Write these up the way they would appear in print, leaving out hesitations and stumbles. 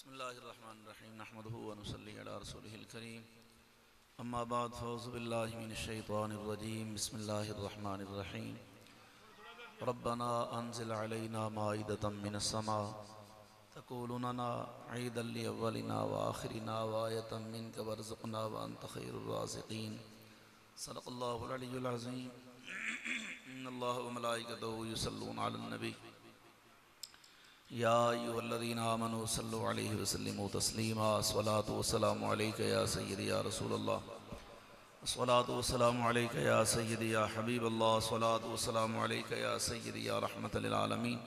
बिस्मिल्लाहिर्रहमानिर्रहीम नहमदुहु व नुसल्ली अला रसूलिहिल करीम अम्मा बाद फ़ौज़ु बिल्लाहि मिनश्शैतानिर्रजीम बिस्मिल्लाहिर्रहमानिर्रहीम रब्बना अनज़िल अलैना माइदतम मिनस्समा तकूनु लना ईदल लिअव्वलिना व आखिरिना व आयतम मिनक वरज़ुक़ना व अंत खैरुर राज़िक़ीन सदक़ल्लाहुल अलियुल अज़ीम इन्नल्लाह व मलाइकतहु युसल्लूना अलन नबी या अय्युहल्लज़ीना आमनू सल्लु अलैहि वसल्लिमू तस्लीमा अस्सलातु वस्सलामु अलैका या सय्यदी या रसूलल्लाह अस्सलातु वस्सलामु अलैका या सय्यदी या हबीबल्लाह अस्सलातु वस्सलामु अलैका या सय्यदी या रहमतल लिल आलमीन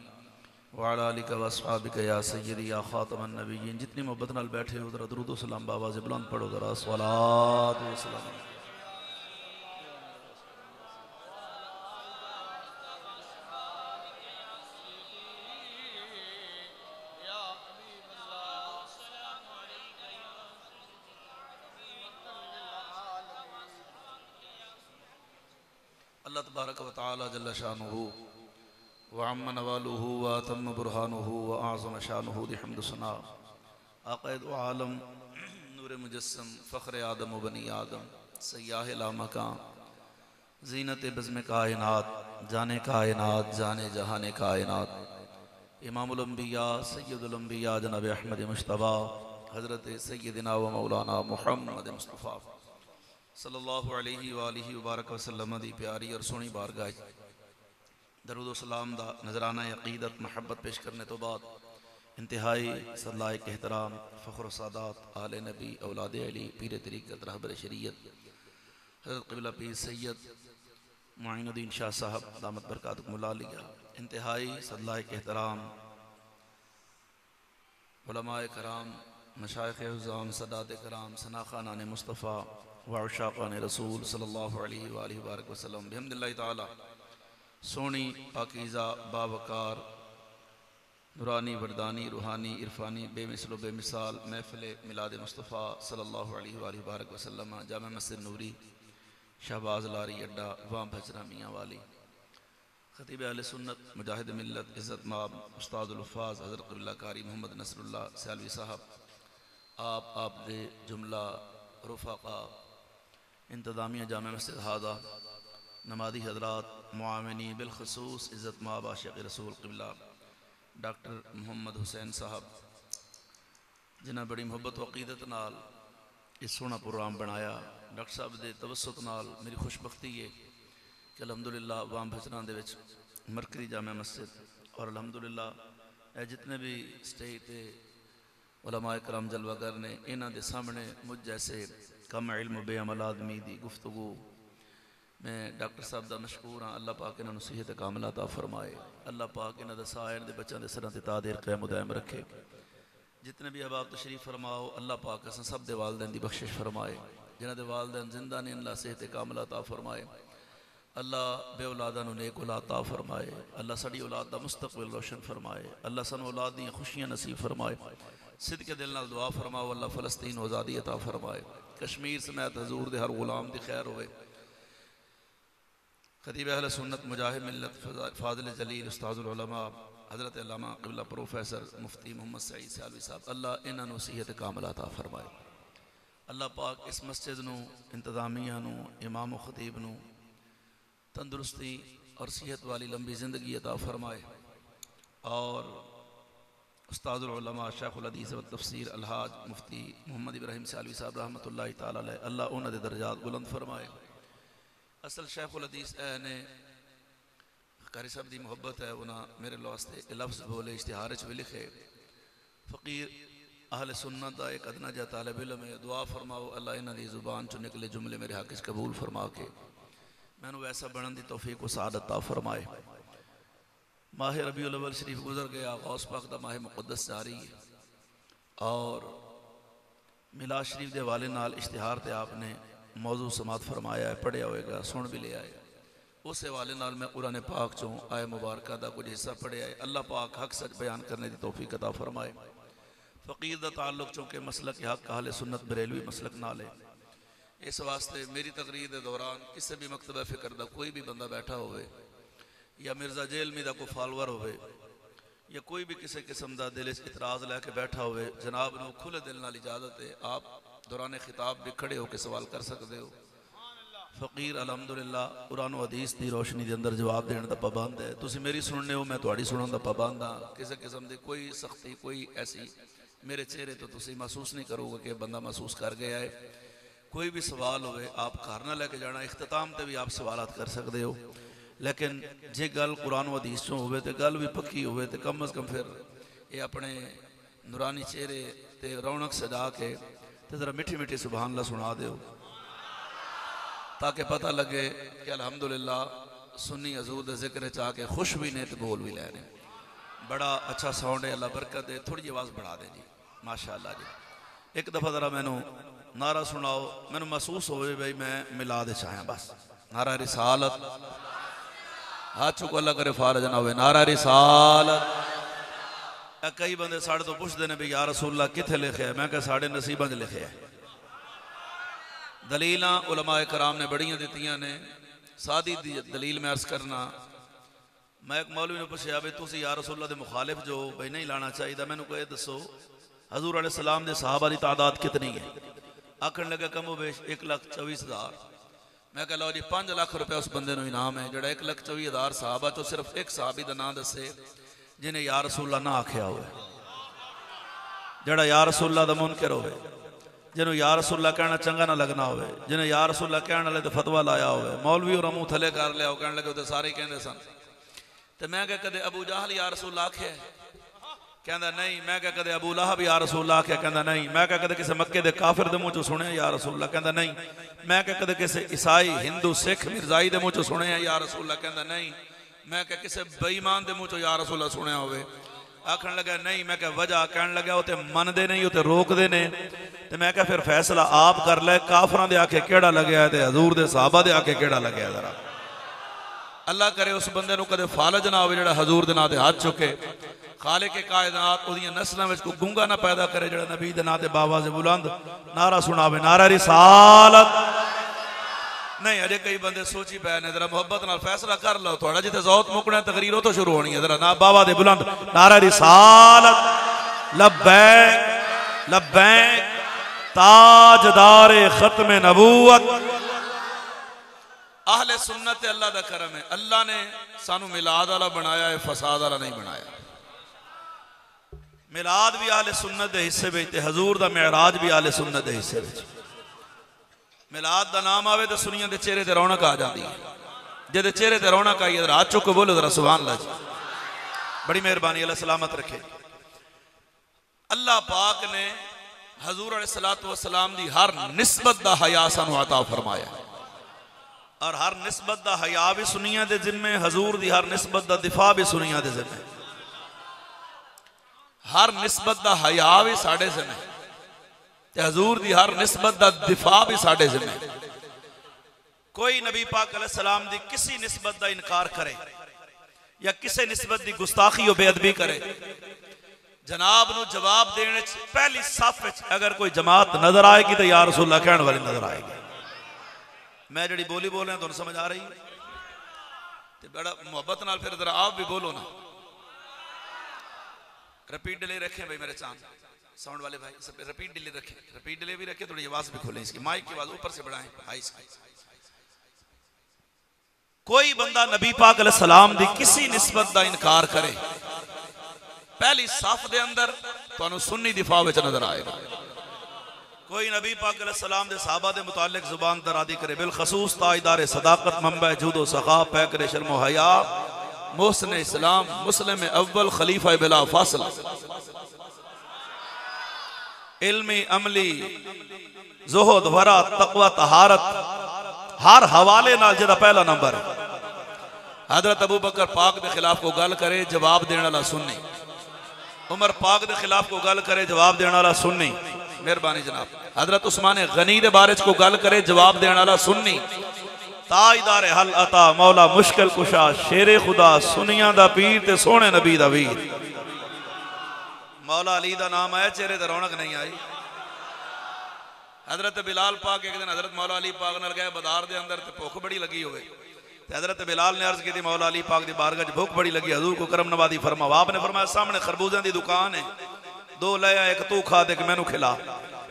व अला आलिका व अस्हाबिका या सय्यदी या खातमन नबिय्यीन। जितनी मोहब्बत नाल बैठे हो जरा दुरूद व सलाम बावाज़ बुलंद पढ़ो जरा अस्सलातु वस्सलाम। अल्लाह तबारक व तआला जल्ल शानुहु व अम्मा नवालुहु व अतम्म बुरहानुहु व आज़म शानुहु बिहम्द सना आक़ाइद व आलम नूर मुजस्सम फ़ख्र आदम व बनी आदम सय्याह लामकां ज़ीनत बज़्म कायनात जाने कायनात जाने जहाने कायनात इमामुल अंबिया सय्यदुल अंबिया जनाब अहमद मुश्तबा हज़रत सय्यदना व मौलाना मुहम्मद मुस्तफ़ा सल्लल्लाहु अलैहि वालिहि वबारक वसल्लम दी प्यारी और सोहनी बारगाह दरूद सलाम दा नजराना अक़ीदत महब्बत पेश करने तो बाद इंतहाई सलाइक एहतराम फ़ख्र सादात आले नबी औलाद अली पीर तरीक़त रहबर शरीयत हज़रत क़िबला पीर सैयद मुईनुद्दीन शाह साहब दामत बरकातुहुमुल्लाह लिया इंतहाई सलाइक एहतराम उलमाए कराम मशाइख़ उज़्ज़ाम सदात कराम सनाख़ानान मुस्तफ़ा व उशाक़ान रसूल सल्लल्लाहु अलैहि वसल्लम बिहम्दिल्लाहि ताला सोनी पाकीज़ा बावकार नूरानी वरदानी रूहानी इरफानी बेमिसल बेमिसाल महफ़िल मिलाद मुस्तफ़ा सल्लल्लाहु अलैहि वसल्लम जामा मस्जिद नूरी शहबाज लारी अड्डा वाम भजरा मियाँ वाली ख़तीब अहले सुन्नत मुजाहिद मिल्लत इज़्ज़त माब उस्तादुल हुफ़ाज़ हज़रत क़िबला कारी मोहम्मद नसरुल्लाह सयालवी साहब आप दे जुमला रुफ़ाक़ा इंतज़ामिया जामा मस्जिद हादा नमादी हज़रात मुआविनी बिलख़ुसूस इज़्ज़त माब आशिक़ रसूल क़िबला डॉक्टर मोहम्मद हुसैन साहब जिन्हें बड़ी मुहब्बत व अक़ीदत नाल इस सोहना प्रोग्राम बनाया। डॉक्टर साहब के तवसुत नाल मेरी खुशबख्ती है कि अलहमदुलिल्लाह वाम भजरां दे विच मरकज़ी जामा मस्जिद और अलहमदुलिल्लाह जितने भी स्टेज पे उलमाए कराम जलवागर ने इन्हां दे सामने मुझ जैसे कम इल्म बेअमल आदमी दी गुफ्तगू मैं डॉक्टर साहब का मशकूर हाँ। अल्लाह पाक इन्होंने सेहत कामला अता फरमाए। अल्लाह पाक इन्हों का साह इन्होंने बच्चों के सिरों से तादेर क़याम दायम रखे। जितने भी अहबाब तशरीफ़ फरमाओ अल्लाह पाक अस सब दे वालदैन की बख्शिश फरमाए। जिन्होंने वालदैन जिंदा ने अल्लाह सेहत कामला अता फरमाए। अल्लाह बे औलादा नूं नेक औलाद अता फरमाए। अल्लाह साडी औलाद का मुस्तकबिल रोशन फरमाए। अल्लाह सानूं औलाद दी खुशियां नसीब फरमाए। सिदके दिल नाल दुआ फरमाओ अल्लाह फ़लस्तीन आज़ादी अता फरमाए। कश्मीर समेत हजूर दे हर गुलाम दी खैर होवे। ख़तीब अहले सुन्नत मुजाहिद मिल्लत फ़ाज़िल जलील उस्ताज़ुल उलमा हज़रत अल्लामा क़िबला प्रोफेसर मुफ्ती मोहम्मद सईद सयालवी साहब अल्लाह इन्हां नूं सेहत कामला अता फरमाए। अल्लाह पाक इस मस्जिद नूं इंतज़ामिया नूं इमाम व ख़तीब नूं तंदुरुस्ती और सेहत वाली लंबी ज़िंदगी अता फरमाए और उस्तादुल उलमा शेखुल हदीस व तफसीर अलहाज मुफ्ती मोहम्मद इब्राहिम सयालवी साहब रहमतुल्लाहि ताला अलैह अल्लाह उन्हां दे दर्जात बुलंद फरमाए। असल शेखुल हदीस ने कारी साहब की मुहब्बत है उन्हें मेरे वास्ते लफ्ज़ बोले इश्तिहार भी लिखे फ़कीर अहले सुन्नत का एक अदना जा तालिब इल्म है। दुआ फरमाओ अल्लाह इन्हां दी ज़ुबान चो निकले जुमले मेरे हक़ च कबूल फरमा के मैनू वैसा बनने की तौफीक व सआदत अता फरमाए। माह रबीउल अव्वल शरीफ गुजर गया। गौस पाक का माह मुक़द्दस जारी है और मिलाद शरीफ के हवाले नाल इश्तिहार ते आपने मौजू समात फरमाया है पढ़िया होएगा सुन भी लिया है। उस हवाले नाल मैं कुरान पाक चों आए मुबारक का कुछ हिस्सा पढ़िया है। अल्लाह पाक हक सच बयान करने की तौफीक अता फरमाए। फ़कीर का ताल्लुक चूँकि मसलक हक अहले सुन्नत बरेलवी मसलक नाल है इस वास्ते मेरी तकरीर के दौरान किसी भी मकतबा फ़िक्र का कोई भी बंदा बैठा होवे या मिर्ज़ा जेलमी का कोई फॉलोअर होवे या कोई भी किसी किस्म का दिल इतराज लैके बैठा हो, जनाब नूं खुले दिल नाल इजाजत है, आप दौरान खिताब भी खड़े होकर सवाल कर सकते हो। फकीर अलहमदुलिल्लाह कुरान हदीस की रोशनी के अंदर जवाब देने का पाबंद है। तुसीं मेरी सुनने हो, मैं तुहाड़ी सुनने का पाबंद हाँ। किसी किस्म की कोई सख्ती कोई ऐसी मेरे चेहरे तो तुसीं महसूस नहीं करोगे कि बंदा महसूस कर गया है। कोई भी सवाल होवे आप घर ना लैके जाना, इख्तिताम ते भी आप सवालात कर सकते हो, लेकिन जे गल कुरान हदीस चों होवे ते गल भी पक्की होवे ते कम अज़ कम फिर ये अपने नूरानी चेहरे ते रौनक सजा के ते जरा मिठी मिठी सुभान अल्लाह सुना दो, ताकि पता लगे कि अल्हम्दुलिल्लाह सुन्नी हजूर दे जिक्र चाह के खुश भी ने तो बोल भी लैने। बड़ा अच्छा साउंड है, अल्लाह बरकत दे। थोड़ी आवाज़ बढ़ा दे जी, माशाअल्लाह जी। एक दफ़ा ज़रा मैनू नारा सुनाओ, मैनू महसूस होवे भाई मैं मिलाद च आया। बस नारा रिसालत, हाथ चुको अल्लाह करे फारज ना होवे। नारा रिसालत। कई बंदे साढ़े तो पुछते हैं भी या रसूलल्लाह किथे लिखे है, मैं कहा साढ़े नसीबों च लिखे है। दलील उलमाए कराम ने बड़ियां दित्तियां ने। सादी दलील में अर्ज करना, मैं एक मौलवी ने पूछा भी तुसी या रसूलल्लाह दे मुखालिफ जो भाई नहीं लाना चाहिए, मैंने कहा दसो हजूर अलैहिस्सलाम दे सहाबा की तादाद कितनी है? आखन लगे कमो बेश 1,24,000। मैं कह लो जी 5 लाख रुपया उस बंदे को इनाम है जोड़ा 1,24,000 सहाबा तो सिर्फ एक सहाबी का नाम दसे जिन्हें या रसूलल्लाह ना आख्या हो, जड़ा या रसूलल्लाह दा मुनकर हो, जिन्होंने या रसूलल्लाह कहना चंगा ना लगना हो, जिन्हें या रसूलल्लाह कहने वाले तो फतवा लाया हो, मौलवी और मुँह थले कर लिया हो, कहने लगे तो सारे कहते सन। तो मैं क्या कदे अबू जहल या रसूलल्लाह आख्या? कहता नहीं। मैं क्या कदे अबू लहब या रसूलल्लाह आख्या? कहता नहीं। मैं क्या कदे किसी मक्के के काफिर के मुँह चो सुने या रसूलल्लाह? कहता नहीं। मैं क्या कदे किसी ईसाई हिंदू सिख मिर्जाई के मुँह चो सुने या रसूलल्लाह? कहता नहीं। मैं क्या किसी बेईमान के मुँह चो या रसूलल्लाह सुने हो? आखन लगा नहीं। मैं क्या वजह? कहन लगा वो तो मनते नहीं, वो तो रोकते ने। तो मैं क्या फिर फैसला आप कर ले, काफरां दे आखे केड़ा लग्या है ते हजूर दे सहाबा दे आखे केड़ा लग्या? जरा अल्लाह करे उस बंदे को कदे फालज ना हो जिहड़ा हजूर दे नाम ते हाथ चुके। खाले के कायनात उहदियां नस्लां विच कोई गुंगा ना पैदा करे जिहड़ा नबी दे नाम ते बाबा से बुलंद नारा सुनावे, नारा रिसालत। नहीं अजे कई बंदे सोची पै ने, जरा मोहब्बत नाल फैसला कर लो। थोड़ा जिथे ज़ौत मुकना तकरीर उतो शुरू होनी है। जरा ना बाबा दे बुलंद नारा रिसालत। लब्बैक लब्बैक ताजदारे खत्म नबूवत। आहले सुन्नत अल्लाह दा करम है। अल्लाह ने सानू मिलाद वाला बनाया है, फसाद वाला नहीं बनाया। मिलाद भी आहले सुन्नत दे हिस्से विच ते हजूर दा मेराज भी आहले सुन्नत दे हिस्से विच। मिलाद का नाम आवे तो सुनिया के चेहरे ते रौनक आ जाती है। जिहदे चेहरे ते रौनक आई है हाथ चुक बोलो जरा सुभान अल्लाह जी। बड़ी मेहरबानी, अल्लाह सलामत रखे। अल्लाह पाक ने हजूर अलैहिस्सलातु वस्सलाम दी हर निस्बत दा हया सानू अता फरमाया, और हर निस्बत दा हया भी सुनिया दे जिम्मे, हजूर दी हर निस्बत दा दिफा भी सुनिया दे जिम्मे। हर निस्बत दा हया भी साडे जिम्मे, हजूर दी हर निस्बत दा दिफा भी साडे जिम्मे। कोई नबी पाक अलैहिस्सलाम दी किसी निस्बत दा इनकार करे या किसी निस्बत दी गुस्ताखी और बेअदबी करे, जनाब नू जवाब देने पहली सफ अगर कोई जमात नजर आएगी तो या रसूलल्लाह कहने वाली नजर आएगी। मैं जड़ी बोली बोल रहा तुहानू समझ आ रही? तो बड़ा मुहब्बत नाल फिर जरा आप भी बोलो ना। रिपीट डिले रखें भाई मेरे चांद साउंड वाले भाई, सब रिपीट डिले रखें, रिपीट डिले भी रखें, थोड़ी आवाज भी खोलें, इसकी माइक की आवाज ऊपर से बढ़ाएं। कोई बंदा नबी पाक अलैहिस्सलाम दी किसी निस्बत दा इनकार करे, पहली सफ दे अंदर तुहानू सुन्नी दिफा विच नजर आएगा। कोई नबी पाक अलैहिस्सलाम दे सहाबा दे मुतालिक जुबान दरादी करे, बिलखसूस ताजदार सदाकत मंबा जूद व सखा पैकर शर्म व हया मोहसिन इस्लाम मुस्लिम अव्वल खलीफा बिला फासला इल्मी अमली ज़ुहद वरा तकवा तहारत हर हवाले नाल जिहदा पहला नंबर है। हजरत अबू बकर पाक के खिलाफ को गल करे जवाब देने वाला सुन्नी, उमर पाक के खिलाफ को गल करे जवाब देने वाला सुन्नी, मेहरबानी जनाब। हजरत उस्मान गनी के बारे को गल करे जवाब देने वाला सुन्नी, ताजदार हल अता मौला मुश्किल कुशा शेरे खुदा सुनिया दा पीर ते सोने नबी दा वीर। मौला अली दा नाम आया, चेहरे ते रौनक नहीं आई। हजरत बिलाल पाक एक दिन हजरत मौला अली पाक नाल गए बाजार दे अंदर, ते भुख बड़ी लगी होवे, हजरत बिलाल ने अर्ज की थी मौला अली पाक दी बारगाह भूख बड़ी लगी, हजूर को करम नवाजी फरमाओ। आपने फरमाया सामने खरबूजा दी दुकान है, दो ले आ, एक तू खा दे मैनू खिला।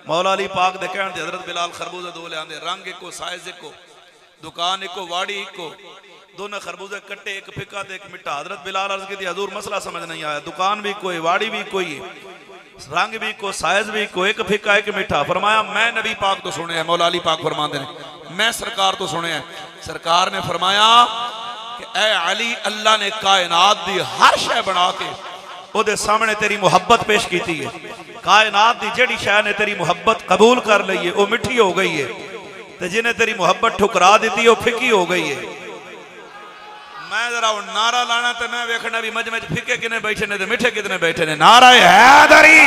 मौला अली पाक दे कहण ते हजरत बिलाल खरबूजा दो ले आंदे, रंग एको साइज एको, दुकान एको, वाड़ी एको, दोनों खरबूजे कट्टे, एक फिका ते एक मिठा। हजरत बिलाल अर्ज की थी हजूर मसला समझ नहीं आया, दुकान भी कोई, वाड़ी भी कोई, रंग भी को, साइज भी को, एक फिका एक मिठा। फरमाया मैं नबी पाक तो सुने हैं। मौला अली पाक फरमाते हैं मैं सरकार तो सुने हैं। सरकार ने फरमाया कि ऐ अली, अल्लाह ने कायनात दी हर शय बना के ओदे सामने तेरी मुहब्बत पेश की है। कायनात दी जेड़ी शय ने तेरी मुहब्बत कबूल कर ली है वो मिठी हो गई है, ते जिन्हें तेरी मुहब्बत ठुकरा दी वो फिकी हो गई है। मैं जरा नारा लाना तो मैं वेखना भी मज मज फिके कितने बैठे ने, मिठे कितने बैठे ने। नारा हैदरी,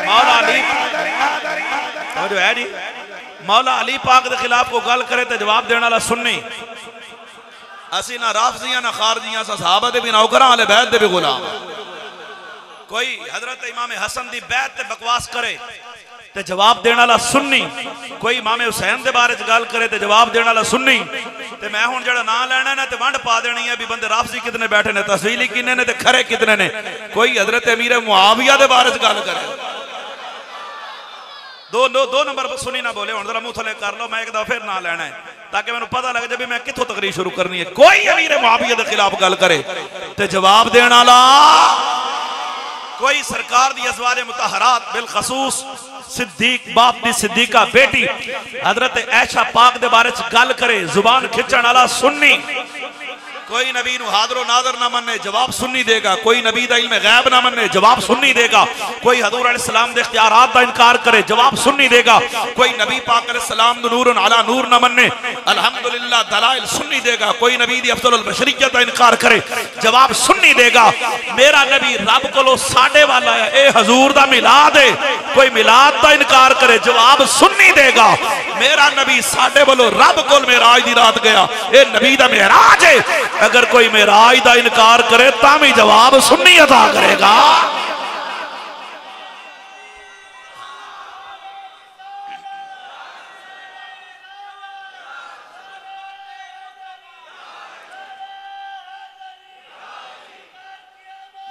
मौला अली जो है जी, मौला अली पाक के खिलाफ को गल करे तो जवाब देने वाला सुन्नी। असी ना राफजियां ना खारजियां, सहाबा दे भी नौकरां, अहले बैत दे भी गुलाम। कोई हजरत इमाम हसन दी बैत ते बकवास करे ते जवाब देने वाला सुन्नी, कोई इमाम हुसैन दे बारे च गल करे ते जवाब देने वाला सुन्नी। ते मैं हुण जेड़ा नाम लेना ना ते वंड पा देनी है भी बंदे राफजी कितने बैठे ने, तस्वीली कितने ने ते खरे कितने ने। कोई हजरत अमीर मुआविया दे बारे च गल करे, दो नंबर पर सुनी ना बोले। हुण जरा मुंह थले कर लो, मैं एक दफा फिर ना लेना है ताकि मैनूं पता लग जाए मैं कित्थों तकरीर शुरू करनी है। कोई अमीर मुआविया दे खिलाफ गल करे ते जवाब देने वाला, कोई सरकार दी अज़वाज मुतहरात बिलखसूस सिद्दीक बाप दी सिद्दीका बेटी हजरत ऐशा पाक दे बारे च गल करे, जुबान खिंचण वाला सुन्नी। कोई नबी नू हादरो नादर ना मन्ने, जवाब सुन्नी देगा। कोई नबी दा इल्म गैब ना मन्ने, जवाब सुन्नी देगा। कोई हजूर अलैहिस्सलाम दे इख्तियारात दा इनकार करे, जवाब सुन्नी देगा। कोई नबी पाक अलैहिस्सलाम दा नूरुन अला नूर ना मन्ने, अल्हम्दुलिल्लाह दलाइल सुन्नी देगा। कोई नबी दी अफजलुल बशरियत दा इनकार करे, जवाब सुन्नी देगा। मेरा नबी रब कोलों साडे वाला है, ए हजूर दा मिलाद है, कोई मिलाद दा इनकार करे, जवाब सुन्नी देगा। मेरा नबी साडे वालों रब कोल मेराज दी रात गया, ए नबी दा मेराज है। अगर कोई मेराज दा इनकार करे तामी जवाब सुन्नी अता करेगा।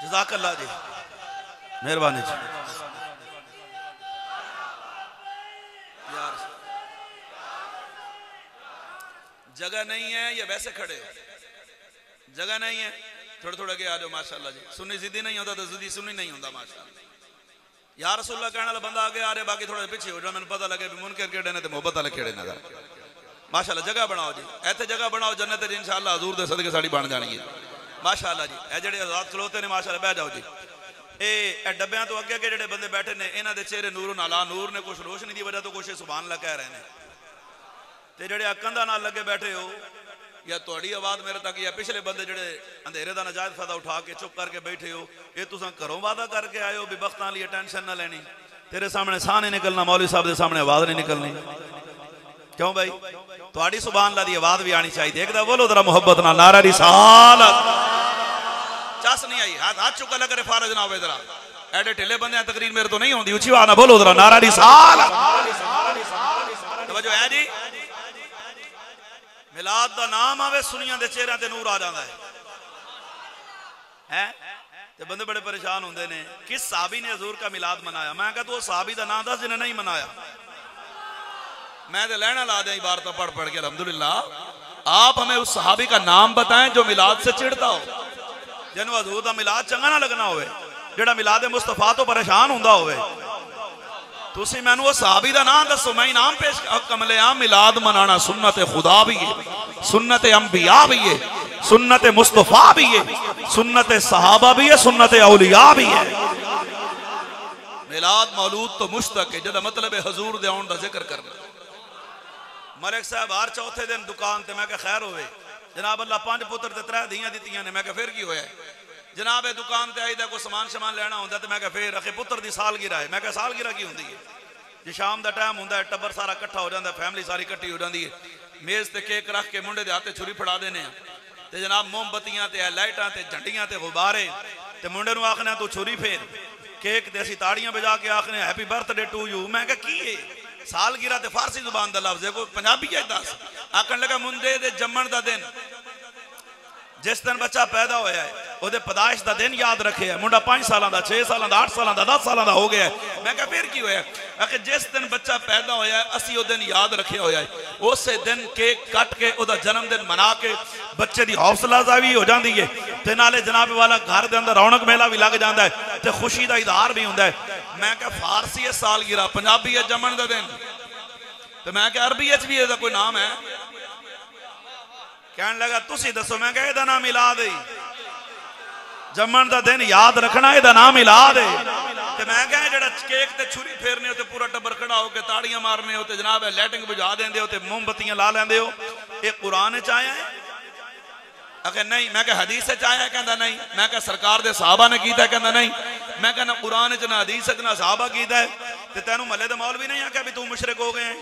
जज़ाकल्लाह जी, मेहरबानी जी। जगह नहीं है या वैसे खड़े हो? जगह नहीं है, थोड़ा थोड़ा के आ जाओ। माशाल्लाह जी, सुन्नी जिद्दी नहीं होता तो जिद्दी सुन्नी नहीं होता। माशाल्लाह या रसूलुल्लाह कहने वाला बंदा आगे आ रहे, बाकी थोड़ा पीछे हो जाओ, मैंने पता लगे भी मुनकर केड़े ने ते मोहब्बत वाले केड़े ने। माशाल्लाह जगह बनाओ जी, ऐसे जगह बनाओ, जन्नत इंशाअल्लाह हजूर दे सदके साड़ी बन जानी है। माशाअल्लाह जी, ए जेड़े आजाद खलोते ने माशाअल्लाह बह जाओ जी। ए डब्बियां तो अगे अगे जेड़े बंदे बैठे ने, इन्हां दे चेहरे नूरुन अला नूर ने, कुछ रोशनी की वजह तो कुछ सुभान अल्लाह कह रहे हैं। ते जेड़े कंधा नाल लगे बैठे हो, या तुहाडी आवाज़ मेरे तक, या पिछले बंदे जेड़े अंधेरे का नाजायज फायदा उठा के चुप करके बैठे हो, ये तुसां घरों वादा करके आए हो भी बख्तां लिए टेंशन ना लेनी, तेरे सामने साह नहीं निकलना, मौलवी साहब के सामने आवाज़ नहीं निकलनी। क्यों भाई? तुहाडी सुभान अल्लाह दी आवाज़ भी आनी चाहिए। एक बोलो जरा मोहब्बत नाल नारा रिसालत। चस नहीं आई, हाथ चुका लग रहे फारज ना होवे। जरा एडे ढिले बंदे तकरीर मेरे तो नहीं होंदी, उची आवाज़ ना बोलो जरा नारा रिसालत। तवज्जो है जी, मिलाद दा नाम आवे, सुनिया दे चेहरे ते नूर आ जाता है। ते बंदे बड़े परेशान होंदे ने, किस साहबी ने हजूर का मिलाद मनाया? मैं कहा तू साहबी दा नाम दस जिन्हें नहीं मनाया। मैं तो लहना ला दिया इबारत पढ़ पढ़ के। अल्हम्दुलिल्लाह, आप हमें उस सहाबी का नाम बताएं जो मिलाद से चिढ़ता हो, जिन्हों हजूर दा मिलाद चंगा ना लगना होवे, जेड़ा मिलाद मुस्तफा तो परेशान होंदा होवे। तुसी मैनू वो सहाबी दा नाम दसो, मैं नाम पेश। कमले आम मिलाद मनाना सुन्नत खुदा भी है, सुन्नत अंबिया भी है, सुन्नत मुस्तफा भी है, सुन्नत सहाबा भी है, सुन्नत औलिया भी है। मिलाद मौलूद तो मुश्तक है, जिहदा मतलब है हजूर दे आउण दा जिक्र करना। मलिक साहब हर चौथे दिन दुकान ते, मैं कहा खैर होवे जनाब, अल्लाह 5 पुत्र ते 3 धीयां दित्तियां ने। मैं कहा फिर की होया जनाब? ए दुकान ते आईदा कोई समान शमान लेना होंदा ते मैं कहा फिर अखे पुत्र दी सालगिरह है। मैं कहा सालगिरह की होंदी है? जे शाम दा टाइम होंदा है, टब्बर सारा इकट्ठा हो जाता, फैमिली सारी इकट्ठी हो जाती है, मेज ते केक रख के मुंडे दे हाथे छुरी फड़ा देने ते जनाब मोमबत्तियां ते लाइटां ते झंडियां ते गुब्बारे ते मुंडे नूं आखना तू छुरी फेर, केक ते असीं ताड़ियां बजा के आखने हैप्पी बर्थडे टू यू। मैं कहा की है? सालगिरह ते फारसी जुबान दा लफ्ज़ है, कोई पंजाबी है? दस आखन लगा मुंडे दे जम्मण दा दिन जिस दिन बच्चा पैदा होया है ਉਹਦੇ पैदाइश का दिन याद रखे है। मुंडा 5 साल का 6 साल का 8 साल का 10 साल का हो गया है। मैं कहा फिर की होया? आखिर जिस दिन बच्चा पैदा होया है असी वो दिन याद रखे होया है। उस दिन केक कट के उसका जन्मदिन मना के बच्चे की हौसला अफजाई हो जाती है ते नाले जनाब वाला घर के अंदर रौनक मेला भी लग जाता है ते खुशी का इजहार भी होंदा है। मैं कहा फारसी है सालगिरह, पंजाबी है जम्मण का दिन, तो मैं कहा अरबी भी इसका कोई नाम है? कहने लगा तुसी दसो। मैं कहा इहदा नाम मिलाद है, जम्मण का दिन याद रखना इहदा नाम मिलाद है। ते मैं कहा जेड़ा केक ते छुरी फेरने हो पूरा टब्बर खड़ा होकर ताड़ियां मारने हो जनाब लाइटिंग बुझा देंदे हो मोमबत्तियां ला लेंदे हो, ये कुरान च आया है? अगर नहीं। मैं कहा हदीस च आया? कहता नहीं। मैं कहा सरकार दे सहाबा ने कीता? कहता नहीं। मैं कहा ना कुरान च ना हदीस च ना सहाबा कीता है। ते तैनू महल्ले दे मौलवी नहीं आख्या भी तू मुशरिक हो गए,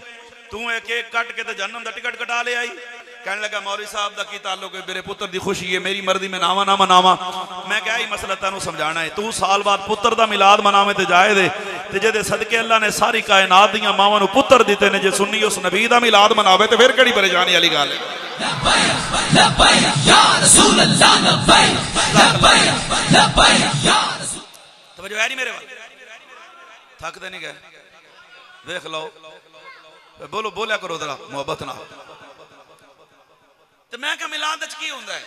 तू एक केक कट के जन्म का टिकट कटा ले आई? कहने लगा मौलवी साहब का की ताल्लुक है, मेरे पुत्र की खुशी है, मेरी मर्जी में नावा ना मनावा। मैं क्या ही मसला तेनू समझाना है, तू साल बाद पुत्र का मिलाद मनावे तो जाए दे ते जेदे सदके अल्लाह ने सारी कायनात दियां मावां नू पुत्र दिते ने, जे सुन्नी उस नबी का मिलाद मनावे तो फिर केड़ी परेशानी वाली गल है? तवज्जो है नहीं मेरे वाल? थकते नहीं गए? देख लो, बोलो बोलिया करो जरा मोहब्बत ना। तो मैं क्या मिलाद की होंदा है?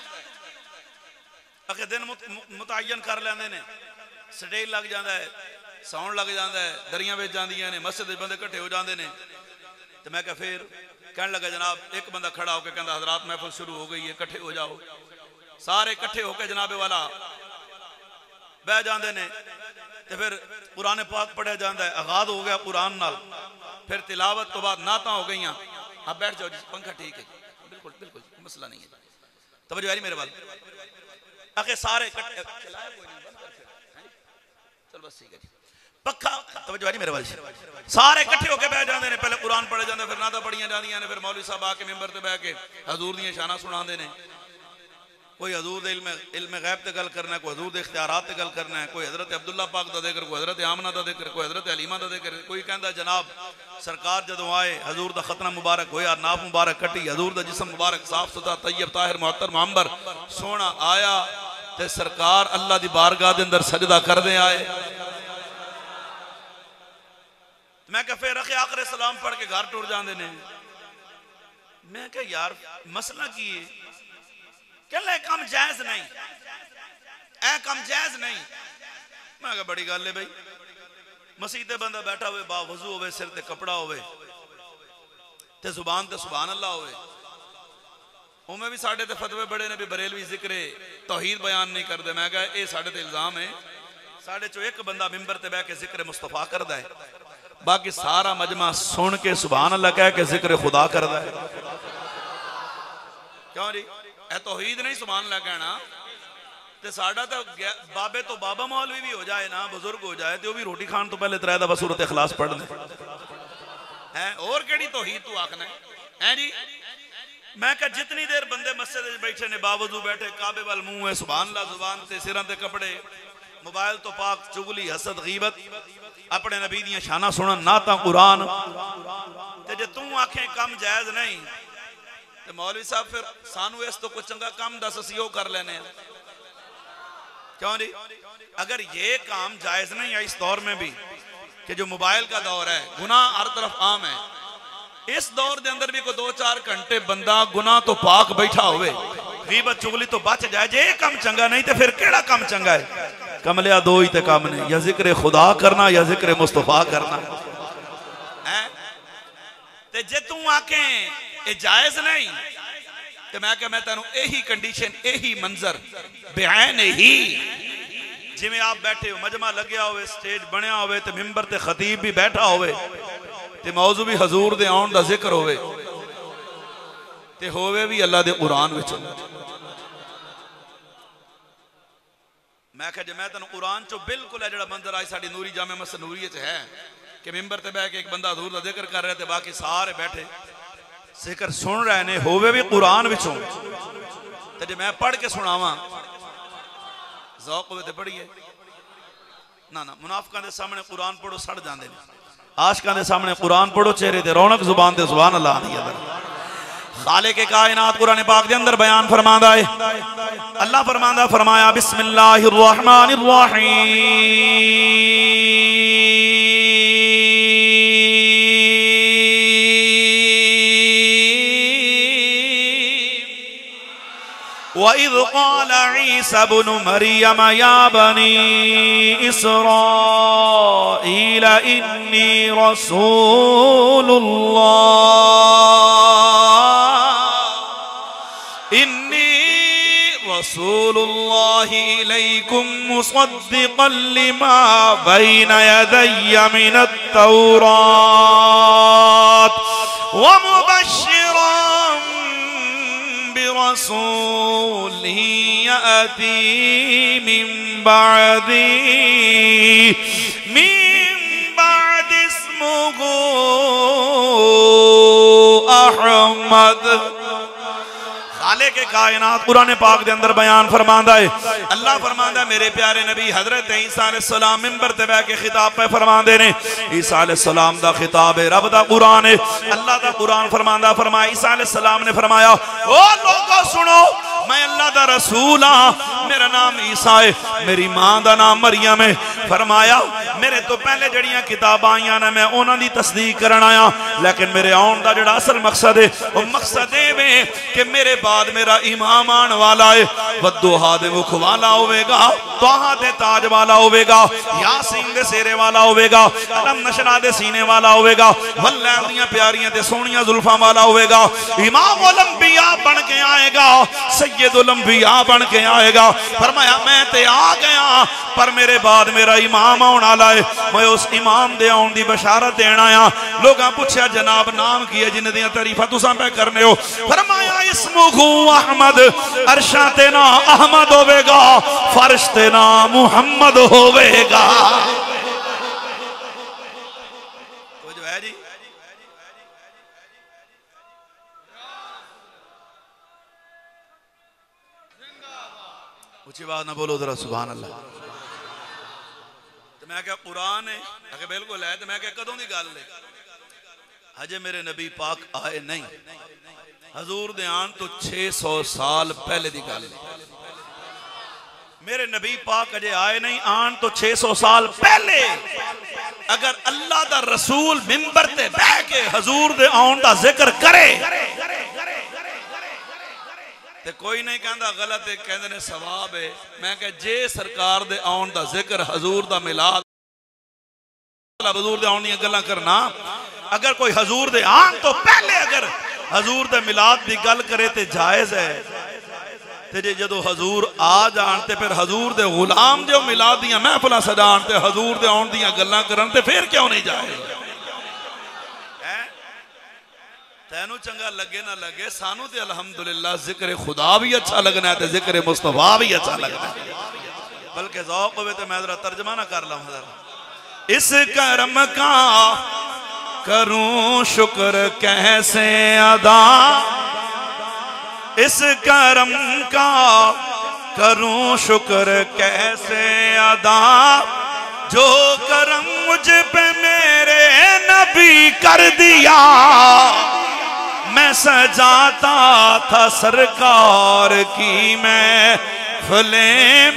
अगर दिन मुतयन कर लेंदे ने, स्टेज लग जाता है, साउंड लग जाता है, दरियां बेच जांदियां ने, मस्जिद बंदे इकट्ठे हो जाते हैं। तो मैं क्या फिर कहने लगा जनाब एक बंदा खड़ा होकर कहता हजरात महफिल शुरू हो गई है, इकट्ठे हो जाओ। सारे इकट्ठे होकर जनाबे वाला बह जाते हैं। तो फिर कुरान पाक पढ़िया जाता है, आगाज हो गया कुरान नाल, फिर तिलावत तो बाद नाता हो गई। आप बैठ जाओ जी, पंखा ठीक है, बिल्कुल बिल्कुल मसला नहीं है। तवज्जो है मेरे वाल? आके सारे इकट्ठे चल बस ठीक है पक्का। तवज्जो है मेरे वाल? सारे इकट्ठे होकर बह जाते हैं, पहले कुरान पढ़े जाते, फिर नाता पढ़िया जांदियां ने, फिर मौलवी साहब आके मिंबर ते बह के हजूर दी शाना सुनाते हैं। कोई हजूर दे इल्म गैब ते गल करना है, कोई हजूर दे इख्तियारात ते गल करना है, कोई हजरत अब्दुल्ला पाक दा जिक्र, कोई हजरत आमना दा जिक्र, कोई हजरत हलीमा दा जिक्र। कोई कहता जनाब सरकार जदों आए हजूर दा खतना मुबारक होया, नाफ मुबारक कटी, हजूर दा जिस्म मुबारक साफ सुथरा तैयब ताहिर मुअत्तर मुअंबर सोना आया ते सरकार अल्लाह दी बारगाह दे अंदर सजदा करदे आए। मैं कहा फिर रखे आखिर सलाम पढ़ के घर टुर जाते हैं। मैं कहा यार मसला की है? कहला कम जायज नहीं, ए कम जायज नहीं। मैं कहा बड़ी गल है भाई, मसीह बंदा बैठा हुए बावजू होवे, सिर ते कपड़ा होवे ते जुबान ते सुभान अल्लाह होवे। उमें भी साढ़े ते फतवे बड़े ने भी बरेलवी जिक्र तौहीद बयान नहीं करते। मैं कहा यह साढ़े ते इल्जाम है। साढ़े चो एक बंदा मिंबर ते बह के जिक्र मुस्तफा करता है, बाकी सारा मजमा सुन के सुभान अल्लाह कह के जिक्र खुदा करता है। क्यों जी? ए तौहीद नहीं सुभान अल्लाह कहना। ते साडा तो बाबे तो बाबा मौलवी भी हो जाए ना, बुजुर्ग हो जाए तो भी रोटी खान तो पहले 3 दफा सूरत इखलास पढ़ने है। और केड़ी तौहीद तू आखना है जी? मैं कहा जितनी देर बंदे मस्जिद में बैठे ने बावजू बैठे काबे वाल मुंह है, सुभान अल्लाह जुबान ते सिरां ते कपड़े, मोबाइल तो पाक, चुगली हसद गीबत, अपने नबी दियां शाना सुनन, नाता कुरान। ते जे तू आखे कम जायज नहीं तो मौलवी साहब फिर सानू इस तो कुछ चंगा काम दस असी कर लेने। क्यों जी? अगर ये काम जायज नहीं है इस दौर में भी कि जो मोबाइल का दौर है, गुनाह हर तरफ आम है, इस दौर के अंदर भी कोई 2-4 घंटे बंदा गुनाह तो पाक बैठा हुए, गीबत चुगली तो बच जाए, जे काम चंगा नहीं तो फिर केड़ा काम चंगा है? कमलिया दो ही ते काम ने, या जिक्र खुदा करना या जिक्र मुस्तफा करना है। ते जे तू आके ये जायज नहीं तो मैं क्या, मैं तेनू यही कंडीशन यही मंजर बयान ही जिमें आप बैठे हो, मजमा लग्या हो, स्टेज बनया हो, तो मिंबर ते खतीब भी बैठा हो, ते मौजू भी हजूर दे आउण दा जिक्र होवे, ते होवे भी अल्लाह दे कुरान विच। मैं कहा जे मैं तेन कुरान चो बिल्कुल है जो मंजर आज साड़ी नूरी जामे मस्जिद नूरी च है कि मिंबर ते बह के एक बंदा हजूर दा जिक्र कर रहा है, बाकी सारे बैठे जिक्र सुन रहे ने, होवे भी कुरान विचों। ते जे मैं पढ़ के सुनावा ज़ौक़ होवे ते पढ़िए ना। ना मुनाफिकां दे सामने कुरान पढ़ो सड़ जांदे ने, आशिकां दे सामने कुरान पढ़ो चेहरे ते रौनक, जुबान ते सुभान अल्लाह आंदी है। खालिक के कायनात कुरान पाक के अंदर बयान फरमांदा है। अल्लाह फरमांदा फरमाया बिस्मिल्लाहिर रहमानिर रहीम वइज़ क़ाल ईसा इब्नु मरियम या बनी इस्राईल इन्नी रसूलुल्लाहि इलैकुम मुसद्दिक़न लिमा बैन यदैया मिनत तौरात व मुबश्शिरन बिरसूलिन यअती मिन बअदी इस्मुहु अहमद। खालिक के कायनात कुरान पाक के अंदर बयान फरमांदा है। अल्लाह फरमांदा मेरे प्यारे नबी हजरत ईसा अलैहिस्सलाम मिंबर ते बैठ के खिताब पे फरमांदे ने। ईसा अलैहिस्सलाम दा खिताब है, रब दा कुरान है। अल्लाह दा कुरान फरमांदा फरमाया ईसा अलैहिस्सलाम ने फरमाया ओ लोगों सुनो, मैं अल्लाह दा रसूल हाँ, मेरा नाम ईसा है, मेरी मां दा नाम मरियम है। फरमाया मेरे तो पहले जड़ियां किताबां आईयां ने मैं उन्हां दी तस्दीक करन आया, लेकिन मेरे आउण दा जिहड़ा असल मकसद है वो मकसद है कि मेरे बाद मेरा इमाम आने वाला है। वद्दुहा दे मुख वाला होवेगा, तोहा दे ताज वाला होवेगा, यासीन दे सेरे वाला होवेगा, अलम नशरा दे सीने वाला होवेगा, वल्लैल दियां प्यारियां ते सोहणियां जुल्फां वाला होवेगा। इमामुल अंबिया बन के आएगा, सय्यदुल अंबिया बन के आएगा। फरमाया मैं ते आ गया, पर मेरे बाद मेरा इमाम आने वाला है, मैं उस इमाम दे आउण दी बशारत देना आया। लोगां पूछया जनाब नाम की है जिन्हां दियां तारीफां तुसां पे करने हो? फरमाया इस्मुहु अहमद, अरशा ते ना अहमद होवेगा, फर्श ते ना मुहम्मद होवेगा। तो जो है जी ऊंची बात ना बोलो जरा सुभान अल्लाह। तो मैं क्या कुरान है? अगर बिल्कुल है। तो मैं क्या कदों दी गल है? हजे मेरे नबी पाक आए नहीं, हजूर दे आन तो 600 साल पहले दी गल। मेरे नबी पाक अजे आए नहीं, आन तो 600 साल पहले। अगर अल्लाह दा रसूल मिंबर ते बैठ के हजूर दे आउण दा जिक्र करे ते कोई नहीं कहंदा गलत है, कहंदे ने सवाब है। मैं कह जे सरकार दे आउण दा जिक्र हजूर दा मिलाद हजूर दे आउण दी गल्लां करना, अगर कोई हजूर दे आन तो पहले अगर हजूर दे मिलाद दी गल करे ते जायज है। ते जे जदों हजूर आ जान ते फिर हजूर दे गुलाम जो मिलाद दियां महफिलां सजान ते हजूर दे आउण दियां गल्लां करन ते फिर क्यों नहीं जायज? तैनू चंगा लगे ना लगे, सानू ते अल्हम्दुलिल्लाह जिक्र खुदा भी अच्छा लगना है ते जिक्र मुस्तफा भी अच्छा लगना है। बल्कि ज़ौक़ होवे तो मैं जरा तर्जमा ना कर लूं। इस करम का करूं शुक्र कैसे अदा, इस करम का करूं शुक्र कैसे अदा, जो करम मुझ पे मेरे नबी कर दिया। मैं सजाता था सरकार की महफ़िले,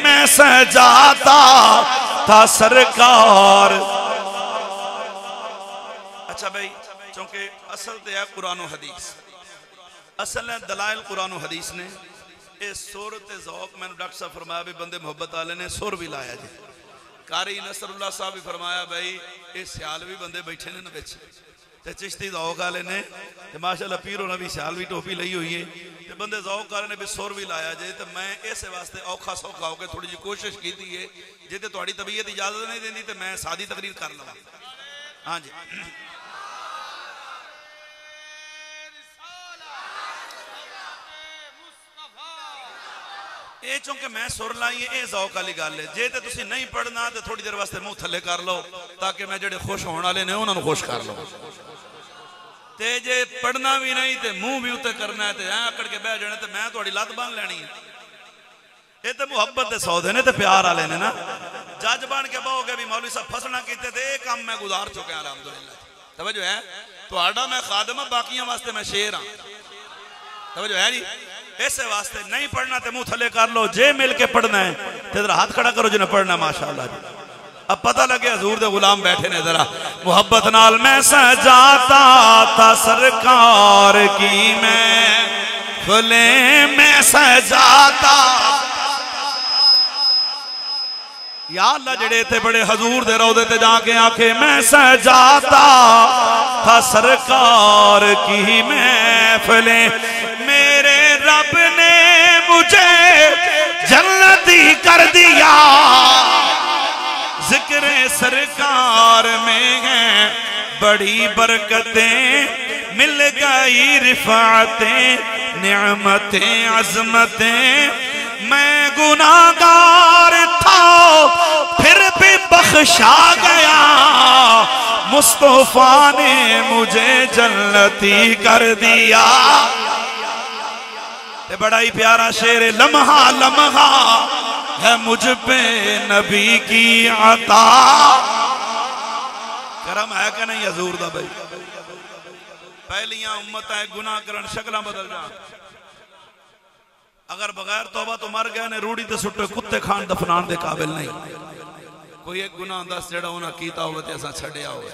मैं सजाता था सरकार। अच्छा भाई, क्योंकि असल तो है कुरान और हदीस, असल है दलाइल कुरान और हदीस ने। ये सुर ते ज़ौक़ मैंने डॉक्टर साहब फरमाया भी बंदे मोहब्बत वाले ने सुर भी लाया जी। कारी नसरुल्लाह साहब भी फरमाया भाई ये सियाल भी बंदे बैठे ने ना बिच, ते चिश्ती ज़ौक़ वाले ने ते माशाअल्लाह पीरों ने भी सियाल भी टोपी लई हुई है, ते बंदे ज़ौक़ वाले ने भी सुर भी लाया जे। तो मैं इस वास्ते औखा सौखा होकर थोड़ी जी कोशिश की है, जे तो तुहाडी तबीयत इजाजत नहीं देती तो मैं सादी तकरीर कर लवां। हाँ जी, ये चूंकि मैं सुर लाई है, ये ज़ौक़ वाली गल है। जे तो तुसीं नहीं पढ़ना तो थोड़ी देर वास्ते मुंह थले कर लो, ताकि मैं जेडे खुश होने वाले ने उन्होंने खुश कर लो। ते जे पढ़ना भी नहीं तो मुंह भी उत्ते करना है, तो ऐ आकड़ के बह जाने तो मैं थोड़ी लत्त बांध लैनी है। ये तो मुहब्बत के सौदे ने, तो प्यार वाले ने ना। जज बन के बहोगे भी मौलवी साहब फसना कीते ते ये काम मैं गुजार चुका अल्हम्दुलिल्लाह। तवज्जो है, तुहाडा मैं खादम हां, बाकियां वास्ते मैं शेर हां। तवज्जो है जी। इस वास्ते नहीं पढ़ना तो मुंह थले कर लो, जे मिल के पढ़ना है तो जरा हाथ खड़ा करो जिन्हें पढ़ना। माशाअल्लाह जी, अब पता लगे हजूर दे गुलाम बैठे ने। जरा मोहब्बत नाल मैं सजाता था सरकार की महफिले में सजाता। या अल्लाह जेड़े इत्थे बड़े हजूर दे रौदे ते जाके आखे मैं सजाता था सरकार की महफिले, मेरे रब ने मुझे जन्नती कर दिया। जिक्र सरकार में है बड़ी बरकतें, मिल गई रिफातें निअमतें अजमतें। मैं गुनाहगार था फिर भी बख्शा गया, मुस्तफा ने मुझे जन्नती कर दिया। ते बड़ा ही प्यारा शेर, लम्हा लम्हा है मुझ पे नबी की अता। करम है कि नहीं हजूर दा भाई? पहलियां उम्मत है गुनाह करन शक्ल बदल जा। अगर बगैर तौबा तो मर गए ने रूढ़ी ते सुट्टे कुत्ते खान दफनान दे काबिल नहीं। कोई एक गुनाह दस जेड़ा उन्हें कीता होवे ते असां छड्डिया होवे,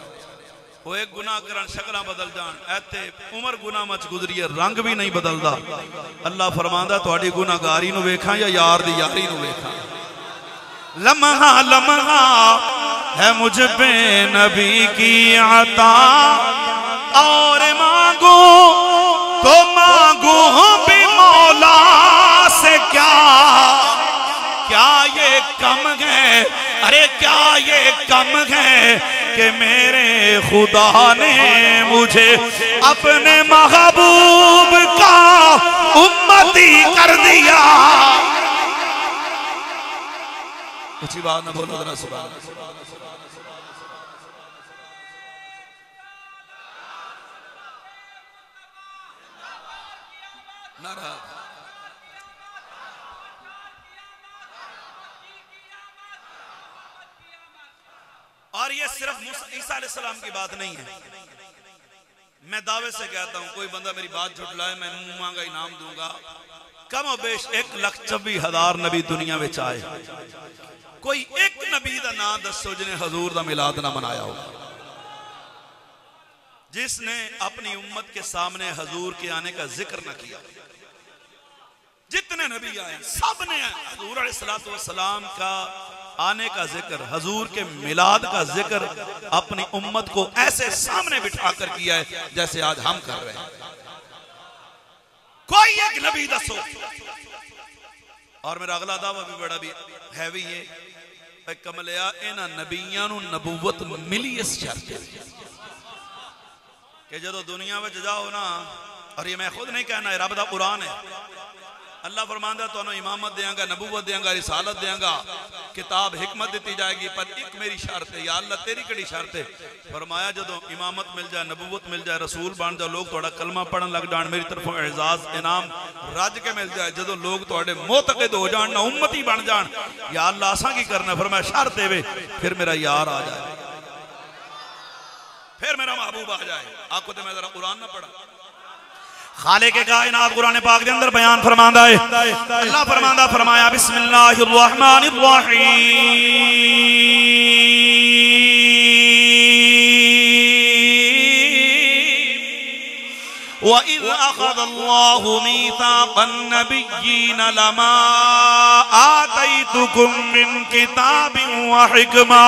वो एक गुनाह करन शक्ल बदल जान। ऐते उमर गुनाह मच गुजरी है, रंग भी नहीं बदलता। अल्लाह फरमांदा तुहाडी गुनाहगारी नूं वेखां या यार दी यारी नूं वेखां। लम्हा लम्हा है मुझ पे नबी की अता, और मांगू तो मांगू भी मौला से क्या, क्या ये कम है, अरे क्या ये कम है कि मेरे खुदा ने मुझे अपने महबूब का उम्मती कर दिया। अच्छी बात ना बोलो जरा सुभान अल्लाह। नारा और ये सिर्फ ईसा अलैहिस्सलाम की बात नहीं है। मैं दावे से कहता हूं कोई बंदा मेरी बात झुटलाए मैं मुंह मांगा इनाम दूंगा। कम बेश 1,26,000 नबी दुनिया में आए, कोई एक नबी का नाम दसो जिन्हें हजूर का मिलाद ना मनाया हो, जिसने अपनी उम्मत के सामने हजूर के आने का जिक्र न किया। जितने नबी आए सब ने हजूर अलैहिस्सलातु वस्सलाम का आने का जिक्र, हजूर के मिलाद का जिक्र अपनी उम्मत को ऐसे सामने बिठा कर किया है जैसे आज हम कर रहे हैं। कोई एक नबी दसो। और मेरा अगला दावा भी बड़ा भी हैवी है, कमलिया इन्हां नबियां नूं नबूवत मिली इस शर्त कि जदों दुनिया में जाओ ना, और ये मैं खुद नहीं कहना, रब दा कुरान है। अल्लाह फरमांदा तुहानू इमामत देंगा, नबूवत देंगा, रिसालत देंगा, किताब हिकमत दी जाएगी, पर एक मेरी शर्त है। या अल्लाह तेरी कड़ी शर्त है? फरमाया जदों इमामत मिल जाए, नबूवत मिल जाए, रसूल बन जाओ, लोग थोड़ा कलमा पढ़न लग जान, मेरी तरफों एजाज इनाम रज के मिल जाए, जदों लोग थोड़े मोतकद हो जान ना उम्मती बन जान, या अल्लाह असां की करना? फरमाया शर्त देवे फिर मेरा यार आ जाए, फिर मेरा महबूब आ जाए। आपको तो मैं जरा कुरान ना पढ़ा। खालिक के कायनात कुरान पाक के अंदर बयान फरमांदा है, अल्लाह फरमांदा फरमाया बिस्मिल्लाहिर रहमानिर रहीम व इज़ अख़ज़ल्लाहु मीसाक़न नबिय्यीन लमा आतैतुकुम मिन किताबिन व हिकमा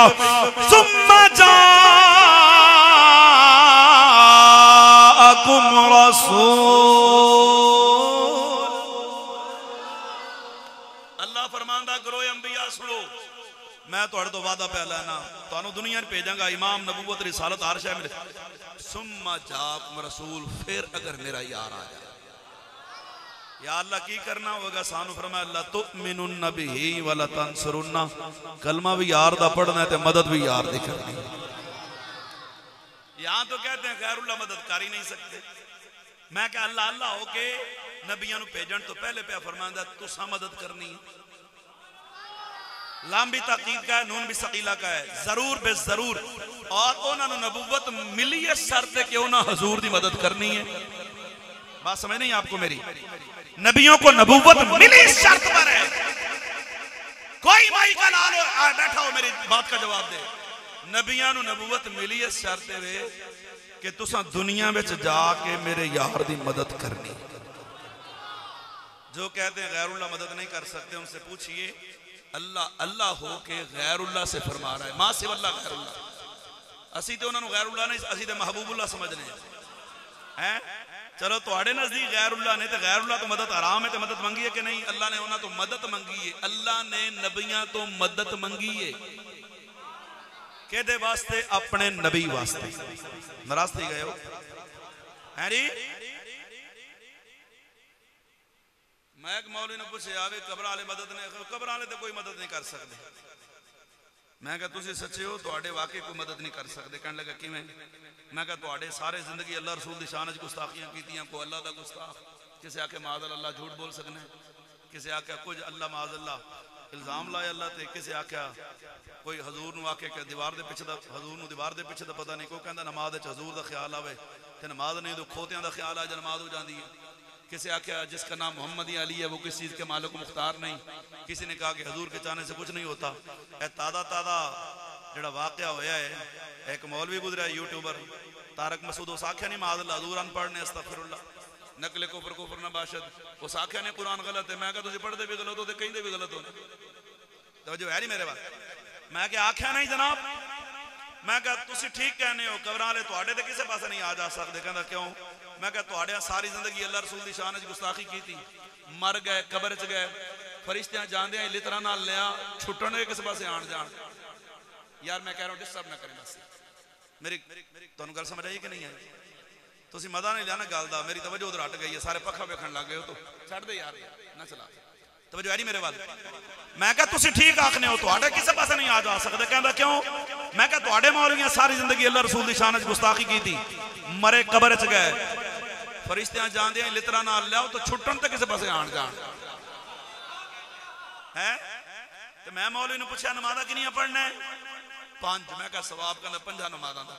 सुम्मा जाअकुम रसूल। अल्लाह फरमांदा करो अंबिया सुनो, मैं तुहाडे तो वादा पै लेना, तुहानू दुनिया में भेजांगा इमाम, नबूवत, रिसालत, हर शय मिले। सुम्मा जाअकुम रसूल, फिर अगर मेरा यार आ जाए, या अल्लाह की करना होगा सानू? फरमाया अल्लाह तुमिनुन बिही वला तंसुरुन्ना, कलमा भी यार दा पढ़ना है ते मदद भी यार दी करनी। यहां तो कहते हैं गैरुल्लाह मदद कर ही नहीं सकते। मैं क्या अल्लाह अल्लाह होके नबियां नू भेजण तो पहले पे फरमांदा तुसा मदद करनी। लाम भी ताकीद का है, नून भी सकीला का है, जरूर बे जरूर। और उन्होंने नबूवत मिली है शर्त है कि उन्होंने हजूर की मदद करनी है। बात समझ नहीं आपको मेरी? नबियों को नबूवत मिली इस शर्त पर है। कोई भाई का लाल बैठा हो मेरी बात का जवाब दे। नबियां नू नबूवत मिली इस शर्त वे कि तुसा दुनिया में जाके मेरे यार दी मदद करनी। जो कहते हैं गैरुल्लाह मदद नहीं कर सकते, उनसे पूछिए अल्लाह अल्लाह हो के गैरुल्लाह से फरमा रहा है, मां से अल्लाह गैरुल्लाह। असी तो उन्होंने गैरुल्लाह नहीं, असी तो महबूबुल्लाह समझने हैं। चलो थोड़े नजदीक गैरुल्लाह ने, तो गैरुल्लाह तो मदद हराम है, तो मदद मंगी है कि नहीं? अल्लाह ने उन्होंने तो मदद मंगी है। अल्लाह ने नबियां तो मदद मंगी है केदे वास्ते? अपने नबी वास्ते। नाराज थी गए हो है जी? मैं एक मौलवी ने पूछे आवे कब्र वाले मदद ने, कब्र वाले तो कोई मदद नहीं कर सकते। मैं कहा तुसी सच्चे हो, तुहाडे वाकई कोई मदद नहीं कर सकते। कहने लगा किवें? मैं कहा तुहाडे सारे जिंदगी अल्लाह रसूल दी शान च गुस्ताखियां कीतियां, कोई अल्लाह दा गुस्ताख, किसे आके माज़ अल्लाह झूठ बोल सकना है, किसे आके कुछ अल्लाह माज़ अल्लाह इल्जाम लाए अल्लाह ते, किसे आख्या कोई हजूर नूं आके कि दीवार दे पिछे दा, हजूर नूं दीवार दे पिछे दा पता नहीं, कोई कहंदा नमाज विच हजूर दा ख्याल आवे ते नमाज नहीं, तो खोतियां दा ख्याल आ जाए नमाज हो जाती है। किसी आख्या जिसका नाम मोहम्मद अली है वो किस चीज़ के मालिक मुख्तार नहीं। किसी ने कहा कि हजूर के चाहने से कुछ नहीं होता। ताज़ा ताज़ा जड़ा वाकया होया है, एक मौलवी गुजरा है यूट्यूबर तारक मसूद, उस आख्या नहीं माज़ अल्लाह हजूर अनपढ़ ने, अस्तगफिरुल्लाह, नकले कुफर कुफर ना बाशद, उस आख्या ने कुरान गलत है। मैं कहा तुझे पढ़ते भी गलत हो तो कहीं भी गलत हो, तो जो है नहीं मेरे बात। मैं क्या आख्या नहीं जनाब, मैं कहा तुसी ठीक कहने हो, कब्र वाले तुहाडे ते किसी पासे नहीं आ जा सकते। कहता क्यों? मैं कहा तुहाडे सारी जिंदगी अल्लाह रसूल दी शान च गुस्ताखी की थी, मर गए, कब्र च गए, फरिश्तियां जांदे लितरा नाल लिया, छुट्टन दे किस पासे आण जाण। यार मैं कह रहा हूं डिस्टर्ब ना करें बस। मेरी तुहानू गल समझ आई कि नहीं आई? तुसी मजा नहीं लिया ना गल दा, मेरी तवज्जो उधर हट गई है, सारे पक्खा वेखण लग गए हो, तो छड़ दे यार ना चला, तवज्जो है नहीं मेरे वाल। मैं कहा तुसी ठीक आखने हो, तुहाडे किसी पासे नहीं आ जा सकते। कहंदा क्यों? मैं कहा तुहाडे मौलवियां सारी जिंदगी अल्लाह रसूल दी शान च गुस्ताखी की थी, मरे कब्र च गए, फरिश्तियां जांदे लितरा नाल लियाओ तो छुट्टन ते किसी पासे आण जाण है। ते मैं मौलवी ने पूछा नमाज़ां किनियां पढ़ना है? 5। मैं कहा सवाब कहंदा 50 नमाज़ां दा।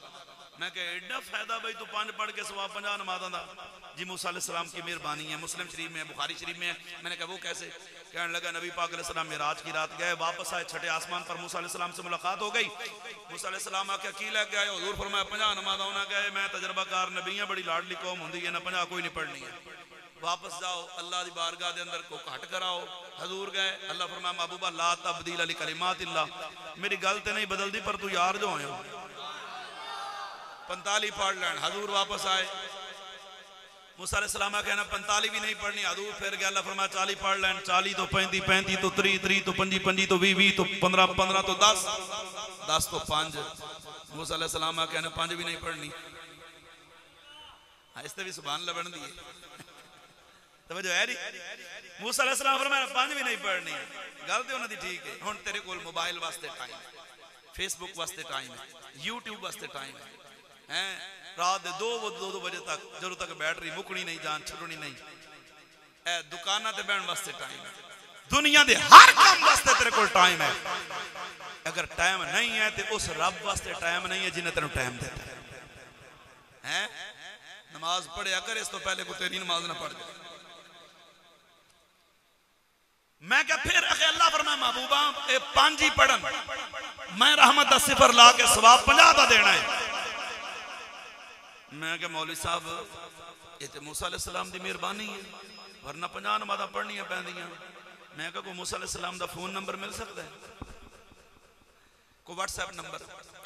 मैं कहा एडा फायदा भाई तू 5 पढ़ के सवाब 50 नमाज़ां दा? जी मूसा अलैहिस्सलाम की मेहरबानी है, मुस्लिम शरीफ में है, बुखारी शरीफ में है। मैंने कहा वो कैसे? कहने लगा नबी पाक अलैहिस्सलाम मेराज की रात गए, वापस आए, छठे आसमान पर मूसा अलैहिस्सलाम से मुलाकात हो गई। मूसा अलैहिस्सलाम आख्या की लैके आए? हुजूर फरमाया 50 नमाज़ां। उन्होंने कहा मैं तजर्बाकार नबी हां, बड़ी लाडली कौम होंदी है ना, 50 कोई नहीं पढ़नी है। वापस जाओ अल्लाह की बारगाह के अंदर को घट कराओ। हजूर गए, अल्लाह फरमाया महबूबा ला तब्दील अली कलिमातिल्लाह, मेरी गल तो नहीं बदलती पर तू यार जो आयो 45 पढ़ लैन। हजूर वापस आए, मूसा अलैहिस्सलाम कहना 45 भी नहीं पढ़नी। हजूर फिर गया, अल्लाह फरमाया 40 पढ़ लैन। 40 तो 35, 35 तो 30, 30 तो 25, 25 तो 20, 20 तो 15, 15 तो 10, 10 तो 5। मूसा अलैहिस्सलाम कहना 5 भी नहीं पढ़नी। इससे भी सुभान अल्लाह बन दी तवज्जो है नी? मूसा अलैहिस्सलाम फरमाया 5 भी नहीं पढ़नी। गल तो उन्होंने ठीक है। हुण तेरे कोल मोबाइल वास्ते टाइम है, फेसबुक वास्ते टाइम है, यूट्यूब वास्ते टाइम है, रात 2 बजे तक जदों तक बैटरी मुकनी नहीं, जान छुटनी नहीं, दुकाना ते बहन वास्ते टाइम है, दुनिया दे हर काम वास्ते तेरे कोल टाइम है। अगर टाइम नहीं है तो उस रब वास्ते टाइम नहीं है जिन्हें तेन टाइम देता है। नमाज पढ़िया कर, इस तो पहले को तेरी नमाज ना पढ़ जाए। मैं क्या फिर अल्लाह फरमाया महबूबा 5 ही पढ़न, मैं रहमत दा सिफर ला के सवाब 50 दा देना है। मैं क्या मौलवी साहब ये तो मूसा अलैहिस्सलाम दी मेहरबानी है, वरना 50 नमाज़ां पढ़नियां पैंदियां। मैं क्या को मूसा अलैहिस्सलाम दा फोन नंबर मिल सकता है? को व्हाट्सएप नंबर,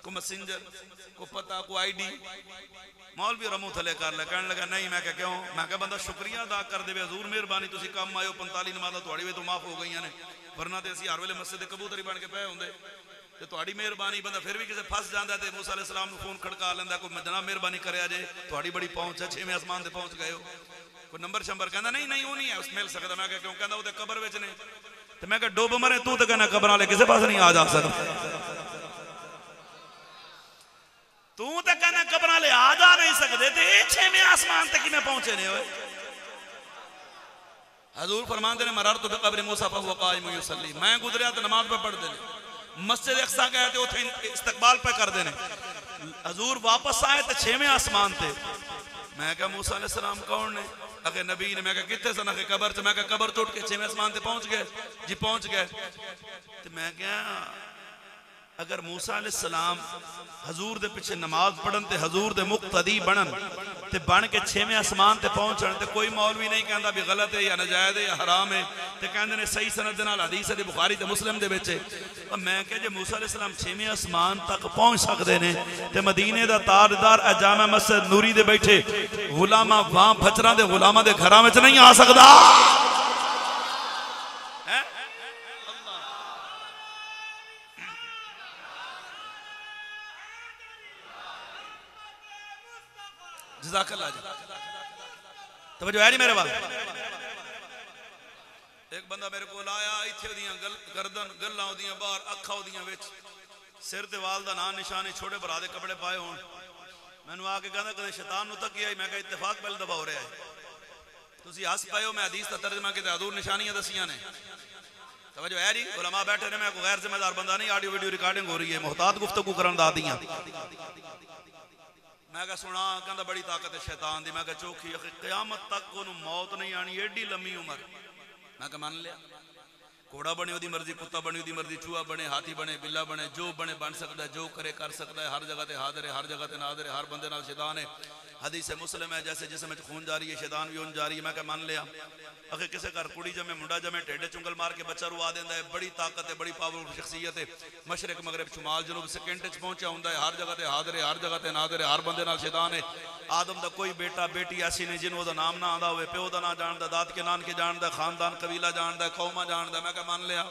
को मैसेंजर, को पता, को आईडी? मौलवी रमू थले कर ले। कहने लगा नहीं। मैं क्या क्यों? मैं क्या बंदा शुक्रिया अदा कर दे, हजूर मेहरबानी तुसी कम आयो, 45 नमाज़ां तुहाडी वे तो माफ हो गई ने, वरना तो असीं हर वेले मस्जिद दे कबूतरी बन के पे होंदे। ते तुहाडी मेहरबानी, बंदा फिर भी किसे फस जांदा ते मूसा अलैहिस्सलाम नूं फोन खड़का लैंदा, कोई जनाब मेहरबानी करे जे, तुहाडी बड़ी पहुंच है, 6वें आसमान ते पहुंच गए हो, कोई नंबर शंबर। कहंदा नहीं नहीं वो नहीं है, उस मिल सकदा। मैं क्या क्यों? कहंदा ओदे कब्र विच ने। ते मैं क्या डुब मरे तू, ते कहना कब्र वाले किसे पास नहीं आ जा सकदा। तू तो कहना कब्र वाले आ जा नहीं सकते, तो 6वें आसमान तक किवें पहुंचे ने? हजूर फरमाते ने मरर तो कब्र मूसा फहुव काइम युसल्ली, मैं गुजरिया तो नमाज पे पढ़ देने, मस्जिद अक्सा गए तो उथे इस्तकबाल पे कर देने। हजूर वापस आए तो 6वें आसमान थे। मैं क्या मूसा अलैहिस्सलाम कौन ने? आखे नबी ने, मैं कहा कितने सन? आखे कबर च। मैं कहा कबर टूट के 6वें आसमान ते पहुंच गए जी? पहुंच गए। तो मैं क्या अगर मूसा अलैहिस्सलाम हजूर दे पिछे नमाज पढ़न ते हजूर दे मुक्तदी बनन ते बन के 6वें आसमान ते पहुंचण ते कोई मौलवी नहीं कहता भी गलत है या नाजायज है या हराम है, ते कहंदे ने सही सनद दे नाल हदीस है बुखारी ते मुस्लिम दे विच। और मैं कह जे मूसा अलैहिस्सलाम 6वें आसमान तक पहुंच सकते ने ते मदीने दा ताजदार जामा मस्जिद नूरी दे बैठे गुलामा वहां भचरां दे गुलामां दे घरां विच नहीं आ सकदा। जज़ाकल्लाह जी। तवज्जो है नहीं मेरे बात? एक बंदा मेरे को आया, इत्थे ओदियां गर्दन गल्लां ओदियां बाहर, अखां ओदियां विच, सिर ते वाल दा नाम निशानी, छोटे भरा दे कपड़े पाए होण। मैनू आके कहंदा कदे शैतान नूं तकिया? मैं कहा इत्तेफाक पहली दफा हो रहा है। तुसीं हस पए हो, मैं हदीस दा तर्जमा किते हजूर निशानियां दसियां ने। तवज्जो है जी? उलमा बैठे ने, मैं कोई गैर जिम्मेदार बंदा नहीं, ऑडियो वीडियो रिकॉर्डिंग हो रही है, मुहतात गुफ्तगू करन दा दियां। मैं कहा सुना? कहता बड़ी ताकत है शैतान दी। मैं कहा चौखी? क़यामत तक उन्होंने मौत नहीं आनी, एडी लंबी उम्र। मैं कहा मान लिया। घोड़ा बने ओदी मर्जी, कुत्ता बने ओदी मर्जी, चूहा बने, हाथी बने, बिल्ला बने, जो बने बन सकता है, जो करे कर सकता है, हर जगह ते हाजिर है, हर जगह ते नाज़िर है, हर बंदे नाल शैतान है। हदीस मुस्लिम है जैसे जिसम में खून जारी है शैतान भी उन जारी है। मैं कहा मान लिया। अगर किसी घर कुड़ी जमे मुंडा जमे टेढ़े चुंगल मार के बच्चा रुआ देंदा है, बड़ी ताकत है, बड़ी पावरफुल शख्सियत है, मशरक मगरब शुमाल जनूब सेकंड च पहुंचा हुंदा है, हर जगह ते हाजिर है, हर जगह ते नाज़िर है, हर बंदे नाल शैतान है। आदम दा कोई बेटा बेटी ऐसी नहीं जिन्हों दा नाम ना आंदा होवे, प्यो दा ना जानदा, दाद के नान के जानदा, खानदान कबीला जानदा, कौमा जानदा। मैं कहा मान लिया।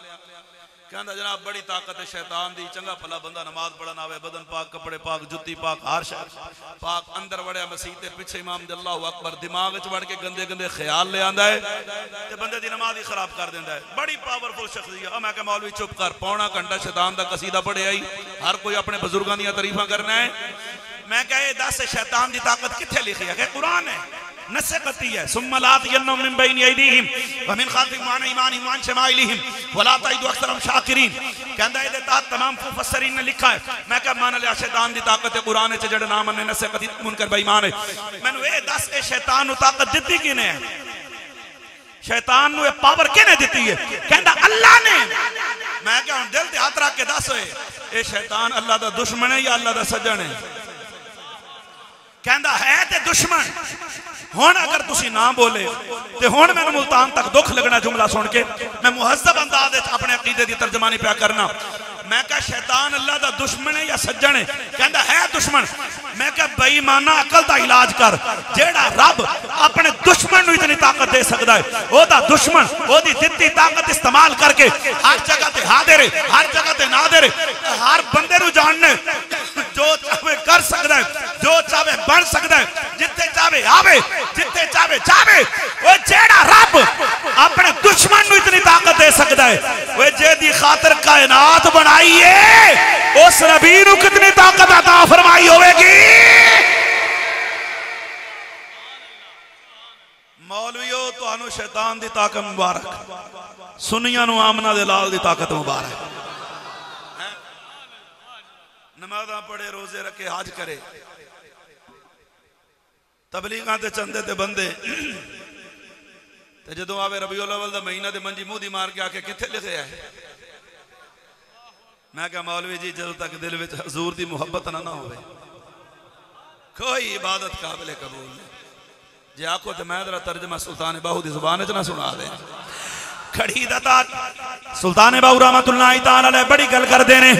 कहता जनाब बड़ी ताकत है शैतान दी, चंगा भला बंदा नमाज पढ़न आवे, बदन पाक, कपड़े पाक, जुत्ती पाक, हर शय पाक, अंदर वड़िया मसीह ते पिछे इमाम दे अल्लाहु अकबर, दिमाग च वड़ के गंदे गंदे ख्याल ले आंदा है ते बंदे दी नमाज ही खराब कर देंदा है। बड़ी पावरफुल शख्सियत। मैं कहा मौलवी चुप कर, पौना घंटा शैतान दा कसीदा पढ़िया ही, हर कोई अपने बुजुर्गां दी तारीफां करना है। मैं कहा ये दस शैतान दी ताकत किथे लिखी है? कुरान है, नसकती है। सुम्मलात यन्नम मिन बैन यदीहिम व मिन खाल्फिहिम व अन ईमानिहिम व अन शमाइलिहिम वला तजिदु अक्सरहुम शाकिरीन। कहंदा इहदे तहत तमाम मुफस्सिरीन ने लिखा है। मैं कहा मान लिया शैतान दी ताकत है कुरान च, जेड़े नाम ने नसकती मुनकर बेईमान है। मैनू ए दस ए शैतान नू ताकत दित्ती किने है? शैतान नू ए पावर किने दित्ती है? कहंदा अल्लाह ने। मैं क्या हुण दिल ते हाथ रख के दस होए ए शैतान अल्लाह दा दुश्मन है या अल्लाह दा सज्जन है? कहंदा है ते दुश्मन। हुण अगर तुसी ना बोले ते हुण मैनू मुल्तान तक दुख लगना जुमला सुन के। मैं मुहज़्ज़ब अंदाज अपने अकीदे की तर्जमानी पिया करना। मैं कहा शैतान अल्लाह दा दुश्मन है या सज्जन है? कहंदा है दुश्मन। मैं कहा बेईमाना अकल दा इलाज कर, जेड़ा रब अपने दुश्मन नू इतनी ताकत दे सकदा है, ओदा दुश्मन ओदी दित्ती ताकत इस्तेमाल करके हर जगह ते हाजिर है, हर जगह ते नाज़िर है, हर बंदे नू जानने, जो चाहे कर सकदा है, जो चाहे बन सकदा है, जिथे चाहे आवे, जिथे चाहे जावे। वो जेड़ा रब अपने दुश्मन नू इतनी ताकत दे सकदा है, वो जेदी खातिर कायनात बनाई है, उस नबी नू कितनी ताकत अता फरमाई होवेगी। मौलवियो तुहानू शैतान दी ताकत मुबारक, सुनियां नू आमना दे लाल दी ताकत मुबारक। नमाज़ां पढ़े, रोजे रखे, हज करे, तबलीगां ते चंदे ते बंदे ते जदों आवे रबीउल अव्वल दा महीना ते मंजी मुंह दी मार के आके किथे लिखे है? मैं क्या मौलवी जी जब तक दिल में हजूर दी मुहब्बत ना होवे कोई इबादत काबिल कबूल नहीं। जे आखो तो मैं जरा तर्जमा सुल्तान बाहू दी जुबान च ना सुना दे। खड़ी दतात सुल्तान बाहू रहमतुल्लाह तआला अलैह बड़ी गल कर देने।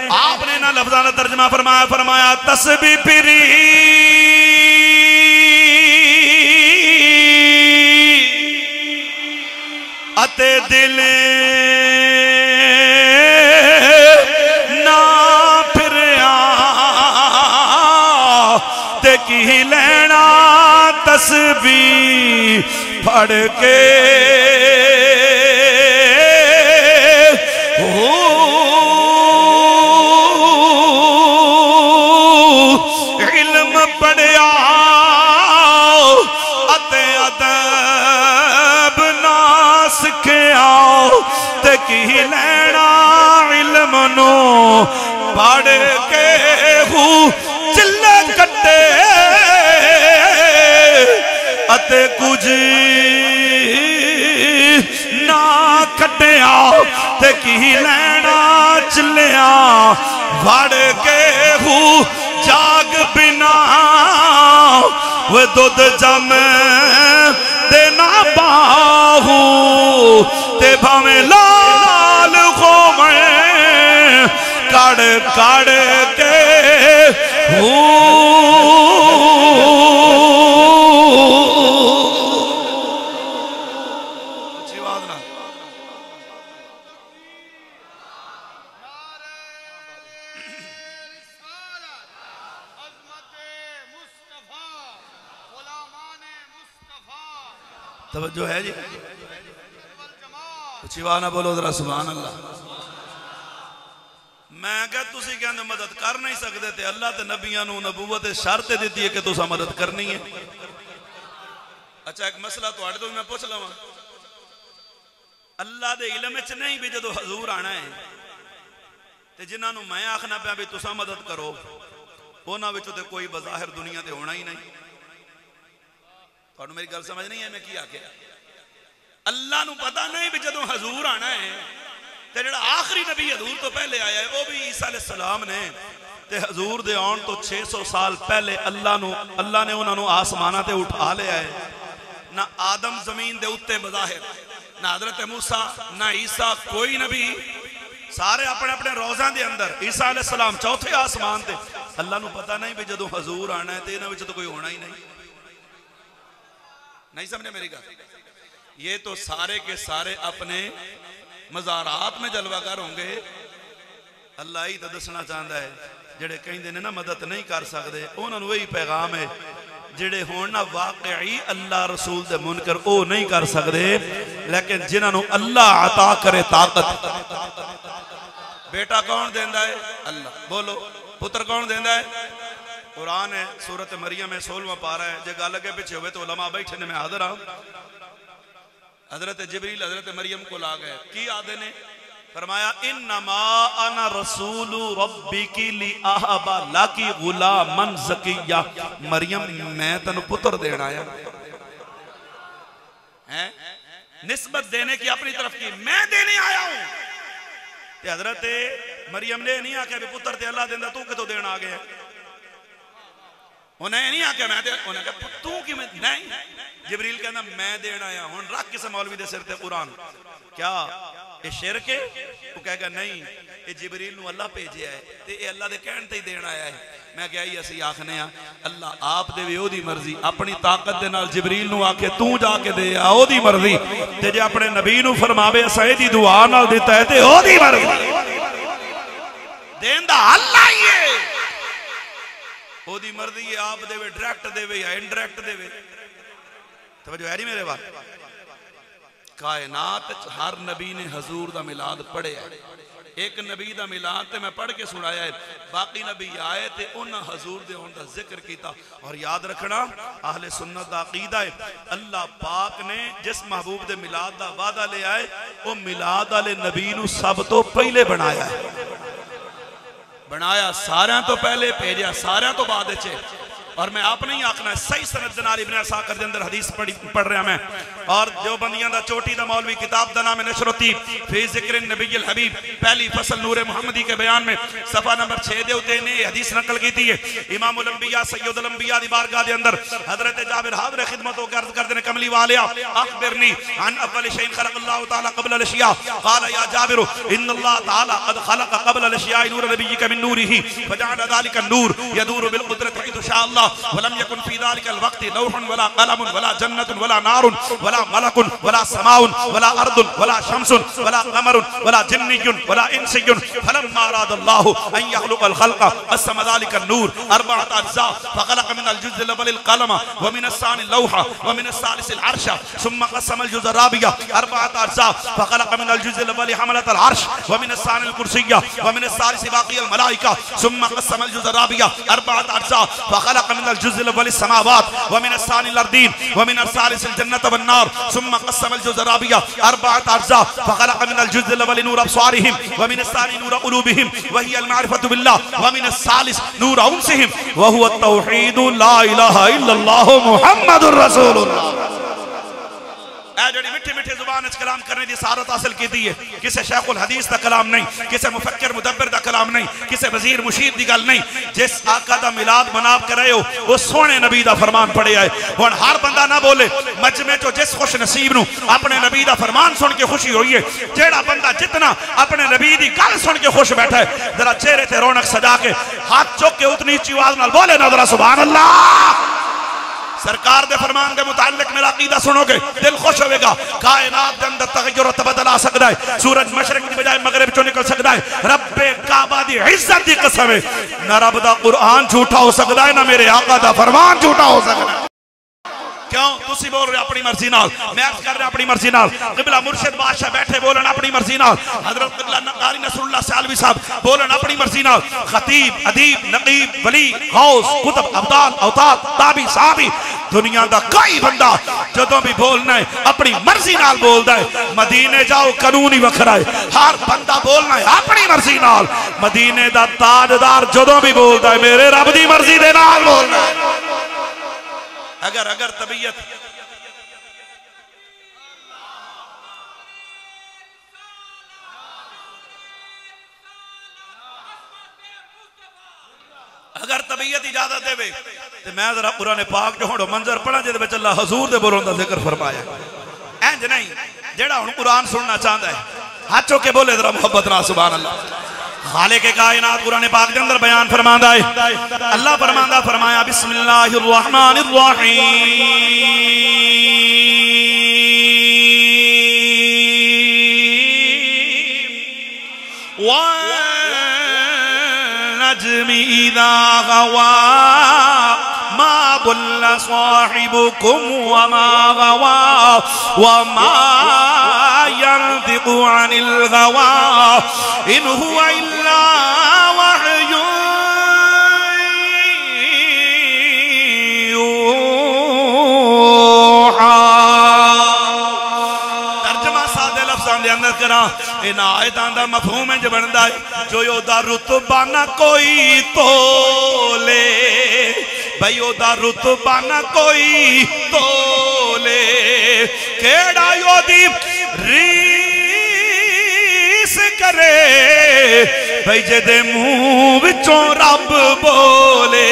आपने ना लफ्ज़ां दा तर्जमा फरमाया, फरमाया तस्बीह पिरी अते दिल ना फिरया ते की लेना तस्बीह फड़ के इल्म पढ़िया अते अदब ना सिखिया ते की लेना इल्म नो पढ़ के चिल्ले कट्टे अते कुछ ते की लैना चलिया वड़ के हू जाग बिना वे दुध जम देना बाहू ते भावे लाल होवे कड़ कड़ के हू तवज्जो है जी, चिवाना बोलो जरा सुभान अल्लाह। मैं क्या तुसी कहंदे मदद कर नहीं सकते ते अल्लाह ते नबियां नूं नबूवत शर्त दी है कि तुसा मदद करनी है। अच्छा एक मसला तुहाडे तो मैं पूछ लवां, अल्लाह दे इल्म विच नहीं भी जदों हजूर आना है ते जिन्हां नूं मैं आखना पिया भी तुसा मदद करो उन्हां विचों ते कोई बज़ाहिर दुनिया ते होना ही नहीं। तुहानूं मेरी गल समझ नहीं है मैं की आखिया? अल्लाह नूं पता नहीं भी जदों हजूर आना है ते जिहड़ा आखिरी नबी हजूर तो पहले आया है वो भी ईसा अलैहिस्सलाम ने ते हजूर दे आउण तो 600 साल पहले अल्लाह ने उन्हां नूं आसमानां ते उठा लिया है। ना आदम जमीन दे उत्ते बज़ाहिर, ना हजरत मूसा, ना ईसा, कोई नबी, सारे अपने अपने रोज़ां दे अंदर। ईसा अलैहिस्सलाम चौथे आसमान ते। अल्लाह नूं पता नहीं भी जदों हजूर आना है ते इन्हां विच तो कोई होना ही नहीं समझे मेरी गल? ये तो सारे के सारे अपने मज़ारात में जलवागर होंगे। अल्लाह ही तो दसना चाहता है जेड़े कहंदे ने ना मदद नहीं कर सकते उन्होंने वही पैगाम है जेड़े होण ना वाकई अल्लाह रसूल दे मुनकर ओ नहीं कर सकते, लेकिन जिन्होंने अल्लाह अता करे ताकत। बेटा कौन देंदा है? अल्लाह। बोलो पुत्र कौन देंदा है? कुरान है सूरत मरियम है 16वां पारा है। जे गल अगे पिछे होवे तो उलमा बैठे ने, मैं हाजिर हाँ। हजरत जिबरील हजरत मरियम को ला गए, की आदे ने फरमाया इन्नमा अना रसूलु रब्बिकी लिअहबा लकी गुलामन ज़किया। मरियम मैं तन्नू पुत्र देना आया है, निस्बत देने की अपनी तरफ की, मैं देने आया हूं। हजरत मरियम ने नहीं आख्या भी पुत्र ते अल्लाह देंदा, तू कितों देना आ गया? उन्हें नहीं आख्या मैं दे, उन्हें कहा तू किवें? नहीं, जिबरील कहना मैं देना आया। हुण रख किसे मौलवी दे सिर ते कुरान, क्या ये शिरक है? वो कहेगा नहीं, ये जिबरील नूं अल्लाह भेजिया है ते ये अल्लाह दे कहण ते ही देना आया है। मैं क्या ही असीं आखने आ अल्लाह आप देवे ओदी मर्जी, अपनी ताकत दे नाल जिबरील नूं आखे तू जाके दे आ ओदी मर्जी, ते जे अपने नबी नूं फरमावे असां इहदी दुआ नाल दिता है ते ओदी मर्जी। देंदा अल्लाह ही है, ओदी मर्जी है, आप देवे डायरेक्ट देवे या इनडायरेक्ट देवे। तवज्जो है नहीं मेरे बात? कायनात हर नबी ने हजूर दा मिलाद पढ़िया। एक नबी दा मिलाद ते मैं पढ़ के सुनाया है, बाकी नबी आए ते उन्हां हजूर दे होण दा जिक्र कीता। और याद रखना अहले सुन्नत दा अकीदा है अल्लाह पाक ने जिस महबूब दे मिलाद दा वादा ले आए वो मिलाद वाले नबी नूं सब तो पहले बनाया है। बनाया सारे तो पहले, भेजा सारे तो बाद। और मैं आप नहीं आखना सही सनद नाल इब्न असाकिर दे अंदर हदीस पढ़ रहा मैं। और जो बंदियां दा चोटी दा मौलवी किताब दा नाम है नशरुद्दीन फी ज़िक्र नबील हबीब, पहली फसल नूर मुहम्मदी के बयान में सफा नंबर 6 दे उते ने हदीस नकल की थी है। इमामुल अंबिया सय्यदुल अंबिया दी बारगाह दे अंदर हजरत जाबिर हाजिर खिदमत हो अर्ज करदे ने कमली वालिया अखबिरनी अन अव्वल शैइन खलक़ल्लाहु तआला क़ब्ल अल-अशिया क़ाल या जाबिर इन्नल्लाह तआला क़द खलक़ क़ब्ल अल-अशिया नूर नबिय्यिका मिन नूरिही फजअल ज़ालिका नूर यदूरु बिल क़ुद्रति इंशाअल्लाह वलम यकुन फी ज़ालिका अल-वक़्ति लौहुन वला क़लमुन वला जन्नतुन वला नारुन वला मलकुन वला समाउन वला अर्दुन वला शम्सुन वला क़मरुन वला जिन्नियुन वला इंसियुन फलम्मा अरादल्लाहु अन यख़लुक़ल ख़ल्क़ा क़स्सम ज़ालिका नूर अर्बअत अज्ज़ा फ़ख़लक़ मिनल जुज़्इ अल-अव्वल क़लम व मिनस सानि लौहा व मिनस सालिस अर्श सुम्मा क़स्सम अल-जुज़्अ अर-राबिअ अर्बअत अज्ज़ा फ़ख़लक़ मिनल जुज़्इ अल-अव्वल हमलत अल-अर्श व मिनस सानि अल-कुर्सिय्य व मिनस सालिस बाक़ी अल-मलाइका सुम्मा क़स्सम अल-जुज़्अ अर-राबिअ अर्बअत अज्ज़ा फ़ख़लक़ मिनल जुज़्इ अल-अव्वल समावात व मिनस सानि अल-अर्दीन व मिनस सालिस अल-जन्नत वन-नार सुम्मा क़स्सम अल-जुज़्अ अर-राबिअ अर्बअत अज्ज़ा फ़ख़लक़ मिनल जुज़्इ अल-अव्वल नूर अब्सारिहिम व मिनस सानि नूर क़ुलूबिहिम व हिय अल-मारिफ़तु बिल्लाह व मिनस सालिस नूर उनसिहिम व हुवा अत-तौहीदु ला इलाहा इल्लल्लाहु मुहम्मदुर रसूलुल्लाह। ए जेड़ी मिठे मिठे जुबान च कलाम करने की सारत हासिल की है। किसी शेखुल हदीस का कलाम नहीं, किसी मुफक्किर मुदब्बिर का कलाम नहीं, किसी वजीर मुशीर की गल नहीं। जिस आका का मिलाद मनाब कर रहे हो वो सोने नबी का फरमान पढ़िया है। हुण हर बंदा ना बोले, मजमे चो जिस खुश नसीब नूं अपने नबी का फरमान सुन के खुशी हुई है, जेड़ा बंदा जितना अपने नबी की गल सुन के खुश बैठा है, जरा चेहरे ते रौनक सजा के हाथ चुक के उतनी ऊंची आवाज नाल बोले ना जरा सुभान अल्लाह। सरकार दे फरमान के मुतालिक मेरा अकीदा सुनोगे दिल खुश होगा। कायनात के अंदर तगय्युर और तबदल आ सकता है। सूरज मशरक की बजाय मगरिब चो निकल सकता है। रब्बे काबा दी इज्जत दी कसम है, ना रब दा कुरान झूठा हो सकता है, ना मेरे आका दा फरमान झूठा हो सकता है। क्यों तुसी बोल रहे अपनी मर्जी नाल, मैं अर्ज कर रहा अपनी मर्जी नाल। क़िबला मुर्शिद बादशाह बैठे बोलन अपनी मर्जी नाल। हजरत क़िबला कारी नसरुल्लाह सालवी साहब बोलन अपनी मर्जी नाल। खतीब, अदीब, नकीब, वली, गौस, कुतुब, अब्दाल, औताद, ताबी, साहबी, दुनिया दा कोई बंदा जदों भी बोलना है अपनी मर्जी नाल बोलदा है। मदीने जाओ कानून ही वखरा है, हर बंदा बोलना है अपनी मर्जी नाल। मदीने दा ताजदार जदों भी बोलदा है मेरे रब दी मर्जी दे नाल बोलना है। अगर तबीयत इजाजत देवे तो मैं जरा कुरान पाक जो हुण मंजर पढ़ा जिहदे विच अल्लाह हुजूर दे बोलों दा जिक्र फरमाया। इंज नहीं जेड़ा हुण कुरान सुनना चाहता है हाथ चुक के बोले जरा मोहब्बत नाल सुभान अल्लाह। खालिक कायनात कुरान पाक के अंदर बयान फरमांदा है, अल्लाह फरमांदा फरमाया बिस्मिल्लाहिर रहमानिर रहीम वन्नज्मि इज़ा गवा मा दल्ला साहिबुकुम वमा गवा वमा यंतिकु अनिल गवा इन हुवा इल्ला वह्युन यूहा। तर्जमा सादे लफ्ज़ां दे अंदर करा इन आयतां दा मफहूम इंज बनदा है जो ओदा रुतबा ना कोई तोले, भाई ओदा रुतबा ना कोई तोले, केड़ा ओदी रीस करे भाई जेदे मुंह विचों रब बोले।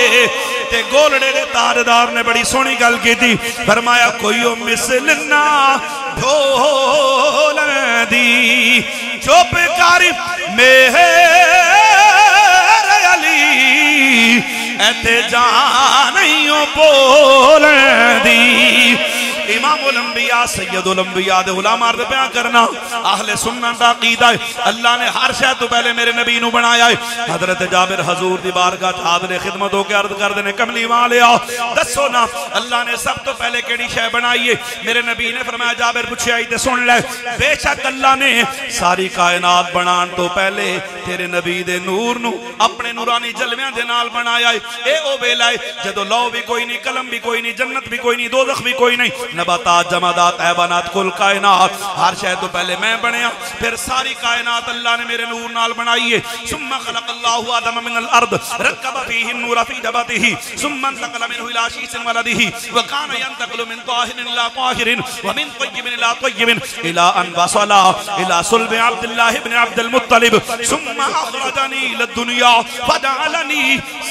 ते गोलड़े दे तारदार ने बड़ी सोहनी गल की थी, फरमाया कोई ओ मिसल ना ढोल दी चुप कर मेहर अली ऐते जान नहीं बोल दी। इमामुल अंबिया सैयदुल अंबिया दे उलमा दे बयान करना अहले सुन्नत दा अकीदा है। अल्लाह ने हर शय तो पहले मेरे नबी नू बनाया है। हजरत जाबिर हजूर दी बारगाह च हाज़िर खिदमत होके अर्ज करदे ने कमली वाले आओ दसो ना अल्लाह ने सब तो पहले केड़ी शय बनाई है। मेरे नबी ने फरमाया जाबिर पूछया ते सुन ले, बेशक अल्लाह ने सारी कायनात बनाने तो पहले तेरे नबी दे नूर नू अपने नूरानी जलवियां दे नाल बनाया है। ए ओ वेला है जदों लौ भी कोई नहीं, कलम भी कोई नहीं, जन्नत भी कोई नहीं, दोज़ख भी कोई नहीं, नबातात, जमादात, हैवानात, कुल कायनात हर शय तो पहले मैं बनया। फिर सारी कायनात अल्लाह ने मेरे नूर नाल बनाई है। सुम्मा खलक़ल्लाहु आदम मिनल अर्द रक्कब फीहि नूर फी जबतिही सुम्मा इंतक़ल मिनहु इला शीसिन वलदिही व कान यंतक़िलु मिन ताहिरिन इला ताहिरिन व मिन तय्यिबिन इला तय्यिबिन इला अन वसला इला सुल्बि अब्दुल्लाह इब्न अब्दुल मुत्तलिब सुम्मा अखरजनी इला दुनिया फजअलनी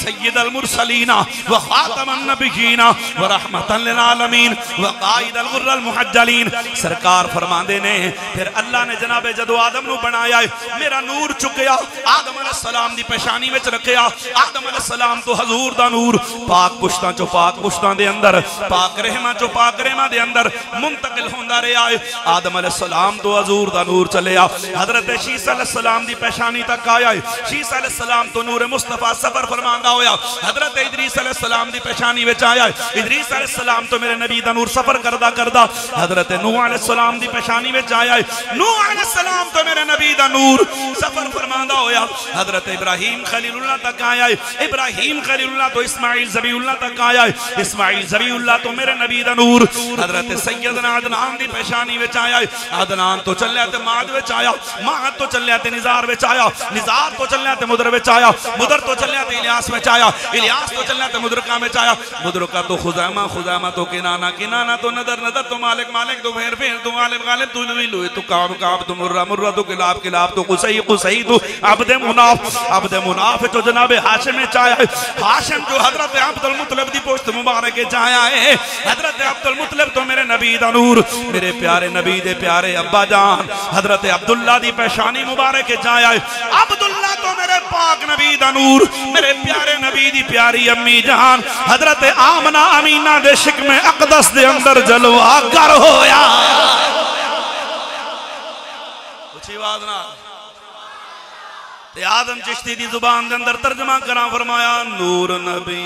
सय्यिदल मुरसलीन व खातमन नबिय्यीन व रहमतन लिल आलमीन व काइदल गुर्रल मुहज्जलीन। सरकार फरमांदे ने फिर अल्लाह ने जनाबे जदों आदम नू बनाया है मेरा नूर चुकया आदम अलैहिस्सलाम दी पेशानी विच रखया। आदम अलैहिस्सलाम तो हजूर दा नूर पाक पुश्तां चो पाक पुश्तां दे अंदर, पाक रहमा चो पाक रहमा दे अंदर मुंतकिल होंदा रहा है। आदम अलैहिस्सलाम तो हजूर दा नूर चलिया हजरत शीस अलैहिस्सलाम दी पेशानी तक आया है। शीस अलैहिस्सलाम तो नूर मुस्तफा सफर फरमांदा होया हजरत इदरीस अलैहिस्सलाम दी पेशानी विच आया है। इदरीस अलैहिस्सलाम तो मेरे नबी दा नूर सफर करदा करदा हजरत नूह अलैहिस्सलाम दी पेशानी विच आया है। नूह अलैहिस्सलाम तो मेरे नबी दा नूर सफर फरमांदा होया हजरत इब्राहीम खलीलुल्लाह तक आया है। इब्राहीम खलीलुल्लाह तो इस्माइल ज़बीहुल्लाह तक आया है। इस्माइल ज़बीहुल्लाह तो मेरे नबी दा नूर हजरत सैयदना अदनान दी पेशानी विच आया है। अदनान तो चलिया ते माद विच आया, माद तो चलिया ते निजार विच आया, निजार तो चलिया ते मुदर विच आया, मुदर तो चलिया ते इलियास विच आया, इलियास तो चलिया ते मुदरका विच आया, मुदरका तो खुज़ैमा, खुज़ैमा तो किनाना, किनाना तो नदर नदर तो मालिक मालिक तो फेर फेर तो गालिब गालिब तू लुई लुई तू काब काब तू मुर्रा मुर्रा तू किलाब किलाब तू कुसई कुसई तू अब्दे मुनाफ तो जनाब हाशिम में चाया है। हाशिम जो हजरत अब्दुल मुत्तलिब दी पोश्त मुबारक चाया है। हजरत अब्दुल मुत्तलिब तो मेरे नबी दा नूर, मेरे प्यारे नबी दे प्यारे अब्बा जान हजरत अब्दुल्ला दी पेशानी मुबारक चाया है। अब्दुल्ला तो मेरे पाक नबी दा नूर, मेरे प्यारे नबी दी प्यारी अम्मी जान हजरत आमना अमीना दे शिक में अकदस दे अंदर जलवा कर होया। उची आवाज ना ते आदम चिश्ती दी जुबान दे अंदर तर्जमा करा फरमाया नूर नबी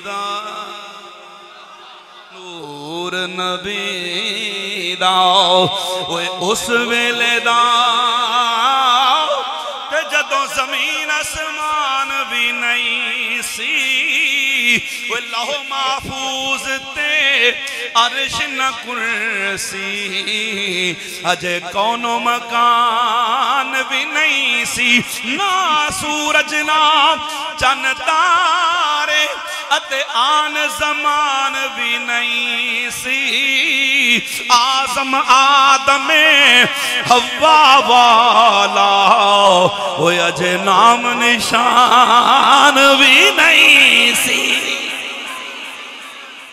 दा, नूर नबी दा ओए उस वेले दा ते जदों जमीन आसमान भी नहीं सी, ओए लौह महफूज ते अर्श न कुर्सी, अजे कौनो मकान भी नहीं सी, ना सूरज ना चन तारे अते आन जमान भी नहीं सी, आजम आदमे हवा वाला वो अजे नाम निशान भी नहीं सी।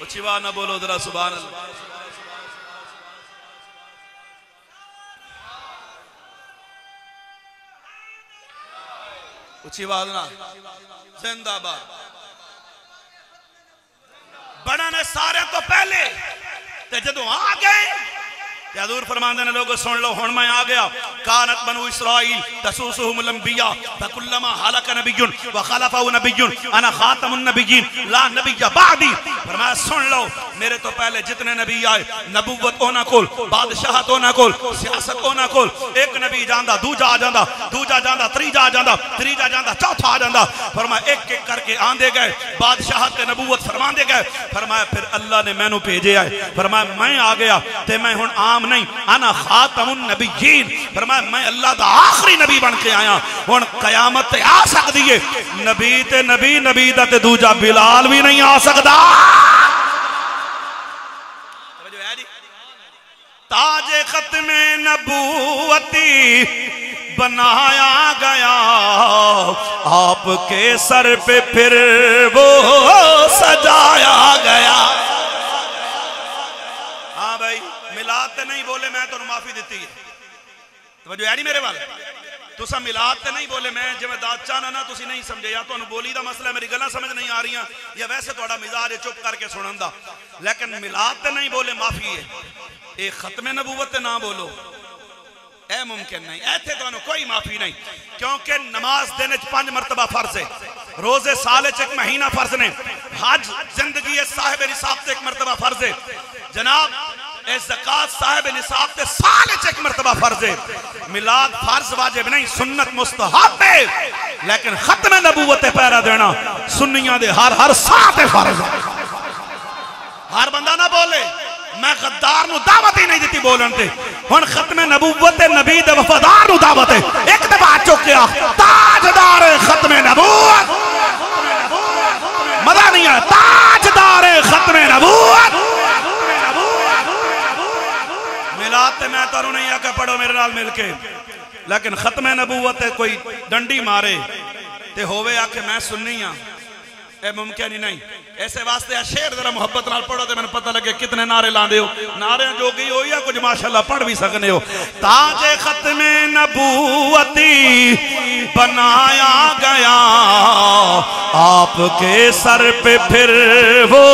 ऊंची आवाज ना बोलो जरा सुभान अल्लाह। ऊंची आवाज ना जिंदाबाद। बड़ा ने सारे तो पहले ते जदों आ गए हजूर फरमाते ने लोगों सुन लो हुण मैं आ गया। कानत बनु इसराइल तसूसुहुमुल अंबिया फकुल्लमा हलक नबियुन व खलफहु नबियुन अना खातमुन नबिय्यीन ला नबिय्य बादी। फरमाया सुन लो मेरे तो पहले जितने नबी आए नबुव्वत ओना कोल, बादशाहत ओना कोल, सियासत ओना कोल, एक नबी जांदा दूजा आ जांदा, दूजा जांदा त्रीजा आ जांदा, त्रीजा जांदा चौथा आ जांदा। फरमाया एक एक करके आंदे गए, बादशाहत ते नबुव्वत फरमांदे गए। फरमाया फिर अल्लाह ने मैनू भेजे आए। फरमाया मैं आ गया ते मैं हुण आम नहीं, अना खातमुन नबिय्यीन। फरमाया मैं अल्लाह दा आखिरी नबी बन के आया। हुण कयामत आ सकदी है नबी ते नबी, नबी दा ते दूजा बिलाल भी नहीं आ सकदा। ताजे खत्मे नबूवती बनाया गया आपके सर पे फिर वो सजाया गया। हाँ भाई मिलाद ते नहीं बोले मैं तो माफी दी है। तो जो है मेरे वाले तुसा मिलाद ते नहीं बोले मैं जिवें दाचा ना तुसी नहीं समझे, या तुहानू बोली दा मसला मेरी गल्लां समझ नहीं आ रही या वैसे तुहाडा मिजाज है चुप करके सुनन दा। लेकिन मिलाद ते नहीं बोले माफी है, ये खत्मे नबूवत ते ना बोलो ए मुमकिन नहीं। ऐथे तुहानू कोई माफी नहीं क्योंकि नमाज दिन 5 मरतबा फर्ज है, रोजे साल 1 महीना फर्ज ने, हज जिंदगी साहिब निसाब ते 1 मरतबा फर्ज है, जनाब ज़कात साहिब निसाब ते साल 1 मरतबा फर्ज है। मिलाद फर्ज वाजिब नहीं, सुन्नत मुस्तहब है, लेकिन खत्म नबूवत पे पहरा देना सुन्नियां दे हर साल ते फर्ज है। हर बंदा ना बोले मैं गद्दार नु दावत ही नहीं दी बोलन ते। हुण खत्म नबूवत नबी दे वफादार नु दावत है। एक दफा चुकिया ताजदार खत्म नबूवत, मजा नहीं आया, ताजदार खत्म नबूवत। मिलाद ते मैं तारू नहीं आके पढ़ो मेरे नाल मिलके, लेकिन खत्म नबूवत कोई डंडी मारे ते होवे आके मैं सुन्नी हां, ए मुमकिन ही नहीं। ऐसे वास्ते शेर जरा मुहब्बत नाल पढ़ो तो मैंने पता लगे कितने नारे लांदे हो। नारे जोगी हो या कुछ माशाल्लाह पढ़ भी सकने हो। ताजे खत्मे नबूवती बनाया गया आपके सर पे फिर वो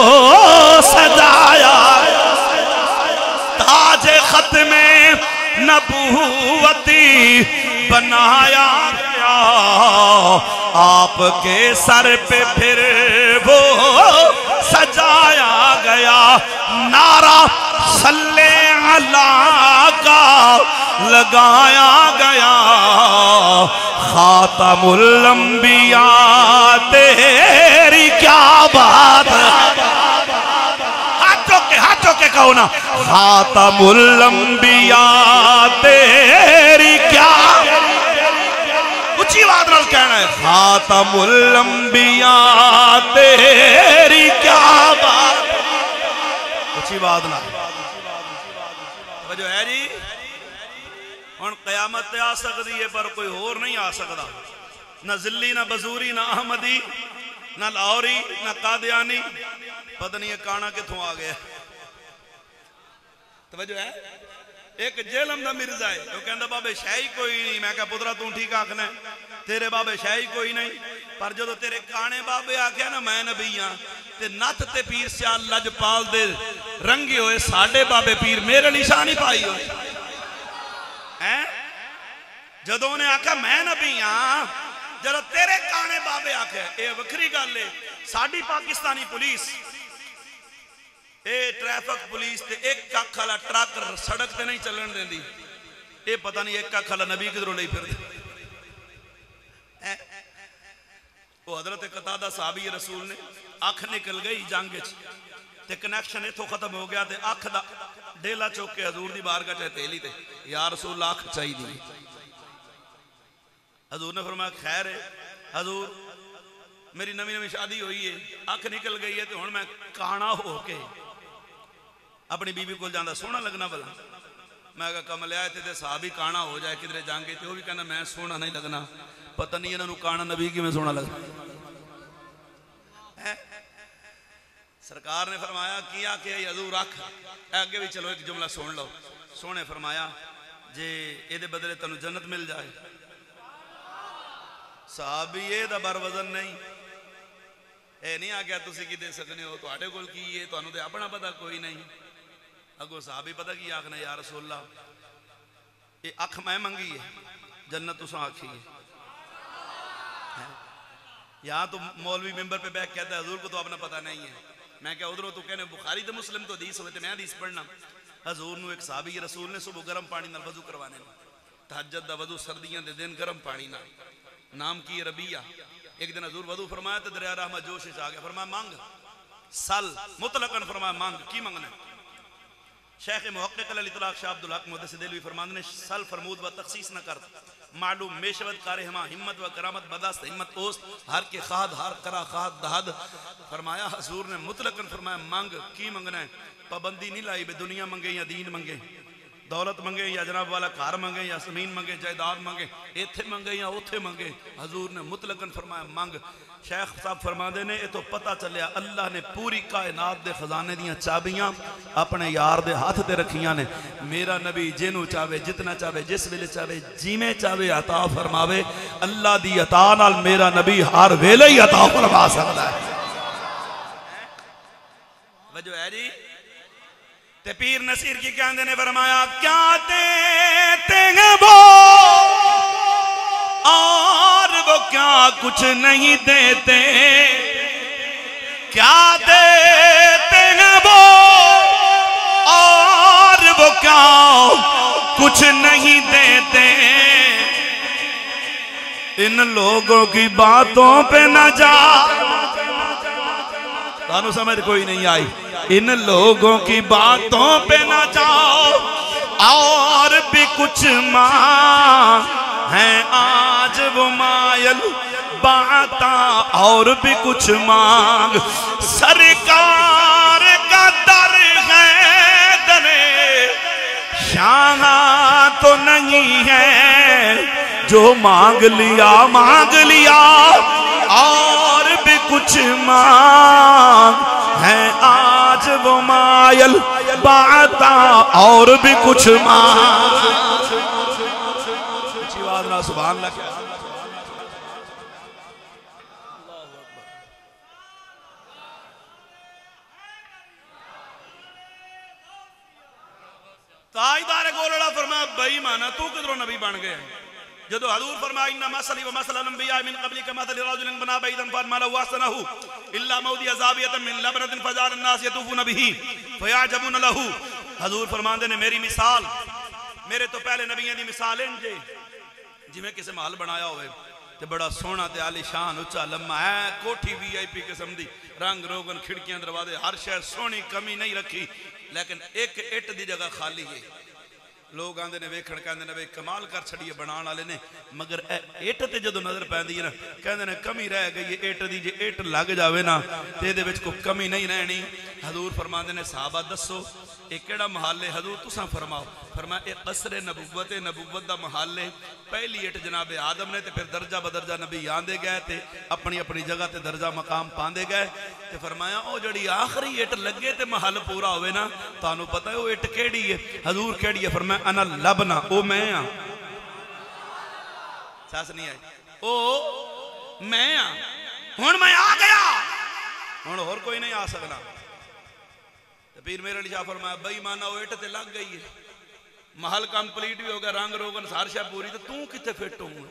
सजाया। ताजे खत्मे नबूवती बनाया गया आपके सर पे फिर वो सजाया गया। नारा सल्ले अला का लगाया गया खातमुल अंबिया तेरी क्या बात। हाथों के कहो ना खातमुल अंबिया तेरी क्या, ऊंची आवाज नाल कहना है खातमुल अंबिया तेरी क्या बात। ऊंची बात ना वजह है जी। हुण क़यामत ते आ सकती है पर कोई होर नहीं आ सकता, ना जिल्ली ना बजूरी ना अहमदी ना लाहौरी ना कादियानी। पता नहीं ये काना किथों आ गया। तवज्जो है। एक जेलम दा मिर्जा है वो कहंदा बाबे शाही कोई नहीं। मैं कहा पुत्रा तू ठीक आखना तेरे बाबे शाही कोई नहीं, पर जो तेरे काने बाबे आख्या ना मैं नबी हाँ ते नत ते पीर सियाल लजपाल दे रंगे होए साडे बाबे पीर मेरे निशान ही पाई होए हैं। जदों उन्हें आख्या मैं नबी हाँ, जदों तेरे काने बाबे आख्या ये वखरी गल है। साडी पाकिस्तानी पुलिस ट्रैफिक पुलिस ते एक अख वाला ट्रक सड़क ते नहीं चलन देंदी। ये पता नहीं एक अख वाला नबी किधरों ले फिर वो हजरत कतादा साहबी रसूल ने अख निकल गई जंग ते कनैक्शन इथों खत्म हो गया ते अख दा डेला चुक के हजूर दी बारगाह च तेली ते या रसूल अख चाहिए। हजूर ने फरमाया खैर है हजूर मेरी नवी नवी शादी हुई है अख निकल गई है तो हुण मैं काना हो के अपनी बीबी को जाता सोहना लगना भला। मैं कहा कमलिया इतने साहब ही काना हो जाए किधरे जाएंगे तो भी कहना मैं सोहना नहीं लगना। पता नहीं इन्होंने काना नबी किवें सोहना लगना। सरकार ने फरमाया किया कि हजूर अख अगे भी चलो एक जुमला सुन लो। सोहने फरमाया जे ये बदले तेन जन्नत मिल जाए। साहबी ये बर वजन नहीं ये नहीं आ गया तुसी की दे सकते हो तुहाडे कोल की है तुहानू ते अपना पता कोई नहीं। अगो साहबी पता की आखना या रसूल अल्लाह ये अख मैं मंगी है जन्नत तुसा आखी है। यहाँ तो मौलवी मेंबर पे बैठ कहता है हजूर को तो अपना पता नहीं है। मैं क्या उधरों तो कहने बुखारी तो मुस्लिम तो हदीस होते मैं हदीस पढ़ना। हजूर नू एक साहबी रसूल ने सुबह गर्म पानी नाल वजू करवाने तहज्जुद दा वजू सर्दियां दे दिन गर्म पानी नाल नाम की रबिया। एक दिन हजूर वजू फरमाया तो दरिया रहमत जोश आ गया। फरमाया मांग सल मुतलकन फरमाया मांग की मंगना। शेख मुहक्किक अल इतलाक शाह अब्दुल हक मुहद्दिस दिलवी फरमाते हैं सल फरमूद व तखसीस न कर मालूम मेशवत कारे हमा हिम्मत व करामत बदास्त हिम्मत ओस्त हर के खाद हर करा खाद दहद। फरमाया हजूर ने मुतलकन फरमाया मांग की मंगना है। पाबंदी नहीं लाई बे दुनिया मंगे या दीन मंगे दौलत मंगे या जनाब वाला घर मंगे या जमीन मंगे जायदाद मंगे इत्थे मंगे या उथे मंगे। हजूर ने मुतलकन फरमाया मंग। शेख साहब फरमाते ने ये तो पता चलिया अल्लाह ने पूरी कायनात दे खजाने दियां चाबियां अपने यार दे हाथ ते रखियां ने। मेरा नबी जिन्हों चाहे जितना चाहे जिस वेले चाहे जिमें चाहे अता फरमावे। अल्लाह दी अता नाल मेरा नबी हर वेले ही अता फरमा सकता है। वजह है जी ते पीर नसीर की कहते ने फरमाया क्या देते हैं वो और वो क्या कुछ नहीं देते। क्या देते हैं वो और वो क्या कुछ नहीं देते। इन लोगों की बातों पे न जा तानू समझ कोई नहीं आई। इन लोगों की बातों पे न जाओ और भी कुछ मांग है आज वो मायल बाता और भी कुछ मांग। सरकार का दर है दरे शाह तो नहीं है जो मांग लिया और भी कुछ मांग है आज वो मायल बाता और भी कुछ मांग। सुभान अल्लाह। ताजदार गोलड़ा फरमाया बेईमाना तू किधरों नबी बन गया। जदों हजूर फरमाया इन्ना मसली व मसलन अंबिया मिन क़बली कमा तल रजुलन बना बैतन फरमा वासनहु इल्ला मौदी अज़ाबियतन मिन लबरतिन फजार अन्नास यतूफून बिही फयाजबून लहू। हजूर फरमाते ने मेरी मिसाल मेरे तो पहले नबियों की मिसाल इंज जिमें किसी महल बनाया होवे ते बड़ा सोहना ते आलीशान उच्चा लम्मा है कोठी वीआईपी किस्म दी रंग रोगन खिड़कियां दरवाजे हर शहर सोहनी कमी नहीं रखी। लेकिन एक इट दी जगह खाली है लोग आते ने वेखण कहते ने वे कमाल कर छड़िए बनाने वाले ने, मगर इट ते जो नज़र पैंदी है ना कहते ने कमी रह गई है इट दी, जे इट लग जाए ना तो ये कोई कमी नहीं रहनी। हजूर फरमाते ने साहबा दसो ये केड़ा महल है? हजूर तुसां फरमाओ। फरमाया ये कसरे नबूवत है, नबूवत का महल है। पहली इट जनाबे आदम ने, तो फिर दर्जा बदर्जा नबी आंदे गए तो अपनी अपनी जगह ते दर्जा मकाम पाते गए। तो फरमाया वो जड़ी आखिरी इट लगे तो महल पूरा होवे ना, तुहानू पता है वो इट केड़ी है? हजूर केड़ी है? फरमाया अना लबना, ओ मैं हाँ। सस नहीं आई, ओ मैं हाँ, हुण मैं आ गया, हुण होर कोई नहीं आ सकता। पीर मेरे अली शाह फरमाया बेईमाना वो इट ते लग गई है, महल कंप्लीट भी हो गया, रंग रोगन सार शह पूरी, तो तू कितने फिट होगा?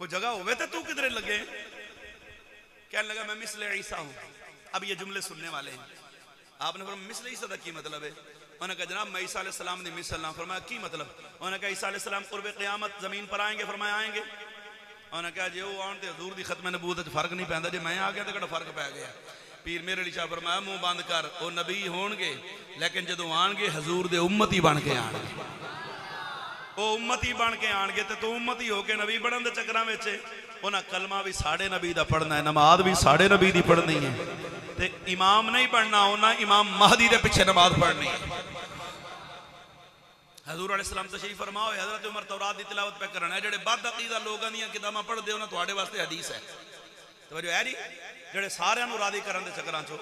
कोई जगह होवे तो तू किधरे लगे? कहने लगा मैं मिसले ईसा हूं। अब ये जुमले सुनने वाले हैं। आपने फरमाया मिसले ईसा का की मतलब है? उन्होंने कहा जनाब मैं ईसा अलैहिस्सलाम ने मिसल ना। फरमाया की मतलब? उन्होंने कहा ईसा अलैहिस्सलाम कुर्बे क़यामत जमीन पर आएंगे। फरमाया आएंगे। उन्होंने कहा जो आने तो हजूर की खत्म नबूवत फर्क नहीं पैंदा, जो मैं आ गया तो किहड़ा फर्क पै गया? पीर मेरे अली शाह फरमाया मुंह बंद कर, वो नबी होणगे लेकिन जो आएंगे हजूर दे उम्मती बन के आएंगे, वो उम्मती बन के आएंगे तो तू उम्मती होके नबी बनन दे चक्करां विच उन्हें कलमा भी साढ़े नबी का पढ़ना है, नमाज भी साढ़े नबी की पढ़नी है, तो इमाम नहीं बनना, उन्हें इमाम महदी के पिछे नमाज पढ़नी है। हजूर अलैहिस्सलाम तशरीफ फरमा होए, हज़रत उमर तौरात की तिलावत पे करना है। जेडे बद अकीदा लोगों दी किताबां पढ़ते हो तुहाडे वास्ते हदीस है, तो जो है जी जेडे सारियां नूं राज़ी करन दे चक्करां चो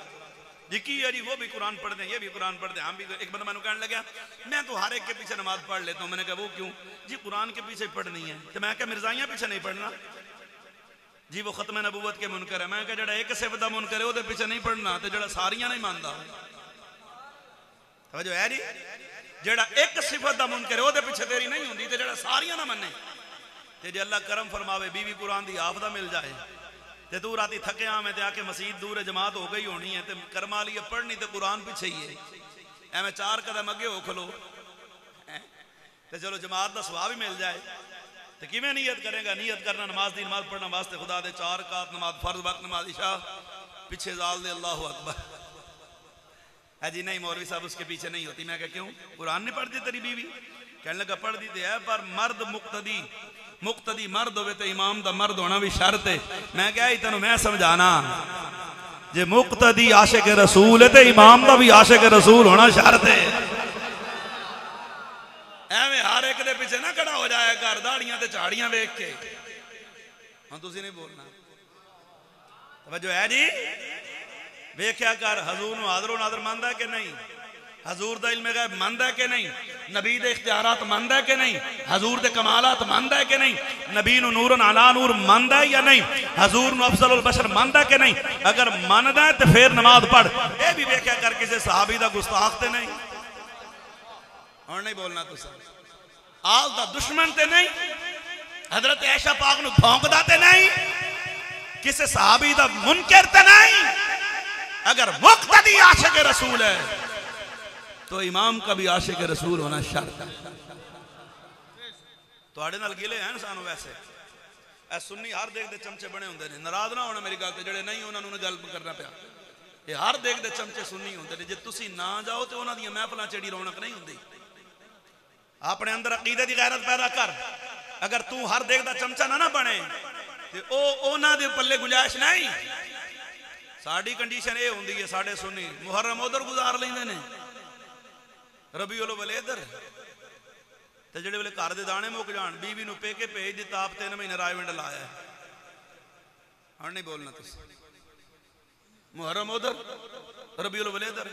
जी की है जी वो भी कुरान पढ़ते हैं, ये भी कुरान पढ़ते हैं, हम भी। एक बंदा मैंने कहने लगा मैं तो हर एक के पीछे नमाज पढ़ लेता हूँ। मैंने कहा वो क्यों? जी कुरान के पीछे पढ़नी है। तो मैं क्या मिर्जाइयां पीछे नहीं पढ़ना? जी वो खत्म नबूवत के मुनकर है। मैं क्या जड़ा एक सिफत दा मुनकर है वो पीछे नहीं पढ़ना, तो जड़ा सारियां नहीं मानता। जो है जी जड़ा एक सिफत दा मुनकर है वो पीछे तेरी नहीं होंदी, तो जड़ा सारियां ना मने। ते जे अल्लाह करम फरमावे बीवी कुरान दी आफदा मिल जाए, ते तू राती थके आवे ते आके मसीद दूर है, जमात हो गई होनी है, ते कर्म वाली पढ़नी तो कुरान पीछे ही है। एवं 4 कदम अगे हो खलो तो चलो जमात का सवाब भी मिल जाए। तो किवें नीयत करेगा? नीयत करना नमाज दी, नमाज पढ़ना वास्ते खुदा दे 4 रकात नमाज फर्ज वक्त नमाज इशा, पीछे जाल दे अल्लाहु अकबर है जी। नहीं मौलवी साहब उसके पीछे नहीं होती। मैं क्या क्यों? कुरान नहीं पढ़ती तेरी बीवी? कहने लगा पढ़ दी तो है, पर मर्द मुक्तदी, मुक्तदी मर्द होवे तो इमाम दा मर्द होना भी शर्त है। मैं क्या तेन मैं समझाना, जे मुक्तदी आशिक रसूल है तो इमाम दा भी आशिक रसूल होना शर्त है। एवं हर एक दे पीछे ना खड़ा हो जाए कर दाड़ियां ते झाड़ियां वेख के। हाँ तुसी नहीं बोलना, जो है जी वेख्या कर हजूर नूं हाज़रो नाज़र मनदा है कि नहीं? हजूर दा इल्म गैब मनदा है कि नहीं? नबी दे इख्तियारात मनदा है कि नहीं? हजूर दे कमालात मनदा है कि नहीं? नबी नूं नूरन अला नूर मनदा है या नहीं? हजूर नूं अफजलुल बशर मनदा है कि नहीं? अगर मनदा है तो फिर नमाज पढ़। ये भी वेख्या कर किसी सहाबी दा गुस्ताख ते नहीं। और नहीं बोलना तुसा आल दा दुश्मन ते नहीं, हजरत आयशा पाक नूं भौंकदा ते नहीं, किसी सहाबी दा मुनकर ते नहीं। अगर मुक्तदी आशिक रसूल है तो इमाम का भी आशिक रसूल होना शर्त है। तुहाडे नाल गिले हैं सानू वैसे ए सुन्नी हर देख दे चमचे बने होंदे ने, नाराज ना होना मेरी गल ते, जेड़े नहीं उन्हां नूं गल करना पिया। ये हर देख दे चमचे सुन्नी होंदे ने, जे तुसी ना जाओ तो उन्हां दी महफिलां चेड़ी रौनक नहीं हुंदी। अपने अंदर अकीदे दी गैरत पैदा कर। अगर तू हर देख दा चमचा ना बने ते ओ उन्हां दे पल्ले गुंजाइश नहीं। साड़ी कंडीशन ये होंदी है, साडे सुन्नी मुहर्रम उधर गुजार लेंदे ने, रबीउल अव्वल इधर, ते जेड़े वेले घर दे दाने मुक जान बीवी नूं पेके भेज दिता, आप 3 महीने रायविंड लाया है। हण नहीं बोलना तुसीं, मुहर्रम उधर रबीउल अव्वल इधर,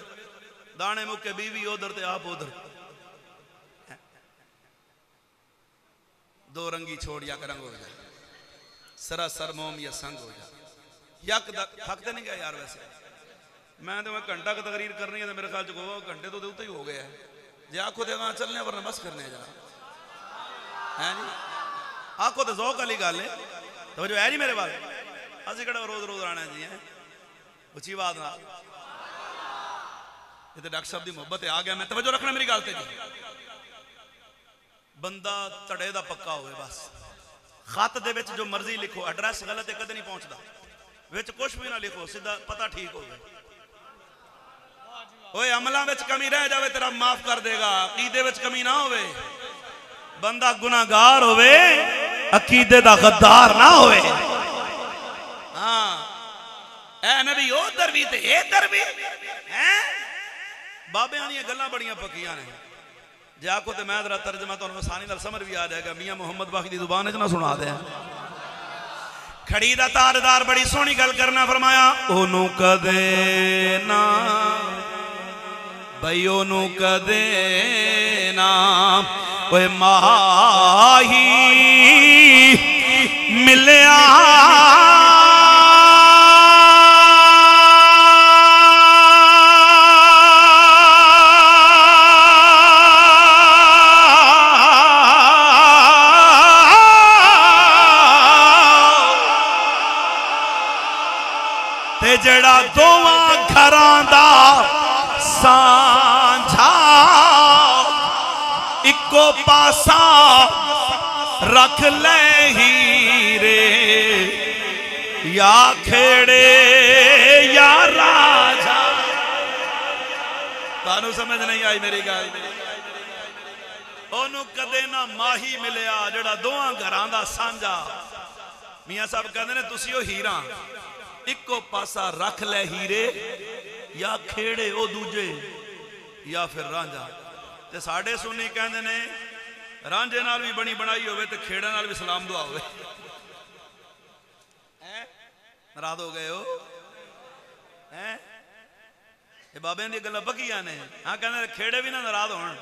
दाने मुके बीवी उधर ते आप उधर, दो रंगी छोड़ या रंग हो जाए, सरासर मोम या संग हो जाए। यक थक तो नहीं गया यार? वैसे मैं तो घंटा का तकरीर करनी है तो मेरे ख्याल घंटे तो ही हो गया है। जे आखो तो वहां चलने वरना बस करने जरा है जी। आखो तो ज़ौक़ वाली गल है, तो जो है जी मेरे बाल असं कड़ा रोज रोज आना जी है उची बात ना। ये तो डॉक्टर साहब की मुहब्बत आ गया। मैं तवज्जो रखना मेरी गल ते जी। बंदा धड़े दा पक्का होवे, बस खत दे विच जो मर्जी लिखो, एड्रैस गलत है कदे नहीं पहुंचता, विच कुछ भी ना लिखो, सीधा पता ठीक हो। ओए अमलों में कमी रह जाए तेरा माफ कर देगा, अकीदे में कमी ना होवे। बंदा गुनाहगार होवे अकीदे दा गद्दार ना होवे। हाँ ऐ नबी उधर भी ते इधर भी हैं। बाबे दी गल्लां बड़ियां पक्कियां ने। जे आखो तो मैं जरा तर्जमा तुहानूं आसानी नाल समझ भी आ जाएगा। मियां मुहम्मद बाकी दी जुबान च ना सुना दे। खड़ी दा तारदार बड़ी सोहनी गल करना फरमाया, ओनू कदे ना भाई ओनू कदे ना ओए माही मिलिया जड़ा दोवां घरां दा सांझा इको पासा रख ले हीरे या खेड़े या राजा। तानू समझ नहीं आई मेरी गल। ओनू कदे ना माही मिलिया जड़ा दोवां घरां दा सांझा। मियां साहब कहंदे ने तुसी ओ हीरा इको पासा रख ले हीरे या खेड़े ओ दूजे या फिर रांझा। ते साडे सुन्नी कहंदे ने रांझे नाल भी बनी बनाई होवे ते खेड़े नाल भी सलाम दुआ होवे। नाराज हो गए हो हैं? ये बाबे दी गल्लां पक्कियां ने। हाँ कहंदे खेड़े भी ना नाराज होण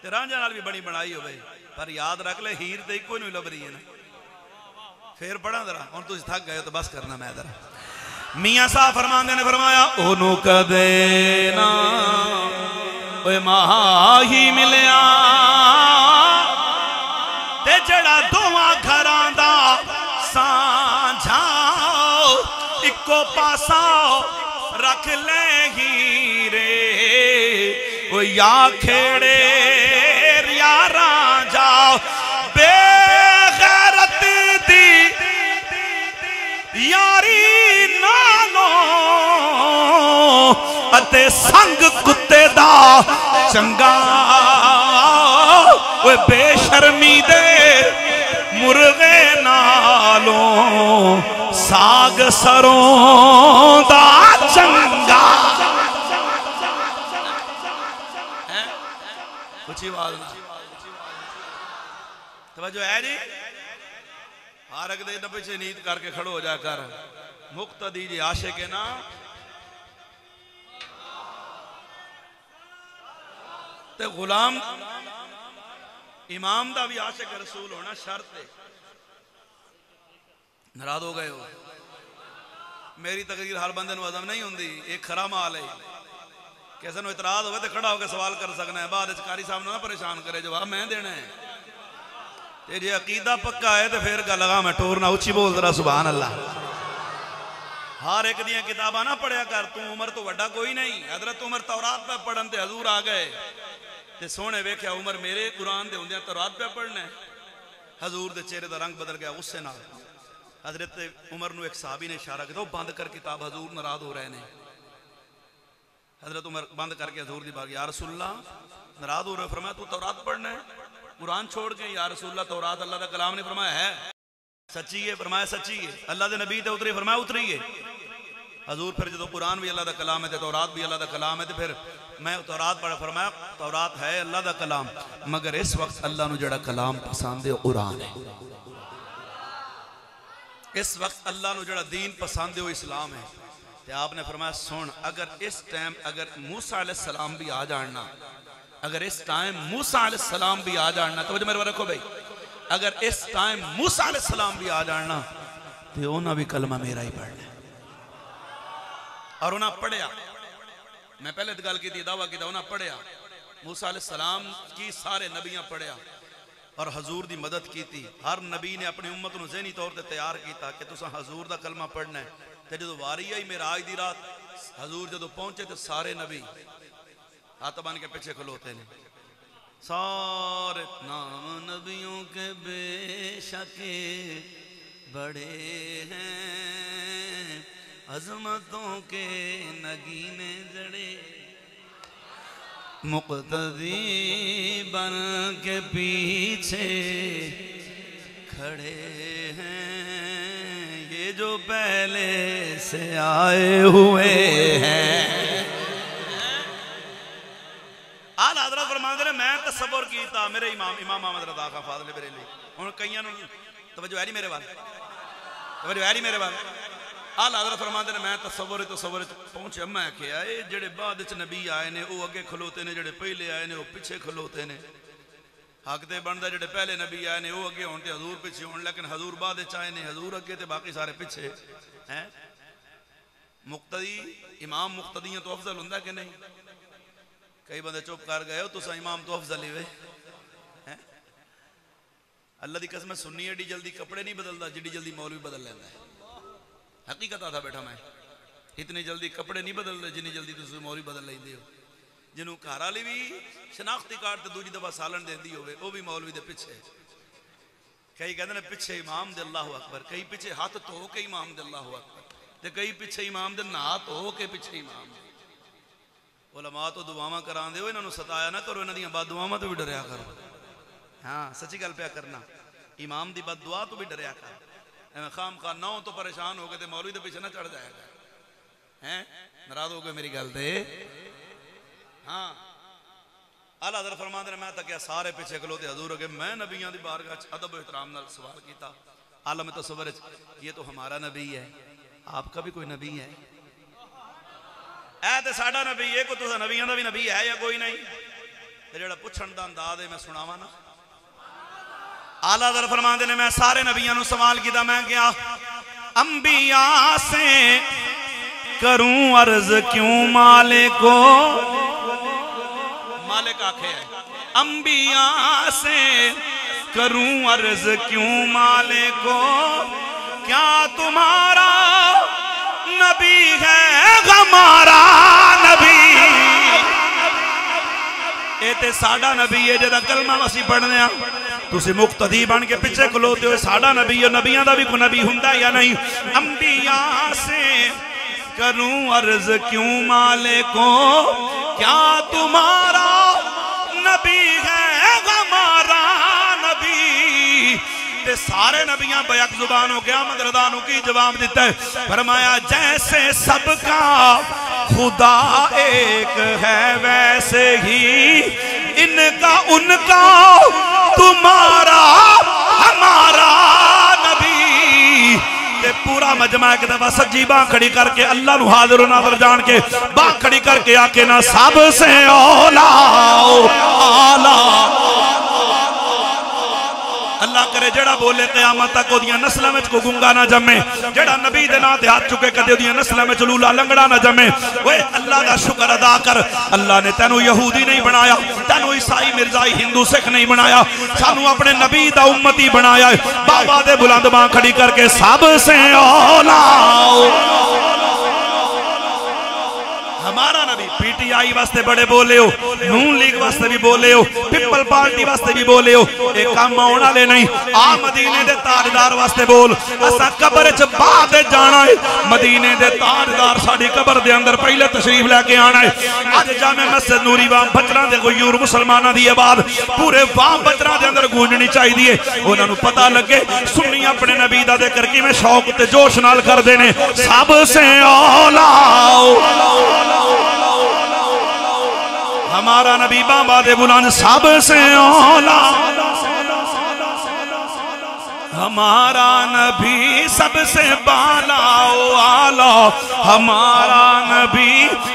ते रांझे नाल भी बनी बनाई होवे, पर याद रख ले हीर ते इको नहीं लभ रही है ना। फिर पढ़ा जरा, हुण तुसीं थक गए हो तो बस करना मैं जरा। मियां साहब फरमांदे ने फरमाया ओनू कदे ना ओए माही मिलिया ते जड़ा दोवां घरां दा सांझा इको पासा रख ले हीरे ओ या खेड़े या रांझा। बेगैरत दी यारी अते संग कुत्ते दा चंगा ओए बेशर्मी दे मुर्गे नालों साग सरों दा चंगा। कुछ आवाज ना तवज्जो है जी। हर एक दे पीछे नीत करके खड़ो हो जा कर। मुक्तदी जी आशिक है ना ते गुलाम इमाम दा भी आशिक रसूल होना शर्त है। नाराज हो गए हो? मेरी तकरीर हर बंदे नूं हजम नहीं होंदी। एक खरा माल है। किसी नूं इतराज होवे तो खड़ा होकर सवाल कर सकना है। बाद कारी साहब ना परेशान करे, जवाब मैं देना है। ते जे अकीदा पक्का है तो फिर गल लगा मैं टोरना उच्ची बोल जरा सुभान अल्लाह। हर एक दियां किताबां ना पढ़िया कर। तू उमर तो वड्डा कोई नहीं। हजरत उमर तौरात पे पढ़न ते हजूर आ गए ते सोने वेख्या उमर मेरे कुरान दे हुंदियां तौरात पे पढ़ना है। हजूर दे चेहरे दा रंग बदल गया गुस्से नाल। हजरत उमर नूं एक सहाबी ने इशारा किया बंद कर किताब, हजूर नाराज हो रहे हैं। हजरत उमर बंद करके हजूर दी बात, या रसूलल्लाह नाराज हो रहे। फरमाया तू तौरात पढ़ना है कुरान छोड़ के? या रसूलल्लाह तौरात अल्लाह दा कलाम ने। फरमाया है सच्ची है? फरमाया सच्ची है। अल्लाह दे नबी ते उतरी? फरमाया उतरी है। हजूर फिर जो कुरान भी अल्लाह दा कलाम है तो तौरात भी अल्लाह दा कलाम है, तो फिर मैं तौरात पढ़ा। फरमाया तौरात है अल्लाह दा कलाम, मगर इस वक्त अल्लाह नूं जड़ा कलाम पसंद है कुरान है। इस वक्त अल्लाह नूं जड़ा दीन पसंद है वो इस्लाम है। तो आपने फरमाया सुन, अगर इस टाइम अगर मूसा अलैहिस्सलाम भी आ जाना, अगर इस टाइम मूसा अलैहिस्सलाम भी आ जाना, तो मेरे बारे रखो भाई, अगर इस टाइम मूसा अलैहिस्सलाम भी आ जाना तो उन्हें भी कलमा मेरा ही पढ़ना। और उन्हें पढ़िया। मैं पहले गल की दावा किया, उन्हें पढ़िया मूसा अलैहिस्सलाम की सारे नबियां पढ़िया और हजूर की मदद की थी। हर नबी ने अपनी उम्मत को ज़हनी तौर पर तैयार किया कि तुसा हजूर का कलमा पढ़ना है। तो जो वारी आई मेराज दी रात, हजूर जो पहुंचे तो सारे नबी हाथ बन के पीछे खलोते हैं। सारे नाम नबियों के बेशक बड़े हैं, अजमतों के नगीने जड़े। मुक़्तदी बन के पीछे खड़े हैं ये जो पहले से आए हुए हैं। आला हज़रत फरमाते हैं मैं तसव्वुर कीता मेरे इमाम अहमद रज़ा खां फाज़िल बरेली हुण कईयां नूं तवज्जो है नहीं मेरे वाल तवज्जो है नहीं मेरे वाल। आला हज़रत फरमाते हैं मैं तसव्वुर पहुंचे मैं क्या ये जेड़े बाद च नबी आए ने वो अगे खलोते ने जेड़े पहले आए ने वो पिछे खलोते ने। हक ते बनदा जेड़े पहले नबी आए ने वो अगे होण ते हजूर पिछे होण लेकिन हजूर बाद च आए ने हजूर अगे ते बाकी सारे पिछे हैं। मुक्तदी इमाम मुक्तदियां तो अफजल हुंदा कि नहीं? कई बंदे चुप कर गए हो तुसा इमाम तो अफजल ही वे हैं। अल्लाह दी कसम सुन्नी एडी जल्दी कपड़े नहीं बदलदा जिड्डी जल्दी मौलवी बदल लैंदा है। हकीकत आता बैठा मैं इतनी जल्दी कपड़े नहीं बदलते जिन्नी जल्दी तुम मौलवी बदल लेंदे हो। जिन्होंने घर वाली भी शनाख्ती कार्ड ते दूजी दफा सालन देंदी होवे वो भी मौलवी दे पिछे। कई कहते हैं पिछे इमाम दे अल्लाहु अकबर, कई पिछे हाथ धो के इमाम दे अल्लाहु अकबर ते कई पिछे इमाम दे नहा धो के पिछे इमाम। उलमा तो दुआवां करांदे हो इन्हां नूं सताया ना करो, इन्हां दीयां बददुआवां तो भी डरिया करो। हाँ सच्ची गल पिया करना, इमाम दी बददुआ तो भी डरिया कर। खाम खा नौ तो परेशान हो गए तो मौलवी के पीछे ना चढ़ जाएगा हैं। नाराज हो गए मेरी गल से। हाँ आला हज़रत फरमाते हैं मैं तो क्या सारे पीछे खलोते हजूर हो गए। मैं नबियों की बारगाह अदब एहतराम नाल सवाल किया आलम तसव्वुर ये तो हमारा नबी है आपका भी कोई नबी है? ऐ तो साडा नबी है कोई तुसा नबियों का भी नबी है या कोई नहीं? जेड़ा पुछण दा अंदाज है मैं सुनावा ना। आला हज़रत फरमाते ने मैं सारे नबियों को सवाल किया मैं क्या अंबिया से करूं अर्ज क्यों मालिको। मालिक आखे है अंबिया से करूं अर्ज क्यों मालिको। क्या तुम्हारा नबी है हमारा नबी। ये ते साडा नबी है जेदा कलमा असीं पढ़ने आ तुसी मुक्तदी बन के पिछे खलोते हो। साडा नबी है नबियां दा भी कोई नबी हुंदा या नहीं? अंबिया से करूं अर्ज क्यों मालिको। क्या तुम्हारा नबी है हमारा नबी। ते सारे नबियां बैक जुबान हो गया अहमद रज़ा नूं की जवाब दिता है फरमाया जैसे सबका खुदा एक है वैसे ही इनका उनका तुम्हारा हमारा नबी। ते पूरा मजमा एक दफा सज्जी बांह खड़ी करके अल्लाह नूं हाज़िर नाज़िर जान के बांह खड़ी करके आके ना सबसे औला आला। अल्लाह करे जेड़ा बोले क़यामत तक ओदियां नस्लां विच कोई गुंगा ना जमे, जेड़ा नबी दे नां ते हाथ चुके कदे ओदियां नस्लां विच लूला लंगड़ा ना जमे। ओए अल्लाह दा शुक्र अदा कर अल्लाह ने तैनू यहूदी नहीं बनाया, तैनू ईसाई मिर्जाई हिंदू सिख नहीं बनाया, सानू अपने नबी दा उम्मती बनाया है। बाबा दे बुलंद बांह खड़ी करके सबसे औला हमारा नबी। पीटीआई वास्ते बड़े बोले हो, नून लीग वास्ते भी बोले हो, पीपल पार्टी वास्ते भी बोले हो, एक काम आने वाले नहीं। आ मदीने दे ताजदार वास्ते बोल असा कब्र च बाद जाना है। मदीने दे ताजदार साडी कब्र दे अंदर पहले तशरीफ लेके आना है। अज जामे मस्जिद नूरी वाम बचरा दे गुयूर मुसलमाना दी आवाज पूरे वाम बचरा दे अंदर गूंजनी चाहिए। उन्हां नूं पता लगे सुन्नी अपने नबी दा जिक्र किवें शौक ते जोश नाल करदे ने। सबसे औला हमारा नबी बाबा दे बुलंद सबसे औला हमारा नबी सबसे बाला आला। हमारा नबी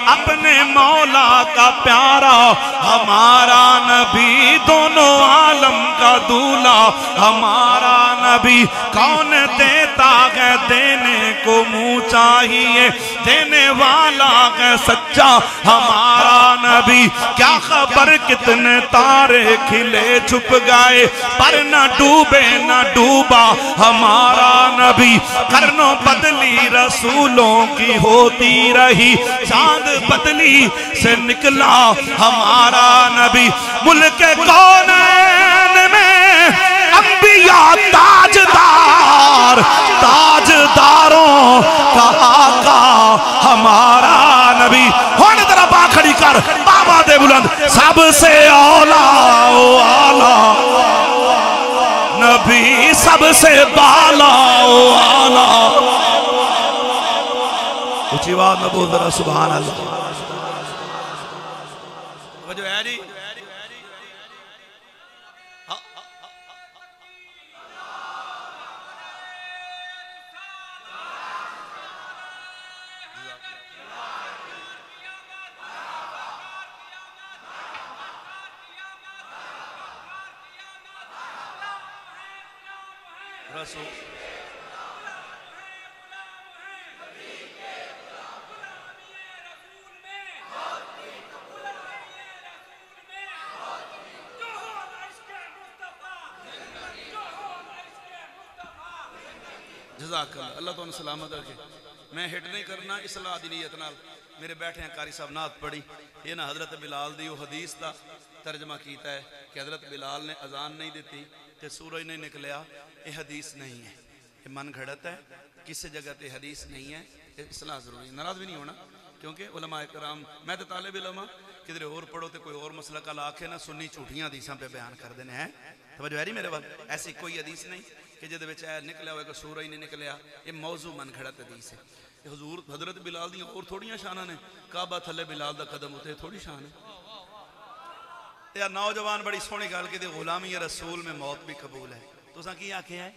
अपने मौला का प्यारा, हमारा नबी दोनों आलम का दूल्हा। हमारा नबी कौन देता है देने को मुँह चाहिए, देने वाला है सच्चा हमारा नबी। क्या खबर कितने तारे खिले छुप गए पर न डूबे न डूबा हमारा नबी। करनों बदली रसूलों की होती रही, चांद बदली से निकला हमारा नबी। मुल्क कौनैन में अंबिया ताजदार, ताजदारों का आका हमारा नबी। हुण तेरा खड़ी कर बाबा दे बुलंद सबसे आला ओ आला नबी सबसे बाला ओ आला ऊंची आवाज में बोल दरा सुभान अल्लाह वजह है जी अल्लाह तुहानू सलामत रखे। मैं हिट नहीं करना इसलाह दी नीयत नाल मेरे बैठे हैं कारी साहब नात पढ़ी ये ना हजरत बिलाल दी हदीस का तर्जमा किया है कि हजरत बिलाल ने अजान नहीं दी तो सूरज नहीं निकलिया। ये हदीस नहीं है, ये मन घड़त है, किसी जगह पर हदीस नहीं है। इसलाह जरूरी नाराज भी नहीं होना क्योंकि उलमा कराम मैं तो तालिब इल्म किधरे और पढ़ो तो कोई और मसला कल आखे ना सुन्नी झूठियां हदीसां पे बयान कर देने हैं। तवज्जो है मेरे वाल ऐसी कोई हदीस नहीं कि जिद निकलिया होगा सूरज नहीं निकलिया। ये मौजू मन खड़ा हदीस है। हजूर हजरत बिलाल दी और थोड़ियां शाना ने काबा थले बिलाल दा कदम उते थोड़ी शान है। यार नौजवान बड़ी सोहनी गल की गुलामी रसूल में मौत भी कबूल है। तुसां की आख्या है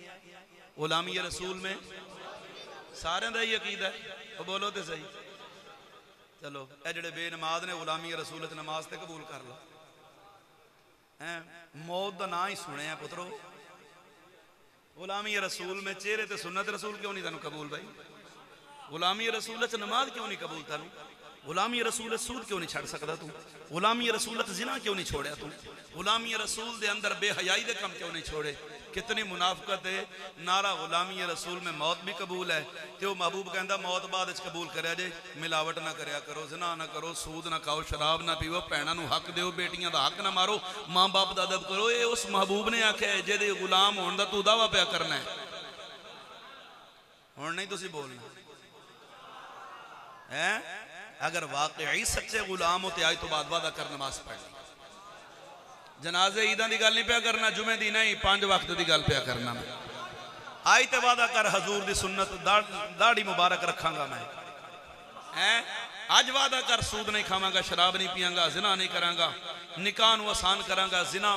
गुलामी रसूल में सारे दा ही अकीदा है। तो बोलो तो सही। चलो ये जेड़े बेनमाज ने गुलामी रसूल नमाज ते कबूल कर लो है। मौत का ना ही सुने पुत्रो। गुलामी रसूल में चेहरे ते सुन्नत रसूल क्यों नहीं तेन कबूल भाई? गुलामी रसूल च नमाज क्यों नहीं कबूल तेन? गुलामी रसूल सूद क्यों नहीं छड़ सकता तू? गुलामी रसूल जिना क्यों नहीं छोड़िया तू? गुलामी रसूल दे अंदर बेहयाई दे कम क्यों नहीं छोड़े? कितनी मुनाफकत है। नारा गुलामी रसूल में मौत भी कबूल है तो महबूब कहता मौत बाद कबूल करे जे मिलावट ना करया करो, ज़िना ना करो, सूद ना खाओ, शराब ना पीवो, भैनों को हक दो, बेटियां का हक ना मारो, माँ बाप का अदब करो। ये उस महबूब ने आख्या है जिहदे गुलाम होने का तू दावा पिया करना है। हुण नहीं तुसीं बोलना है। अगर वाकई सच्चे गुलाम हो तो आज तो बाद वादा कर नमाज पढ़नी। जनाजे ईदा की गल नहीं पिया करना, जुमे की नहीं, 5 वक्त की गल पिया करना। आई तो वादा कर हजूर की सुन्नत दाढ़ी मुबारक रखांगा मैं है। अज वादा कर सूद नहीं खावांगा, शराब नहीं पियांगा, जिना नहीं करांगा, निकाह नूं आसान करांगा। जिना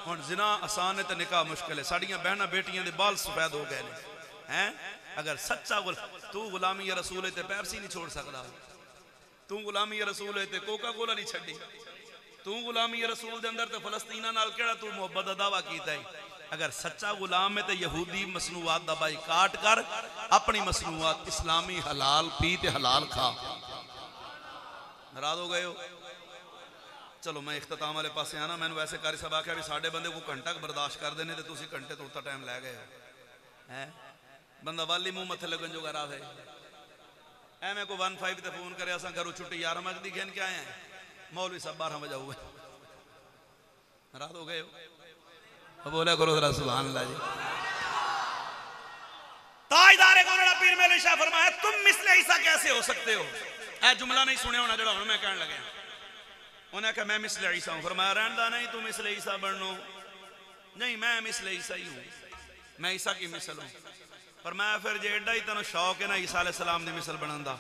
हुण जिना आसान है तो निकाह मुश्किल है। साड़ियां बहना बेटियां दे बाल सफेद हो गए हैं। अगर सच्चा तू गुलामी रसूल है तो पैप्सी नहीं छोड़ सकता। तू गुलामी रसूल है तो कोका कोला नहीं छड्डी। तू गुलामी रसूल दे अंदर तो फलस्तीना नाल केड़ा तू मोहब्बत दा दावा कीता है। अगर सच्चा गुलाम है तो यहूदी मसनूआत दा बाइकाट कर, अपनी मसनूआत इस्लामी हलाल पी ते हलाल खा। नाराज हो गए हो? चलो मैं इख्तिताम वाले पासे आना। मैंने वैसे कारी साहब आख्या भी साढ़े बंदे को घंटा बर्दाश्त कर देने तो तुसीं घंटे तो उतना टाइम लै गए है। बंदा वाली मुंह मत्थे लगन जो करा है। एवं को 15 ते फोन करे असा घरों छुट्टी 11 बजे दी घेन के आए हैं, मौलवी साहब 12 बजे आऊगे। नाराज हो गए हो? बोला करो जरा सुभान अल्लाह जी। ताजदारे गोलड़ा पीर मेरे शाह फरमाया तुम मिसले ईसा कैसे हो सकते हो? ऐ जुमला नहीं सुने होना जड़ा मैं कहने लगे। उन्हें कहा मैं मिसले ईसा हूं। फरमाया रहनदा नहीं तू मिसले ईसा बननो नहीं, मैं मिसले ईसा ही हूं, मैं ईसा की मिसल हूं। फरमाया फिर जे एडा ही तेन शौक है ना ईसा अलैहि सलाम की मिसल बनने का,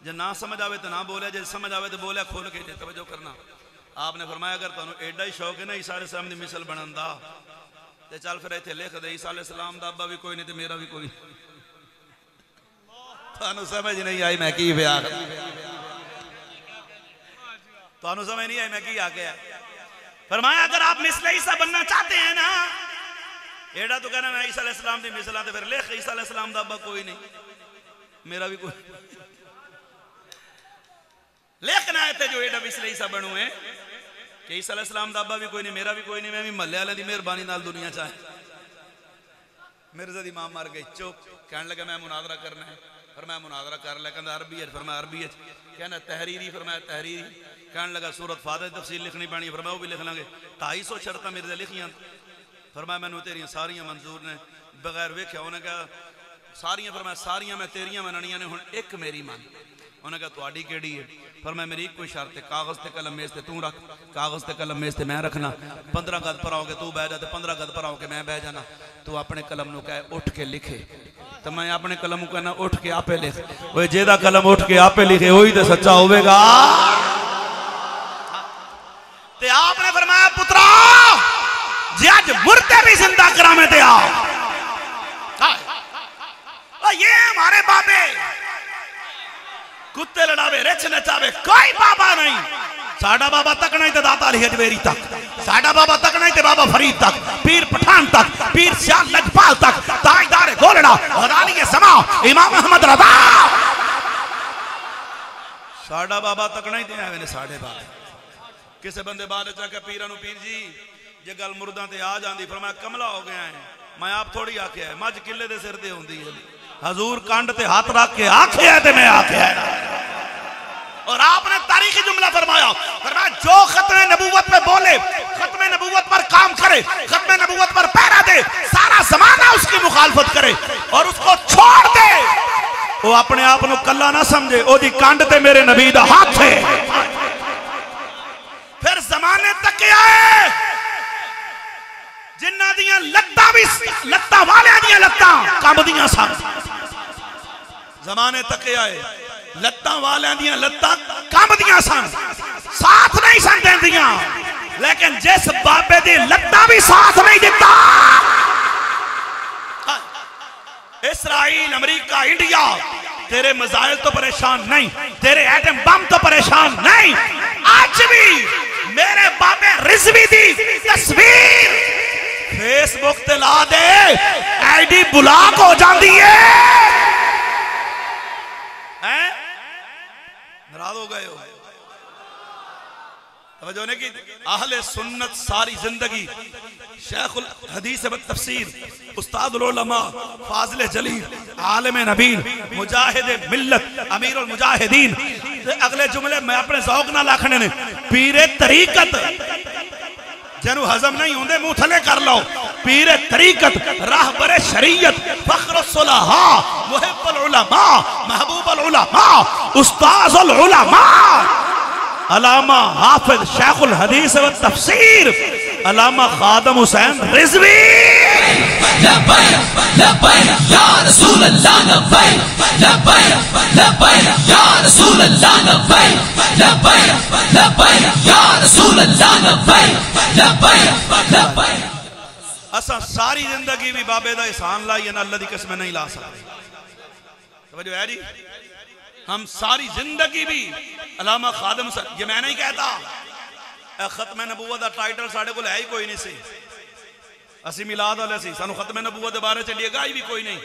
जे ना समझ आवे तो ना बोलिया, जे समझ आवे तो बोलिया खोल के। तवज्जो करना। आपने फरमाया अगर तुहानू एडा ही शौक है ना ईसा अलैहि सलाम की मिसल बनने का तो चल फिर इत्थे लिख दे ईसा अलैहि सलाम दा अब्बा भी कोई नहीं तो मेरा भी कोई। तुहानू समझ नहीं आई मैं की पिया, तुहानू समझ नहीं आई मैं की आख्या। फरमाया अगर आप मिसले ईसा बनना चाहते हैं ना, एडा तो कहना मैं ईसा अलैहि सलाम की मिसल तो फिर लिख ईसा अलैहि सलाम दा अब्बा कोई नहीं मेरा भी कोई। लिखना है जो एडा मिसले ईसा बनू है कि ईसा अलैहि सलाम दा अब्बा भी कोई नहीं मेरा भी कोई नहीं, मैं भी महल्ले वाले की मेहरबानी नाल दुनिया चाहे। मिर्जा दी मां मर गई, चुप। कहने लगा मैं मुनादरा करना है। फिर मैं मुनादरा कर लिया। कहना अरबी है, फिर मैं अरबी है। कहना तहरीरी, फिर मैं तहरीरी। कहने लगा सूरत फातिहा की तफसीर लिखनी पैनी, फिर मैं वो भी लिख लांगे। 250 शर्तां मिर्जा लिखियां। फिर मैं मैनू तेरियां सारियां मंजूर ने बगैर वेख्या। उन्हें कहा सारियां फरमाया सारियां मैं तेरियां मननियां ने, हुण एक मेरी मन। उन्हें कहा तुहाडी केड़ी है? फरमाया मेरी एक कोई शर्त है, कागज ते कलम मेज ते तू रख, कागज ते कलम मेज ते मैं रखना। 15 गज पर आओ के तू बह जा, 15 गज पर आओ के मैं बह जाना। तू अपने कलम नू कहे उठ के लिखे, तो मैं अपने कलम नू कहना उठ के आपे लिख। ओए जेदा कलम उठ के आपे लिखे वही तो सच्चा होवेगा। ते आपने फरमाया पुत्रा जे अज मुर्दे भी जिंदा करामे ते आओ। ये हमारे बाबे कुत्ते लड़ावे रिछ नचावे कोई बाबा नहीं। साडा बाबा तकना ही ते दाता अली हजवेरी तक, साडा बाबा तकना ही ते बाबा फरीद तक, पीर पठान तक, पीर सियाल लजपाल तक, ताजदार गोलड़ा गजाली समा इमाम अहमद रजा। साडा बाबा तकना ही ते आवे ने साडे बाबे। किसी बंदे बाद चाहे पीरा नू पीर जी जे गल मुर्दा ते आ जाती, फरमाया कमला हो गया है। मैं आप थोड़ी आख्या है, मज किले दे सिर ते होंदी है। हजूर कंड ते हाथ रख के आख्या है ते मैं आख्या है। और आपने तारीखी जुमला फरमाया, फरमाया जो खत्मे नबूवत में बोले, खत्मे नबूवत पर काम करे, खत्मे नबूवत पर पहरा दे, सारा जमाना उसकी मुखालफत करे और उसको छोड़ दे, वो अपने आप को कला ना समझे, ओदी कंड ते मेरे नबी दा हाथ है। फिर जमाने तक आए जिन्ना दियां लत्तां भी लत्तां वालियां दियां लत्तां कंबदियां सन। जमाने तक आए लत्तां वालियां दियां लत्तां कंबदियां सन, साथ नहीं सन देंदियां। लेकिन जिस बाबे दी लत्तां भी साथ नहीं दिता, इसराइल अमेरिका इंडिया तेरे मिसाइल तो परेशान नहीं, तेरे एटम बम तो परेशान नहीं। आज भी मेरे बाबे रिजवी दी तस्वीर फेसबुक ते ला दे, आईडी ब्लॉक हो जाती है। नाराज हो गए हो? तवज्जो ने की? अहले सुन्नत सारी जिंदगी शेखुल हदीस व तफसीर उस्तादुल उलमा फाजिल जलील आलिम नबील मुजाहिद मिल्लत अमीरुल मुजाहिदीन। अगले जुमले मैं अपने ज़ौक़ नाल आखने ने, पीरे तरीकत जिन्हों हजम नहीं होंदे मुंह थले कर लो। पीरे तरीकत राहबरे शरीयत फख्रुस सुलहा मुहिब्बुल उलमा महबूबुल उलमा उस्ताजुल उलमा अलामा हाफिज शेखुल हदीस व तफसीर अलामा खादम हुसैन रिजवी। लब्बैक लब्बैक या रसूल अल्लाह लब्बैक लब्बैक लब्बैक या रसूल अल्लाह लब्बैक लब्बैक लब्बैक या रसूल अल्लाह लब्बैक लब्बैक लब्बैक। असा सारी जिंदगी भी बाबे दा एहसान लाई ना, अल्लाह दी कसम नहीं ला सकते। समझो है जी? हम सारी जिंदगी भी अलामा खादम से, ये मैं नहीं कहता, खत्मे नबूवत का टाइटल साढ़े को है ही कोई नहीं सी। असी मिलाद वाले सी, सानू खत्मे नबूवत के बारे च गाई भी कोई नहीं।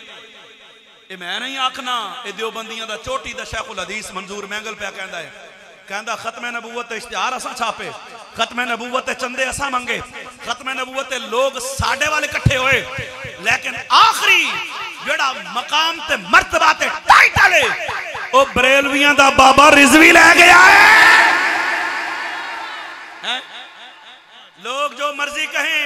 ये मैं नहीं आखना, ये देवबंदियां दा चोटी दा शेखुल हदीस मंजूर महंगल पे कहता है, कहता खत्मे नबूवत इश्तिहार असा छापे, खत्मे नबूवत चंदे असा मंगे, खत्मे नबूवत लोग साडे वाले इकट्ठे होए, लेकिन आखिरी जेड़ा मकाम ते मर्तबा ते टाइटल है वो बरेलवियां दा बाबा रिजवी ले गया है। लोग जो मर्जी कहें,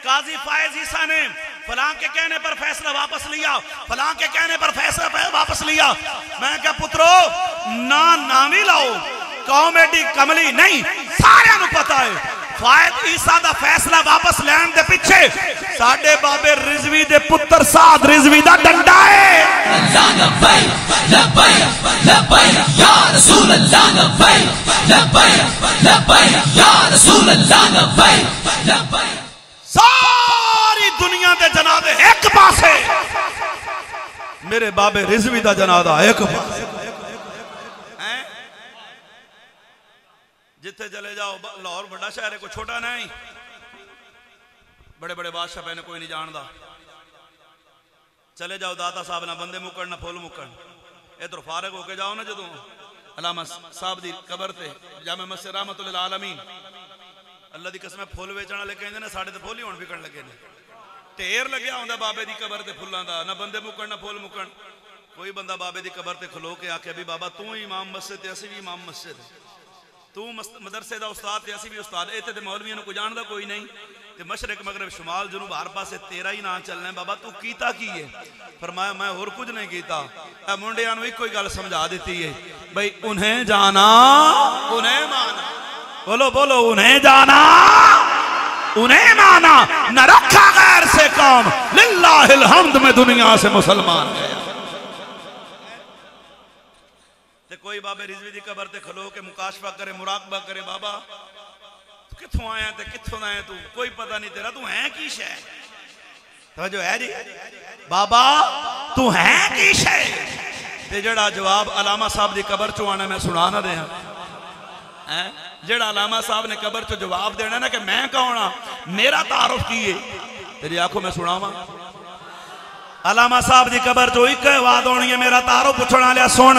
काजी फायज ईसा ने फलां के कहने पर फैसला वापस लिया, फलां के कहने पर फैसला वापस लिया। मैं क्या पुत्रो ना नामी लाओ, कॉमेडी कमली नहीं, सारे नु पता है फायज ईसा दा फैसला वापस लैन दे पिछे साडे बाबे रिजवी दे पुत्र साद रिजवी दा डंडा है। सारी दुनिया दे जनादे एक पासे, मेरे बाबे रिजवी दा जनादा एक पासे। जिथे चले जाओ, लाहौर बड़ा शहर है, कोई छोटा नहीं। बड़े बड़े बादशाह पहने कोई नहीं जानता। चले जाओ दाता साहब ना बंदे मुकड़ ना फुल मुकड़, इधर फारग होके जाओ ना जो अलामा साहब दी कबर ते जामे मस्जिद रहमतुल लिल आलमीन, अल्लाह दी कसम फुल वेचण वाले कहंदे ने साडे ते फुल ही हुण विकण लगे ने। ढेर लग्या हुंदा बाबे दी कबर ते फुल्लां दा, ना बंदे मुकड़ ना फुल मुकड़। कोई बंदा बाबे दी कबर ते खलो के आखे भी बाबा तू ही इमाम मस्जिद ते असी भी इमाम मस्जिद, तू मदरसे का उस्ताद ते असी भी उस्ताद। इत्थे ते मौलवियां नूं कोई जानदा कोई नहीं, ते मशरक मगरब शुमाल जनूब हर पासे तेरा ही नाम चलना है। बाबा तू कीता की है? फरमाया मैं होर कुछ नहीं कीता। मुंडिया नूं इको ही गल समझा दी है भाई, उन्हें जाना उन्हें माना। बोलो बोलो, उन्हें जाना उन्हें माना, न रखा गैर से काम, लिल्लाहिल हम्द में दुनिया से मुसलमान गया। ते कोई बाबे रिजवी दी कबर ते खलो के मुकाशफा करे, मुराकबा करे, बाबा तू कित्थों आया ते कित्थों आया, तू कोई पता नहीं तेरा, तू है की शै? तो जो है जी बाबा तू है की शै? ते जड़ा जवाब अलामा साहब दी कबर चो आना मैं सुना ना देहा है। जेड़ा अलामा साहब ने कबर चो जवाब देना ना कि मैं कौन हाँ, मेरा तारुफ की है, तेरी आंखों में सुनावा। अलामा साहब दी कबर चो एक आवाज होनी है, मेरा तारुफ पूछना लिया सुन।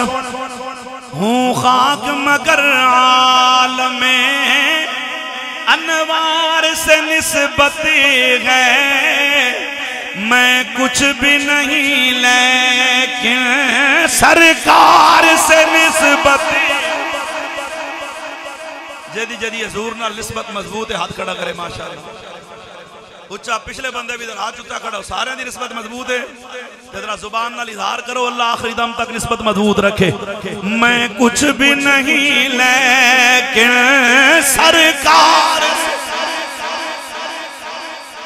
हूँ खाक मगर आलमे अनवार से निस्बत है, मैं कुछ भी नहीं लेकिन सरकार से निस्बत। जदी जदी हजूर नाल निस्बत मजबूत है, हाथ खड़ा करे माशाअल्लाह। उच्चा पिछले बंदे भी हाथ उच्चा खड़ा, सारे दी निस्बत मजबूत है। जरा जुबान नाल इजहार करो, अल्लाह आखिरी दम तक निस्बत मजबूत रखे। मैं कुछ भी नहीं लेकिन सरकार,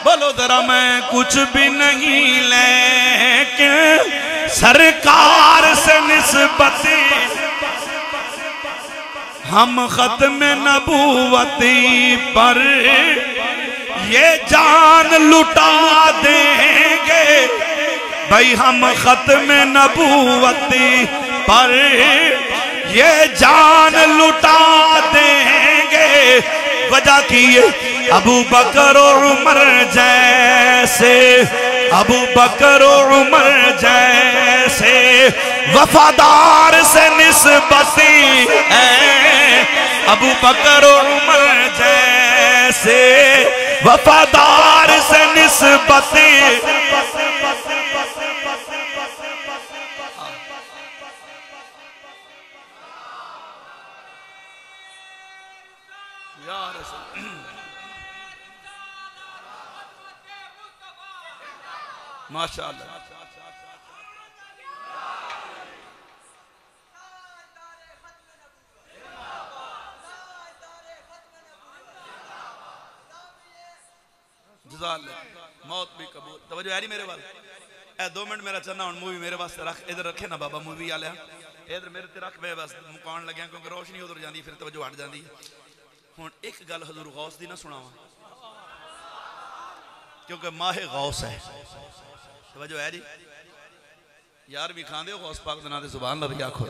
बोलो जरा, मैं कुछ भी नहीं लेकिन सरकार से निस्बत। हम खत्म नबूवती पर ये जान लुटा देंगे भाई, हम खत्म नबूवती पर ये जान लुटा देंगे। वजह की अबू बकर और उमर जैसे, अबू बकर और उमर जैसे वफादार से निस्बती है, अबू बकर और उमर जैसे वफादार से निस्बती। माशाअल्लाह। मौत भी कबूल। तवज्जो है मेरे वाल, ए 2 मिनट मेरा चलना हूं, मूवी मेरे वास्ते रख, इधर रखे ना बाबा मूवी वाले, इधर मेरे ते रख, मैं बस मुकान लग्या क्योंकि रोशनी उधर जाती फिर तवज्जो हट जाती है। हुण एक गल हजूर गौस दी ना सुनावा क्योंकि माहे गौस है। तवज्जो है जी यार, भी खांदे हो गौस पाक दे नाम ते सुभान अल्लाह भी आखो।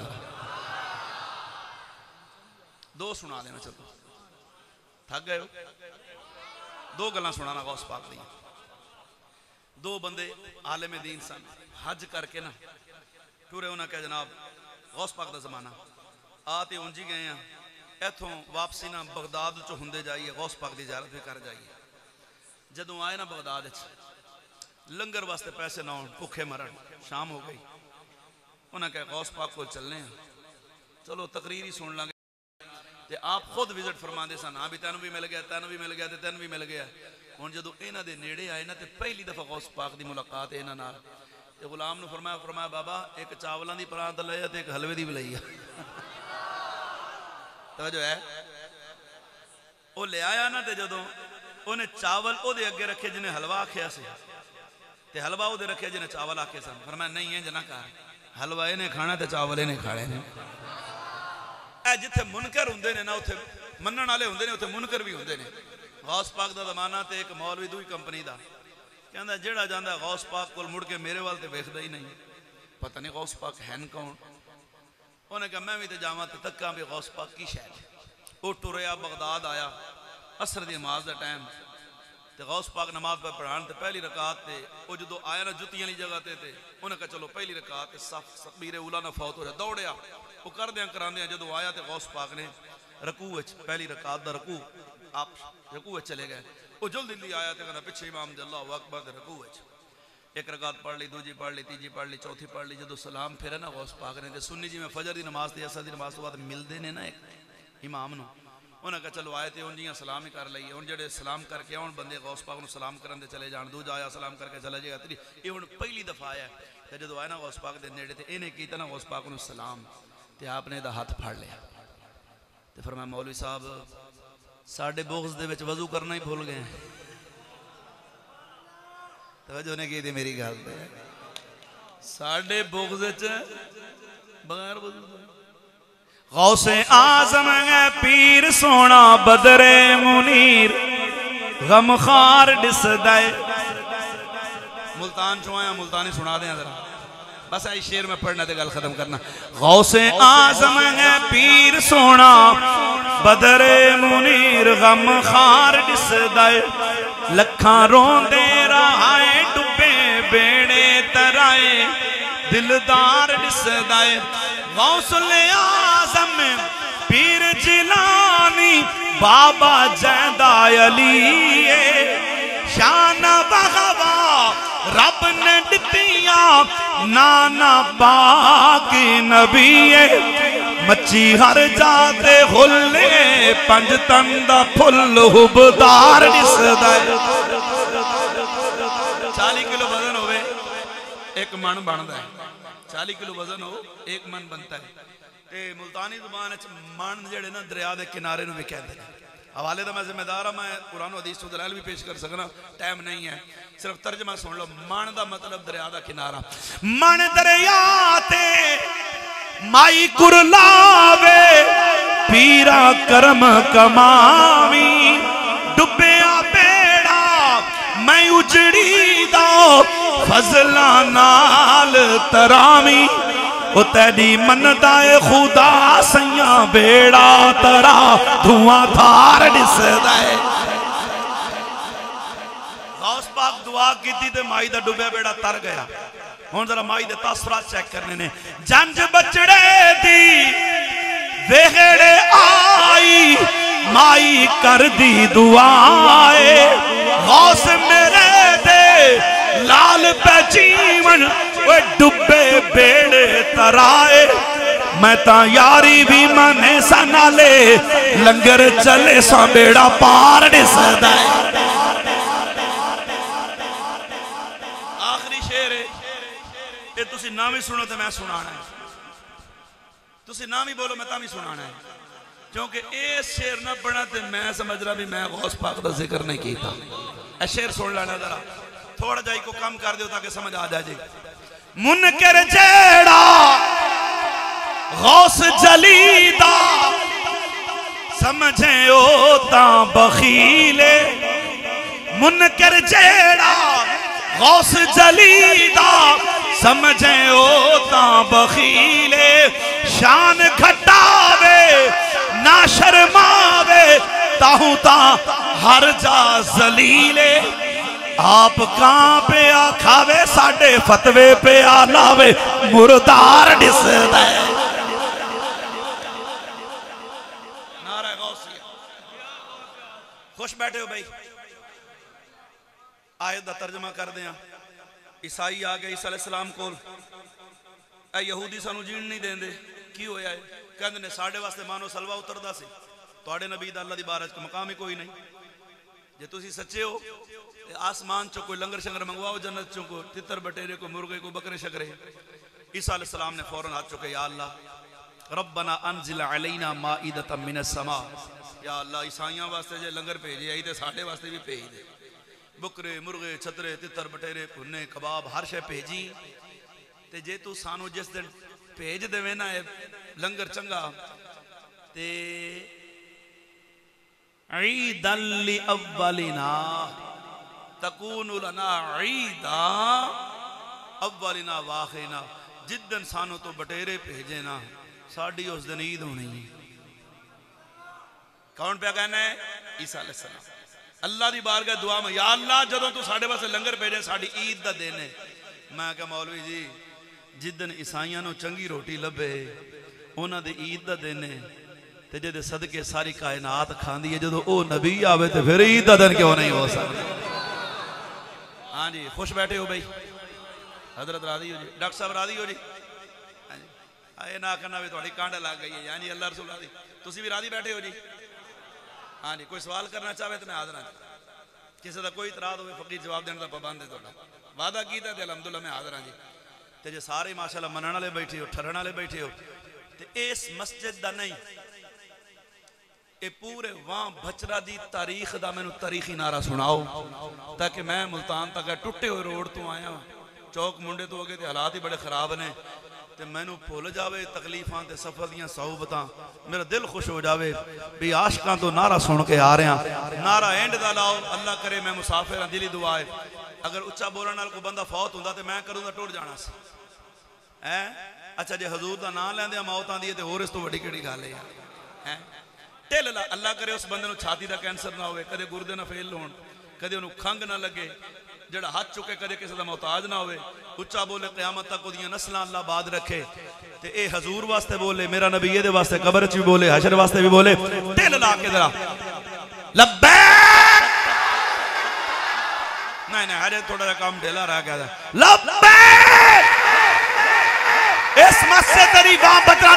2 सुना देना, चलो थक गए हो? 2 गल्लां सुनाना गौस पाक दी। 2 बंदे आलिम दीन सन, हज करके ना टुरे, उन्हें कहा जनाब गौस पाक दा जमाना आते उंजी गए हैं, इथों वापसी ना बगदाद चो हुंदे जाइए, गौस पाक की ज़ियारत भी कर जाइए। जदों आए ना बगदाद लंगर वास्ते पैसे ना हो, भुखे मरण, शाम हो गई। उन्हें कहा गौस पाक को चलने हैं, चलो तकरीर ही सुन लांगे। ते आप खुद विजिट फरमाते सन, हाँ भी तेन भी मिल गया, तेन भी मिल गया, तेन भी मिल गया। हुण जदों इन्हां दे नेड़े आए ना, ते पहली दफा गौस पाक की मुलाकात इन्हां नाल, ते गुलाम नूं फरमाया, फरमाया बाबा एक चावलों की परात लई है, एक हलवे की भी लई है। तो जो है वो ले आया ना, ते जदों उन्हें चावल ओदे अगे रखे जिन्हें हलवा आखिया सी, ते हलवा ओदे रखे जिन्हें चावल आखे सन। फरमाया नहीं है जना कर, हलवा इन्हें खाना ते चावल इन्हें खाने ने। ए जिथे मुनकर हुंदे ने ना, उथे मनण वाले हुंदे ने, उथे मुनकर भी हुंदे ने। गौस पाक दा ज़माना ते एक मौलवी दूई कंपनी दा कहंदा, जेड़ा जांदा गौस पाक कोल मुड़ के मेरे वाल ते वेखदा ही नहीं, पता नहीं गौस पाक हैन कौन। उन्हें कहा मैं भी तो जावां ते तक्कां भी गौस पाक की शै। वो टुरया बगदाद आया, असर दी नमाज दा टाइम, ते गौस पाक नमाज पर पढ़ान ते पहली रकात ते वो जो आया ना जुत्तियां वाली जगह ते उन्हें कहा चलो पहली रकात सफ तकबीर उला ना फौत हो जाए, दौड़िया वो करद्या करांदे जो आया तो गौस पाक ने रकू पहली रकात दा रकू आप रकू चले गए। वो जल्दी जल्दी आया तो कहना पिछे इमाम अल्लाहु अकबर दे रकू एक रकात पढ़ ली, दूजी पढ़ ली, तीजी पढ़ ली, चौथी पढ़ ली। जो सलाम फिर ना गौस पाक ने सुन्नी जी में फजर की नमाज ते असर की नमाज तो बाद मिलते ने ना एक इमाम नूं, उन्हें कहा चलो आए तो उन जियां सलाम ही कर लीए। हुण जेडे सलाम करके आउण बंदे गौस पाक नूं सलाम करन दे चले जाण, दूजा आया सलाम करके चले जाएगा। ये हुण पहली दफ़ा आया तो जो आया ना गौस पाक दे नेड़े ते इन्हें कीता ना गौस पाक नूं सलाम, तो आपने इहदा हथ फड़ लिया तो फरमाया मौलवी साहब साडे बुग़्ज़ दे विच वज़ू करना ही भुल गए। तवज्जो ने की थी मेरी गल ते, साडे बुग़्ज़ विच बगैर वज़ू गौसे आज़म है पीर सोना बदरे मुनीर गमखार दिसदा है। मुल्तान चो आया, मुल्तानी सुना दें जरा, बस आई शेर में पढ़ना ते गल खत्म करना। गौसे आज़म है पीर सोना बदरे मुनीर गमखार दिसदा है। लखा रोंदे रहाए डुबे बेड़े तराए दिलदार दिसदा है। गौसुल आज़म पीर जिलानी बाबा जैदा अली शान बगवा रब ने दितिया नाना बाकी नबी मच्छी हर जाते हुले पंज तन दा फुल हुबदार दिसदा। 40 किलो वजन होवे एक मन बनता है, 40 किलो वजन हो एक मन बनता है। ते मुल्तानी जुबान मन जेड़े ना दरिया के किनारे भी कहते हैं। हवाले का मैं जिम्मेदार हाँ, मैं कुरान हदीस तो दलाल भी पेश कर सकना, टाइम नहीं है, सिर्फ तर्जमा सुन लो। मन का मतलब दरिया का किनारा। मन दरिया ते माई कुरलावे पीरा करम कमावी डुबया बेड़ा मैं उजड़ी दा फजला नाल तरावी। ओ तेरी मनदा है खुदा सैया बेड़ा तरा धुआं धार दिसदा है। गौस पाक दुआ की ते माई दा डुबया बेड़ा तर गया। हुण जरा माई दे तासुरात चेक करने ने। जंज बचड़े दी वेहड़े आई माई कर दी दुआए। गौस मेरे दे लाल पे जीवन डुबे बेड़े तराए। मैं ता यारी भी मने सा नाले लंगर चले सा बेड़ा पार दिसदा है। आखिरी शेर है ये, तुसी ना भी सुनो तो मैं सुनाना है, तुसी ना भी बोलो मैं ता भी सुनाना है, क्योंकि ये शेर ना पढ़ा तो मैं समझ रहा भी मैं गौस पाक का जिक्र नहीं किया। ए शेर सुन लेना जरा, थोड़ा जाई को कम कर दो ताकि समझ आ जाए। मुनकर जेड़ा गौस जलीदा समझे ओ ता बखीले। मुनकर जेड़ा गौस जलीदा समझे ओ ता बखीले। शान घटावे ना शर्मावे ताहू ता हर जा जलीले। आप कहां पे खावे साडे फतवे पे लावे मुर्दार दिसदा है। नारा गौसिया। खुश बैठे हो भाई, आयत दा तर्जमा कर दिया। ईसाई आ गए ईसा अलैहिस्सलाम कोल, ए यहूदी सानू जीण नहीं देंदे, की होया है? कहंदे ने साडे वास्ते मानो सलवा उतरदा सी, तुहाडे नबी दा अल्लाह दी बारत च मकाम ही कोई नहीं। जे तुसी सच्चे हो आसमान चो कोई लंगर शंगर मंगवाओ, जन्नत चो को तितर बटेरे को मुर्गे को बकरे शकरे। ईसा अलैहिस्सलाम ने फौरन हाथ चुके, या अल्लाह रब्बना अनजिल अलैना माइदतम मिनस समा। या अल्लाह ईसाइयां वास्ते जे लंगर भेजे आई ते साडे वास्ते भी भेज दे। बकरे मुर्गे छतरे तितर बटेरे भुन्ने कबाब हर शे भेजी। ते जे तू सानू जिस दिन भेज देवे ना लंगर चंगा ते ईदल लि अव्वलिना तकूनु लना ईदा अव्वलिना वाखिना। जिस दिन सानू तो बटेरे भेजे ना साड़ी उस दिन ईद होनी है। कौन पे कहना है? ईसा अलैहिस्सलाम। अल्लाह दी बारगाह दुआ में, या अल्लाह जदों तू साडे वास्ते लंगर भेजे साड़ी ईद दा दिन है। मैं कहा मौलवी जी जिस दिन ईसाइयां नू चंगी रोटी लभे उन्हां दी ईद दा दिन है, ते जिहदे सदके सारी कायनात खांदी है, जदों ओ नबी आवे ते फिर ईद दा दिन क्यों नहीं हो सकदा? हाँ जी, खुश बैठे हो भाई? हजरत राजी हो जी, डॉक्टर साहब राजी हो जी? हाँ जी, आए ना करना भी थोड़ी कांड लग गई है। यानी अल्लाह रसूल राजी, तुसी भी राजी बैठे हो जी? हाँ जी, कोई सवाल करना चाहे तो मैं हाजिर हाँ। किसी का कोई इतराज हो फकीर जवाब देने का पाबंद है थोड़ा वादा किया तो अलहमदुल्ला मैं हाजिर हाँ जी। तो जे सारे माशाअल्लाह मनण वाले बैठे हो ठरन वाले बैठे हो तो इस मस्जिद का नहीं ये पूरे वहां बचरा दी तारीख का मैनू तारीखी नारा सुनाओ ताकि मैं मुल्तान तक टुटे हुए रोड तो आया चौक मुंडे तो अगे हालात ही बड़े खराब ने ते मैनू भुल जावे तकलीफां ते सफर दियां सौबतां मेरा दिल खुश हो जावे भी आशकां तो नारा सुन के आ रहा नारा एंड दा लाओ अल्लाह करे मैं मुसाफिर दिली दुआ है अगर उच्चा बोलने नाल कोई बंदा फौत हुंदा ते मैं करूँ टुट जाना सी है। अच्छा जे हजूर का नाम लैंदे मौत आंदी है तो होर इस तो वड्डी किहड़ी गल है। ढिल ला अल्लाह करे उस बंदे छाती का कैंसर ना हो कदे गुरदे ना फेल होण कदे उन्होंने खंघ ना लगे जड़ा हाथ चुके कदे किसी का मोहताज ना हो उच्चा बोले क़यामत तक उहदियां नस्लां अल्लाह बाद रखे ते ए हजूर वास्ते बोले मेरा नबी ये वास्ते कब्र च भी बोले हशर वास्ते भी बोले ढिल ला के जरा लब्बैक नहीं नहीं हरे थोड़ा सा काम ढिला रह गया लब्बैक इस मस्जिद तेरी वहां बतरा